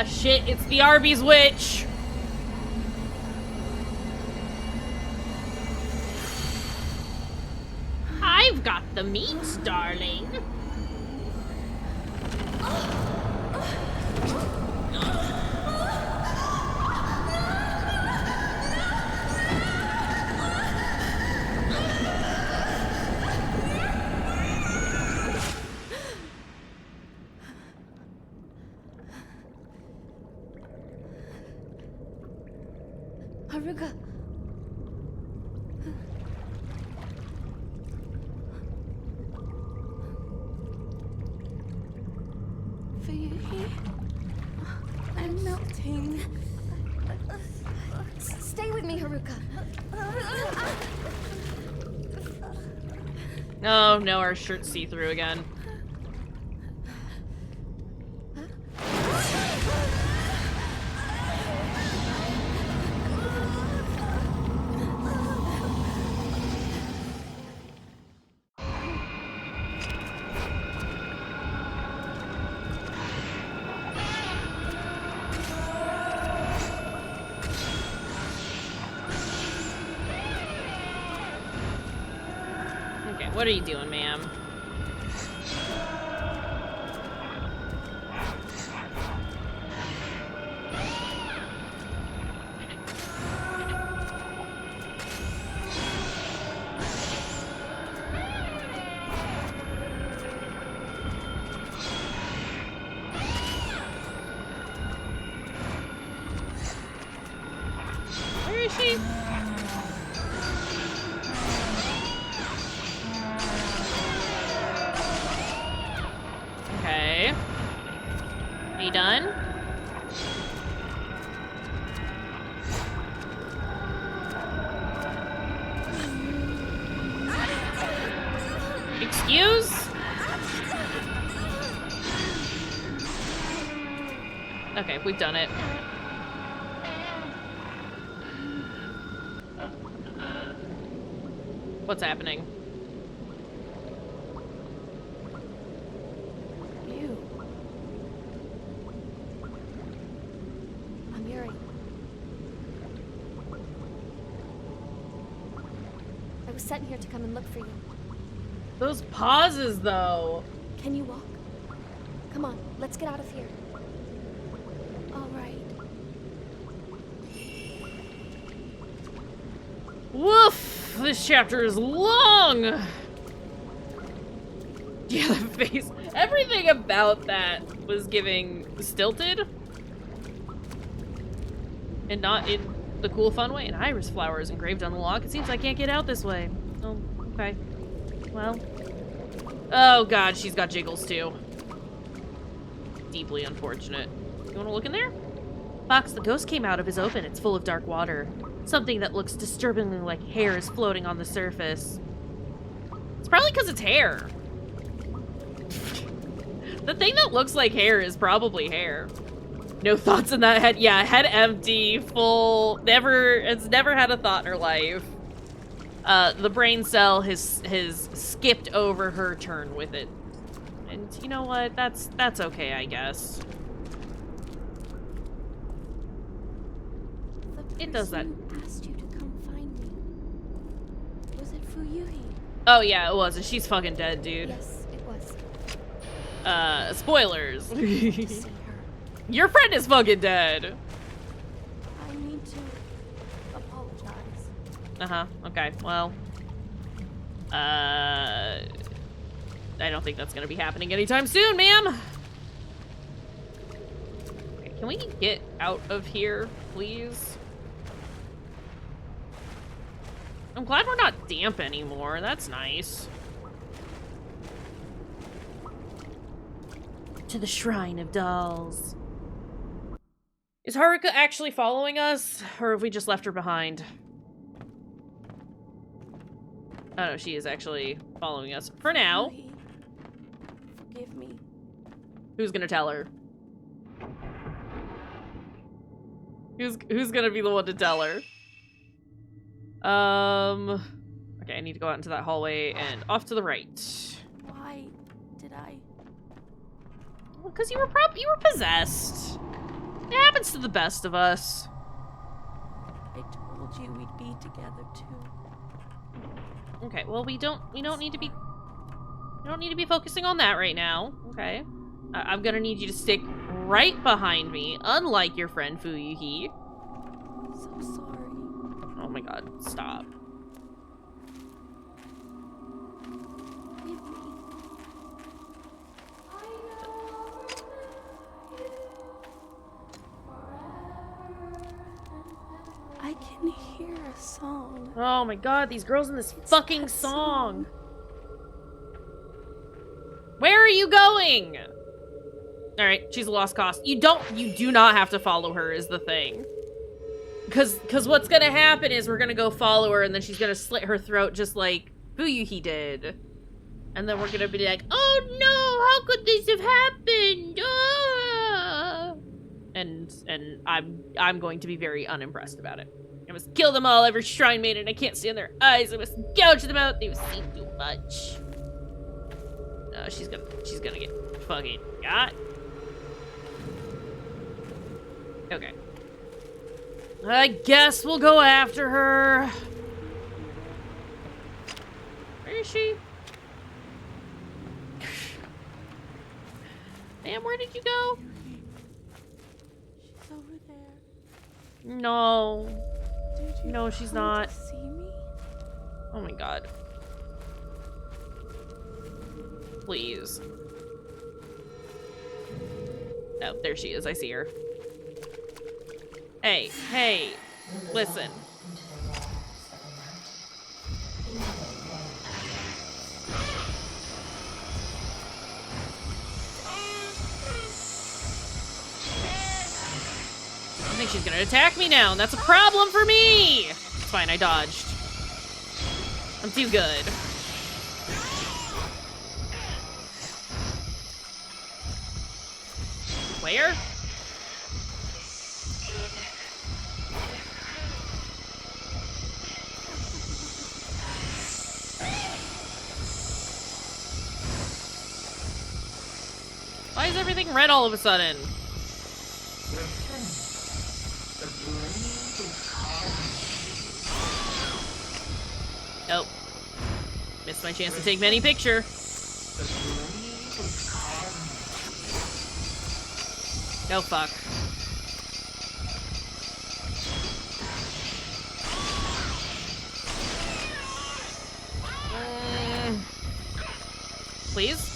Shit, it's the Arby's witch! I've got the meats, darling. Haruka! Fuyuhi? I'm melting. Stay with me, Haruka. Oh no, our shirt's see-through again. What are you doing, ma'am? is she? Okay. Are you done? Excuse? Okay, we've done it. What's happening? You. I'm Yuri. I was sent here to come and look for you. Those pauses, though. Can you walk? Come on, let's get out of here. All right. Woof! This chapter is long! Yeah, the face. Everything about that was giving stilted. And not in the cool, fun way. An iris flower is engraved on the lock. It seems I can't get out this way. Oh, okay. Well. Oh god, she's got jiggles too. Deeply unfortunate. You wanna look in there? Box the ghost came out of is open. It's full of dark water. Something that looks disturbingly like hair is floating on the surface. It's probably because it's hair. The thing that looks like hair is probably hair. No thoughts in that head. Yeah, head empty, full. It's never had a thought in her life. The brain cell has skipped over her turn with it. And you know what? That's okay, I guess. It does that. Who asked you to come find me? Was it Fuyuhi? Oh yeah, it was, and she's fucking dead, dude. Yes, it was. Spoilers. See her. Your friend is fucking dead. I need to apologize. Uh-huh, okay, well. I don't think that's gonna be happening anytime soon, ma'am. Okay, can we get out of here, please? I'm glad we're not damp anymore. That's nice. To the Shrine of Dolls. Is Haruka actually following us? Or have we just left her behind? Oh no, she is actually following us. For now. Fuyuhi, forgive me. Who's gonna tell her? Who's gonna be the one to tell her? Okay, I need to go out into that hallway and off to the right. Why did I? Well, because you were possessed. It happens to the best of us. I told you we'd be together too. Okay, well we don't need to be focusing on that right now. Okay. I'm gonna need you to stick right behind me, unlike your friend Fuyuhi. So sorry. Oh my god, stop. Forgive me. I can hear a song. Oh my god, these girls in this It's fucking that song. Where are you going? Alright, she's a lost cause. You do not have to follow her is the thing. Cause what's gonna happen is we're gonna go follow her and then she's gonna slit her throat just like Fuyuhi did. And then we're gonna be like, oh no, how could this have happened? Ah! And I'm going to be very unimpressed about it. I must kill them all, every shrine maiden. I can't stand their eyes. I must gouge them out. They've seen too much. She's gonna get fucking got. Okay. I guess we'll go after her. Where is she? Ma'am, where did you go? She's over there. No. Did you No, she's come not. to see me? Oh my god. Please. Oh, there she is. I see her. Hey, listen. think she's gonna attack me now, and that's a problem for me! It's fine, I dodged. I'm too good. Where? Why is everything red all of a sudden? Nope. Missed my chance to take many picture. Oh fuck. Please?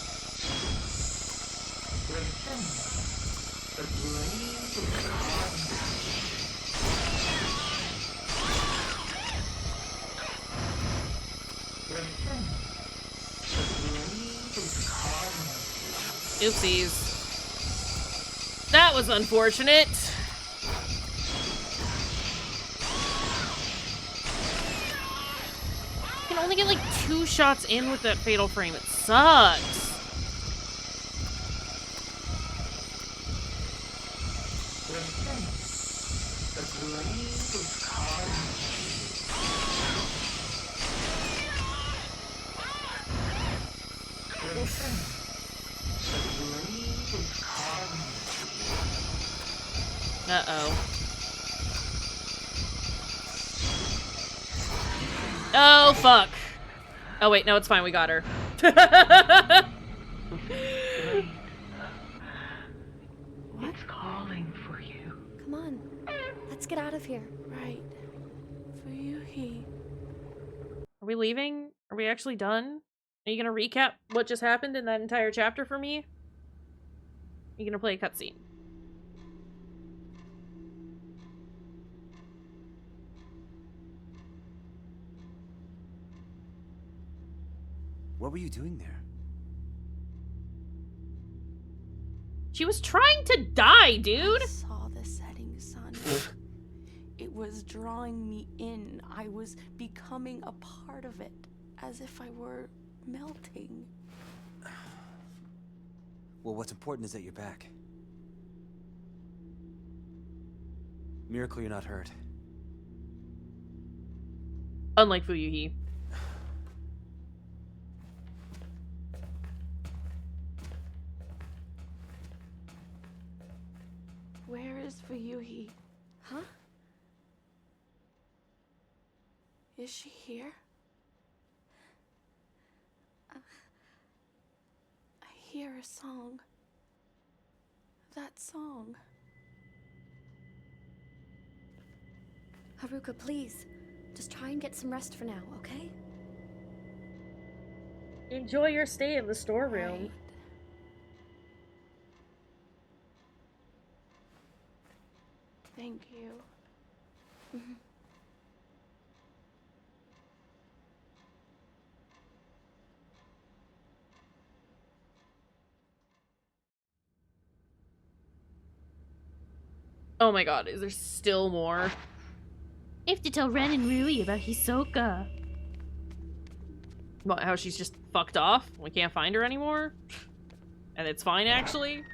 Oopsies. That was unfortunate. I can only get like 2 shots in with that fatal frame. It sucks. Uh-oh. Oh, fuck. Oh, wait, no, it's fine. We got her. What's calling for you? Come on. Let's get out of here. Right. For you, he. Are we leaving? Are we actually done? Are you gonna recap what just happened in that entire chapter for me? Are you gonna play a cutscene? What were you doing there? She was trying to die, dude! I saw the setting sun. It was drawing me in. I was becoming a part of it, as if I were melting. Well, what's important is that you're back. Miracle you're not hurt. Unlike Fuyuhi. Where is Fuyuhi? Huh? Is she here? I hear a song. That song. Haruka, please. Just try and get some rest for now, okay? Enjoy your stay in the storeroom. Right. Thank you. Oh my god, is there still more? I have to tell Ren and Rui about Hisoka. What, how she's just fucked off? We can't find her anymore? And it's fine, actually?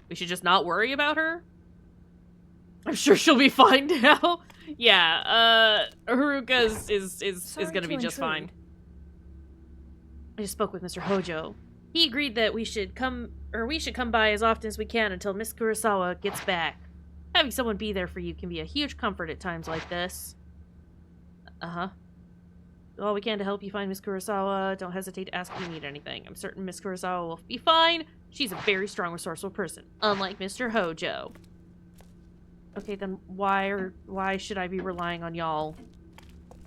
We should just not worry about her? I'm sure she'll be fine now. Yeah, Haruka is gonna be just fine. I just spoke with Mr. Hojo. He agreed that we should come by as often as we can until Miss Kurosawa gets back. Having someone be there for you can be a huge comfort at times like this. Uh-huh. Do all we can to help you find Miss Kurosawa. Don't hesitate to ask if you need anything. I'm certain Miss Kurosawa will be fine. She's a very strong, resourceful person, unlike Mr. Hojo. Okay, then why should I be relying on y'all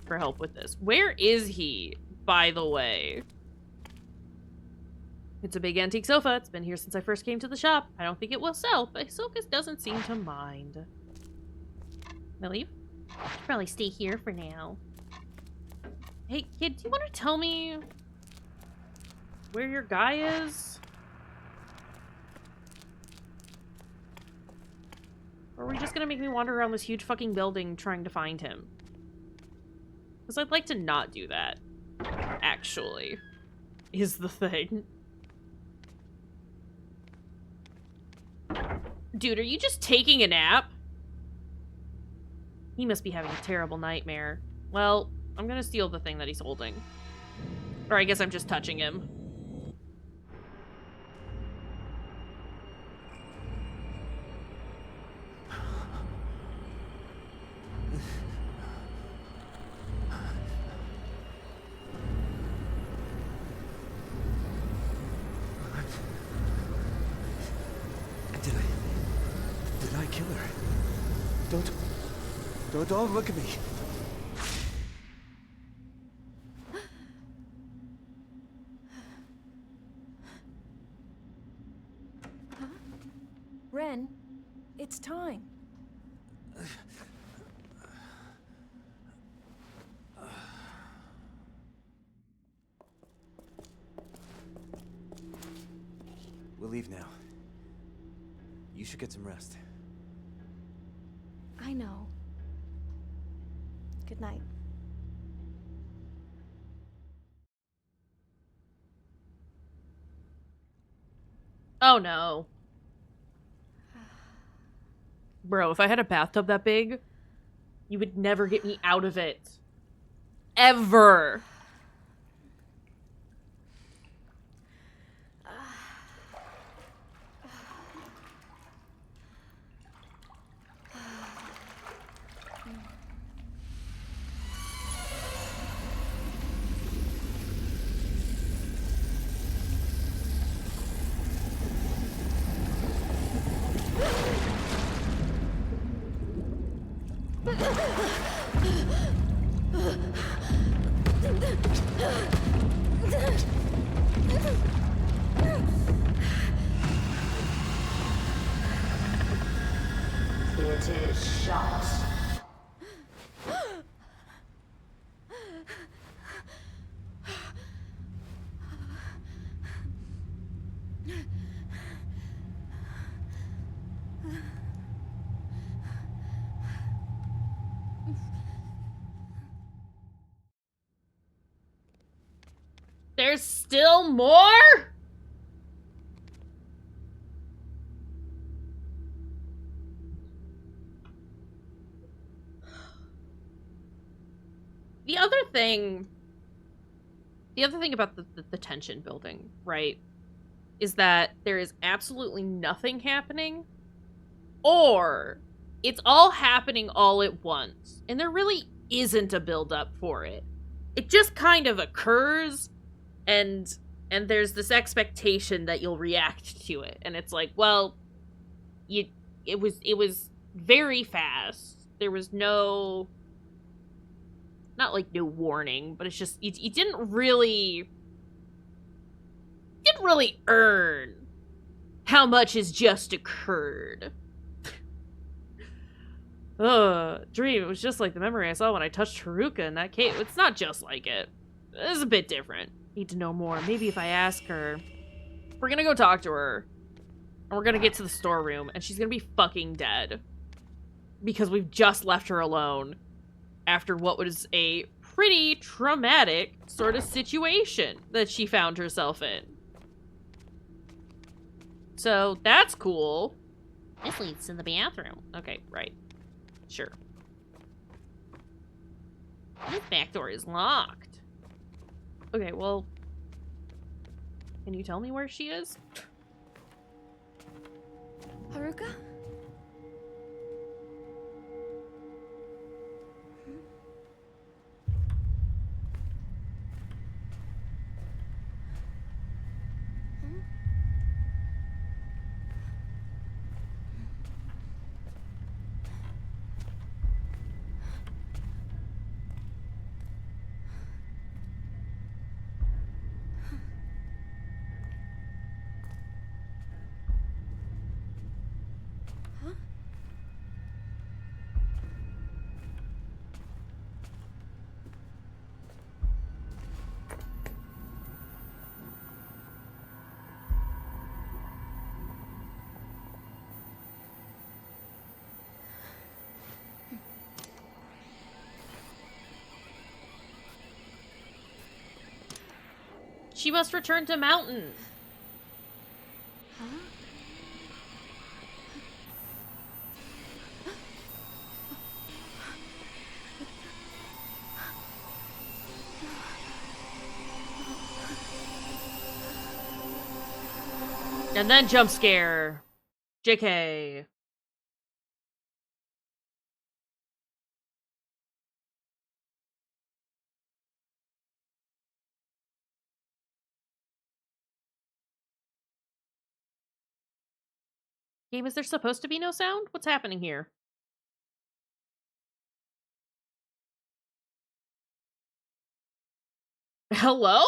for help with this? Where is he, by the way? It's a big antique sofa. It's been here since I first came to the shop. I don't think it will sell, but Hisoka doesn't seem to mind. Can I leave? Should probably stay here for now. Hey, kid, do you want to tell me where your guy is? Or are we just gonna make me wander around this huge fucking building trying to find him? Because I'd like to not do that, actually, is the thing. Dude, are you just taking a nap? He must be having a terrible nightmare. Well, I'm gonna steal the thing that he's holding. Or I guess I'm just touching him. Did I kill her? Don't look at me. Ren, it's time. We'll leave now. You should get some rest. I know. Good night. Oh no. Bro, if I had a bathtub that big, you would never get me out of it. Ever. It is shut. There's still more? The other thing about the tension building, right, is that there is absolutely nothing happening, or it's all happening all at once, and there really isn't a build-up for it. It just kind of occurs, and there's this expectation that you'll react to it, and it's like, well, it was very fast. There was no, not like no warning, but it's just you didn't really earn how much has just occurred. Dream, it was just like the memory I saw when I touched Haruka in that cave. It's not just like it. It's a bit different. Need to know more. Maybe if I ask her. We're gonna go talk to her. And we're gonna get to the storeroom, and she's gonna be fucking dead. Because we've just left her alone. After what was a pretty traumatic sort of situation that she found herself in. So, that's cool. This leads to the bathroom. Okay, right. Sure. This back door is locked. Okay, well... Can you tell me where she is? Haruka? She must return to mountain. Huh? And then jump scare. JK. Game, is there supposed to be no sound? What's happening here? Hello?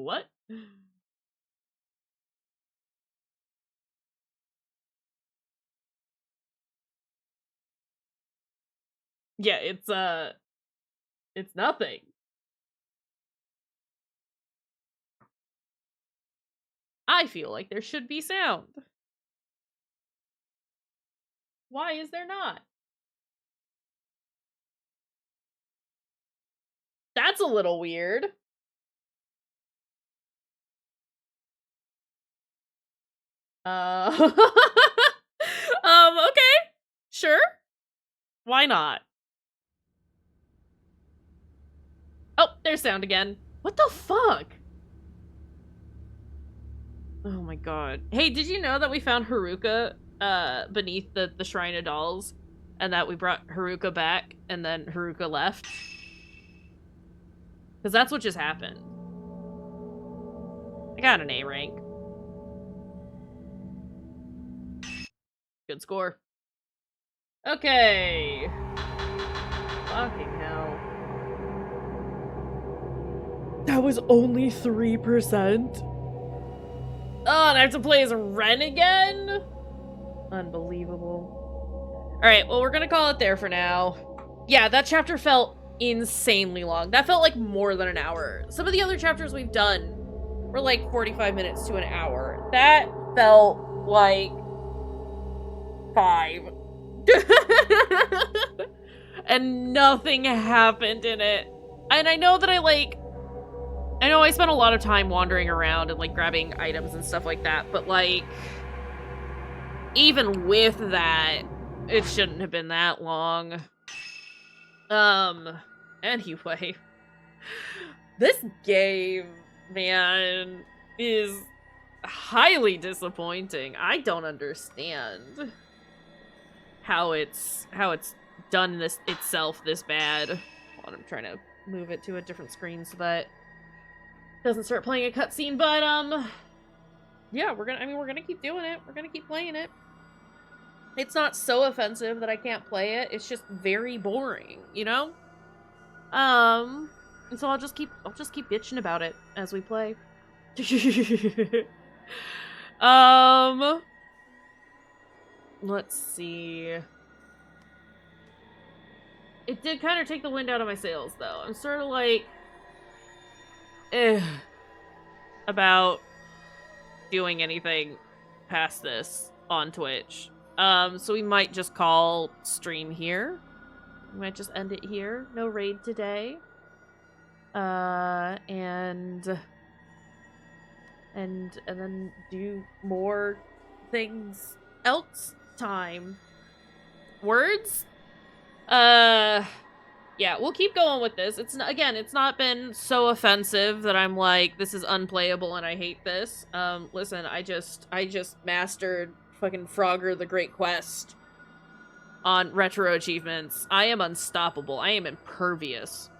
What? Yeah, it's nothing. I feel like there should be sound. Why is there not? That's a little weird. Okay. Sure. Why not? Oh, there's sound again. What the fuck? Oh my god. Hey, did you know that we found Haruka beneath the Shrine of Dolls? And that we brought Haruka back and then Haruka left? Because that's what just happened. I got an A rank. Good score. Okay. Fucking hell. That was only 3%? Oh, and I have to play as Ren again? Unbelievable. Alright, well, we're gonna call it there for now. Yeah, that chapter felt insanely long. That felt like more than an hour. Some of the other chapters we've done were like 45 minutes to an hour. That felt like 5. And nothing happened in it. And I know that I spent a lot of time wandering around and like grabbing items and stuff like that, but like even with that, it shouldn't have been that long. Anyway, this game, man, is highly disappointing. I don't understand how it's done this itself this bad. Hold on, I'm trying to move it to a different screen so that it doesn't start playing a cutscene, but yeah, we're gonna keep doing it. We're gonna keep playing it. It's not so offensive that I can't play it. It's just very boring, you know? And so I'll just keep bitching about it as we play. Let's see. It did kind of take the wind out of my sails, though. I'm sort of like, about doing anything past this on Twitch. So we might just call stream here. We might just end it here. No raid today. And then do more things else time. Words? Yeah, we'll keep going with this. It's not been so offensive that I'm like, this is unplayable and I hate this. Listen, I just mastered fucking Frogger the Great Quest on retro achievements. I am unstoppable. I am impervious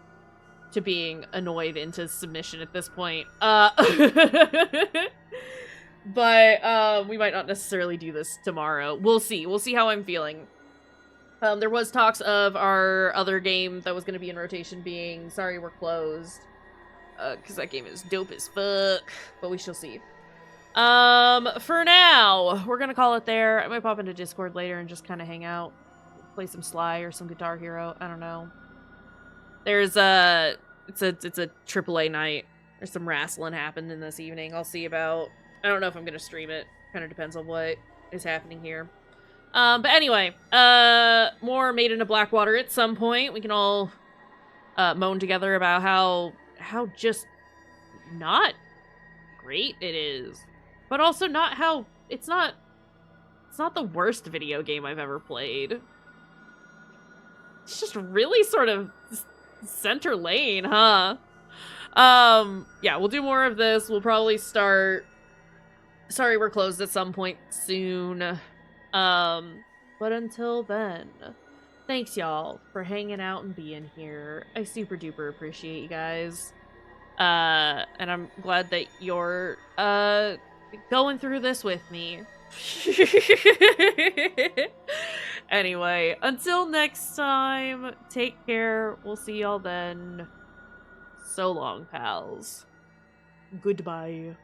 to being annoyed into submission at this point. But we might not necessarily do this tomorrow. We'll see. We'll see how I'm feeling. There was talks of our other game that was going to be in rotation being Sorry We're Closed. Because that game is dope as fuck. But we shall see. For now, we're going to call it there. I might pop into Discord later and just kind of hang out. Play some Sly or some Guitar Hero. I don't know. There's it's a AAA night. There's some wrestling happening this evening. I'll see about I don't know if I'm gonna stream it. Kind of depends on what is happening here. But anyway, more Maiden of Blackwater at some point. We can all moan together about how just not great it is, but also not how it's not the worst video game I've ever played. It's just really sort of center lane, huh? Yeah, we'll do more of this. We'll probably start Sorry We're Closed at some point soon. But until then, thanks y'all for hanging out and being here. I super duper appreciate you guys. And I'm glad that you're going through this with me. Anyway, until next time, take care. We'll see y'all then. So long, pals. Goodbye.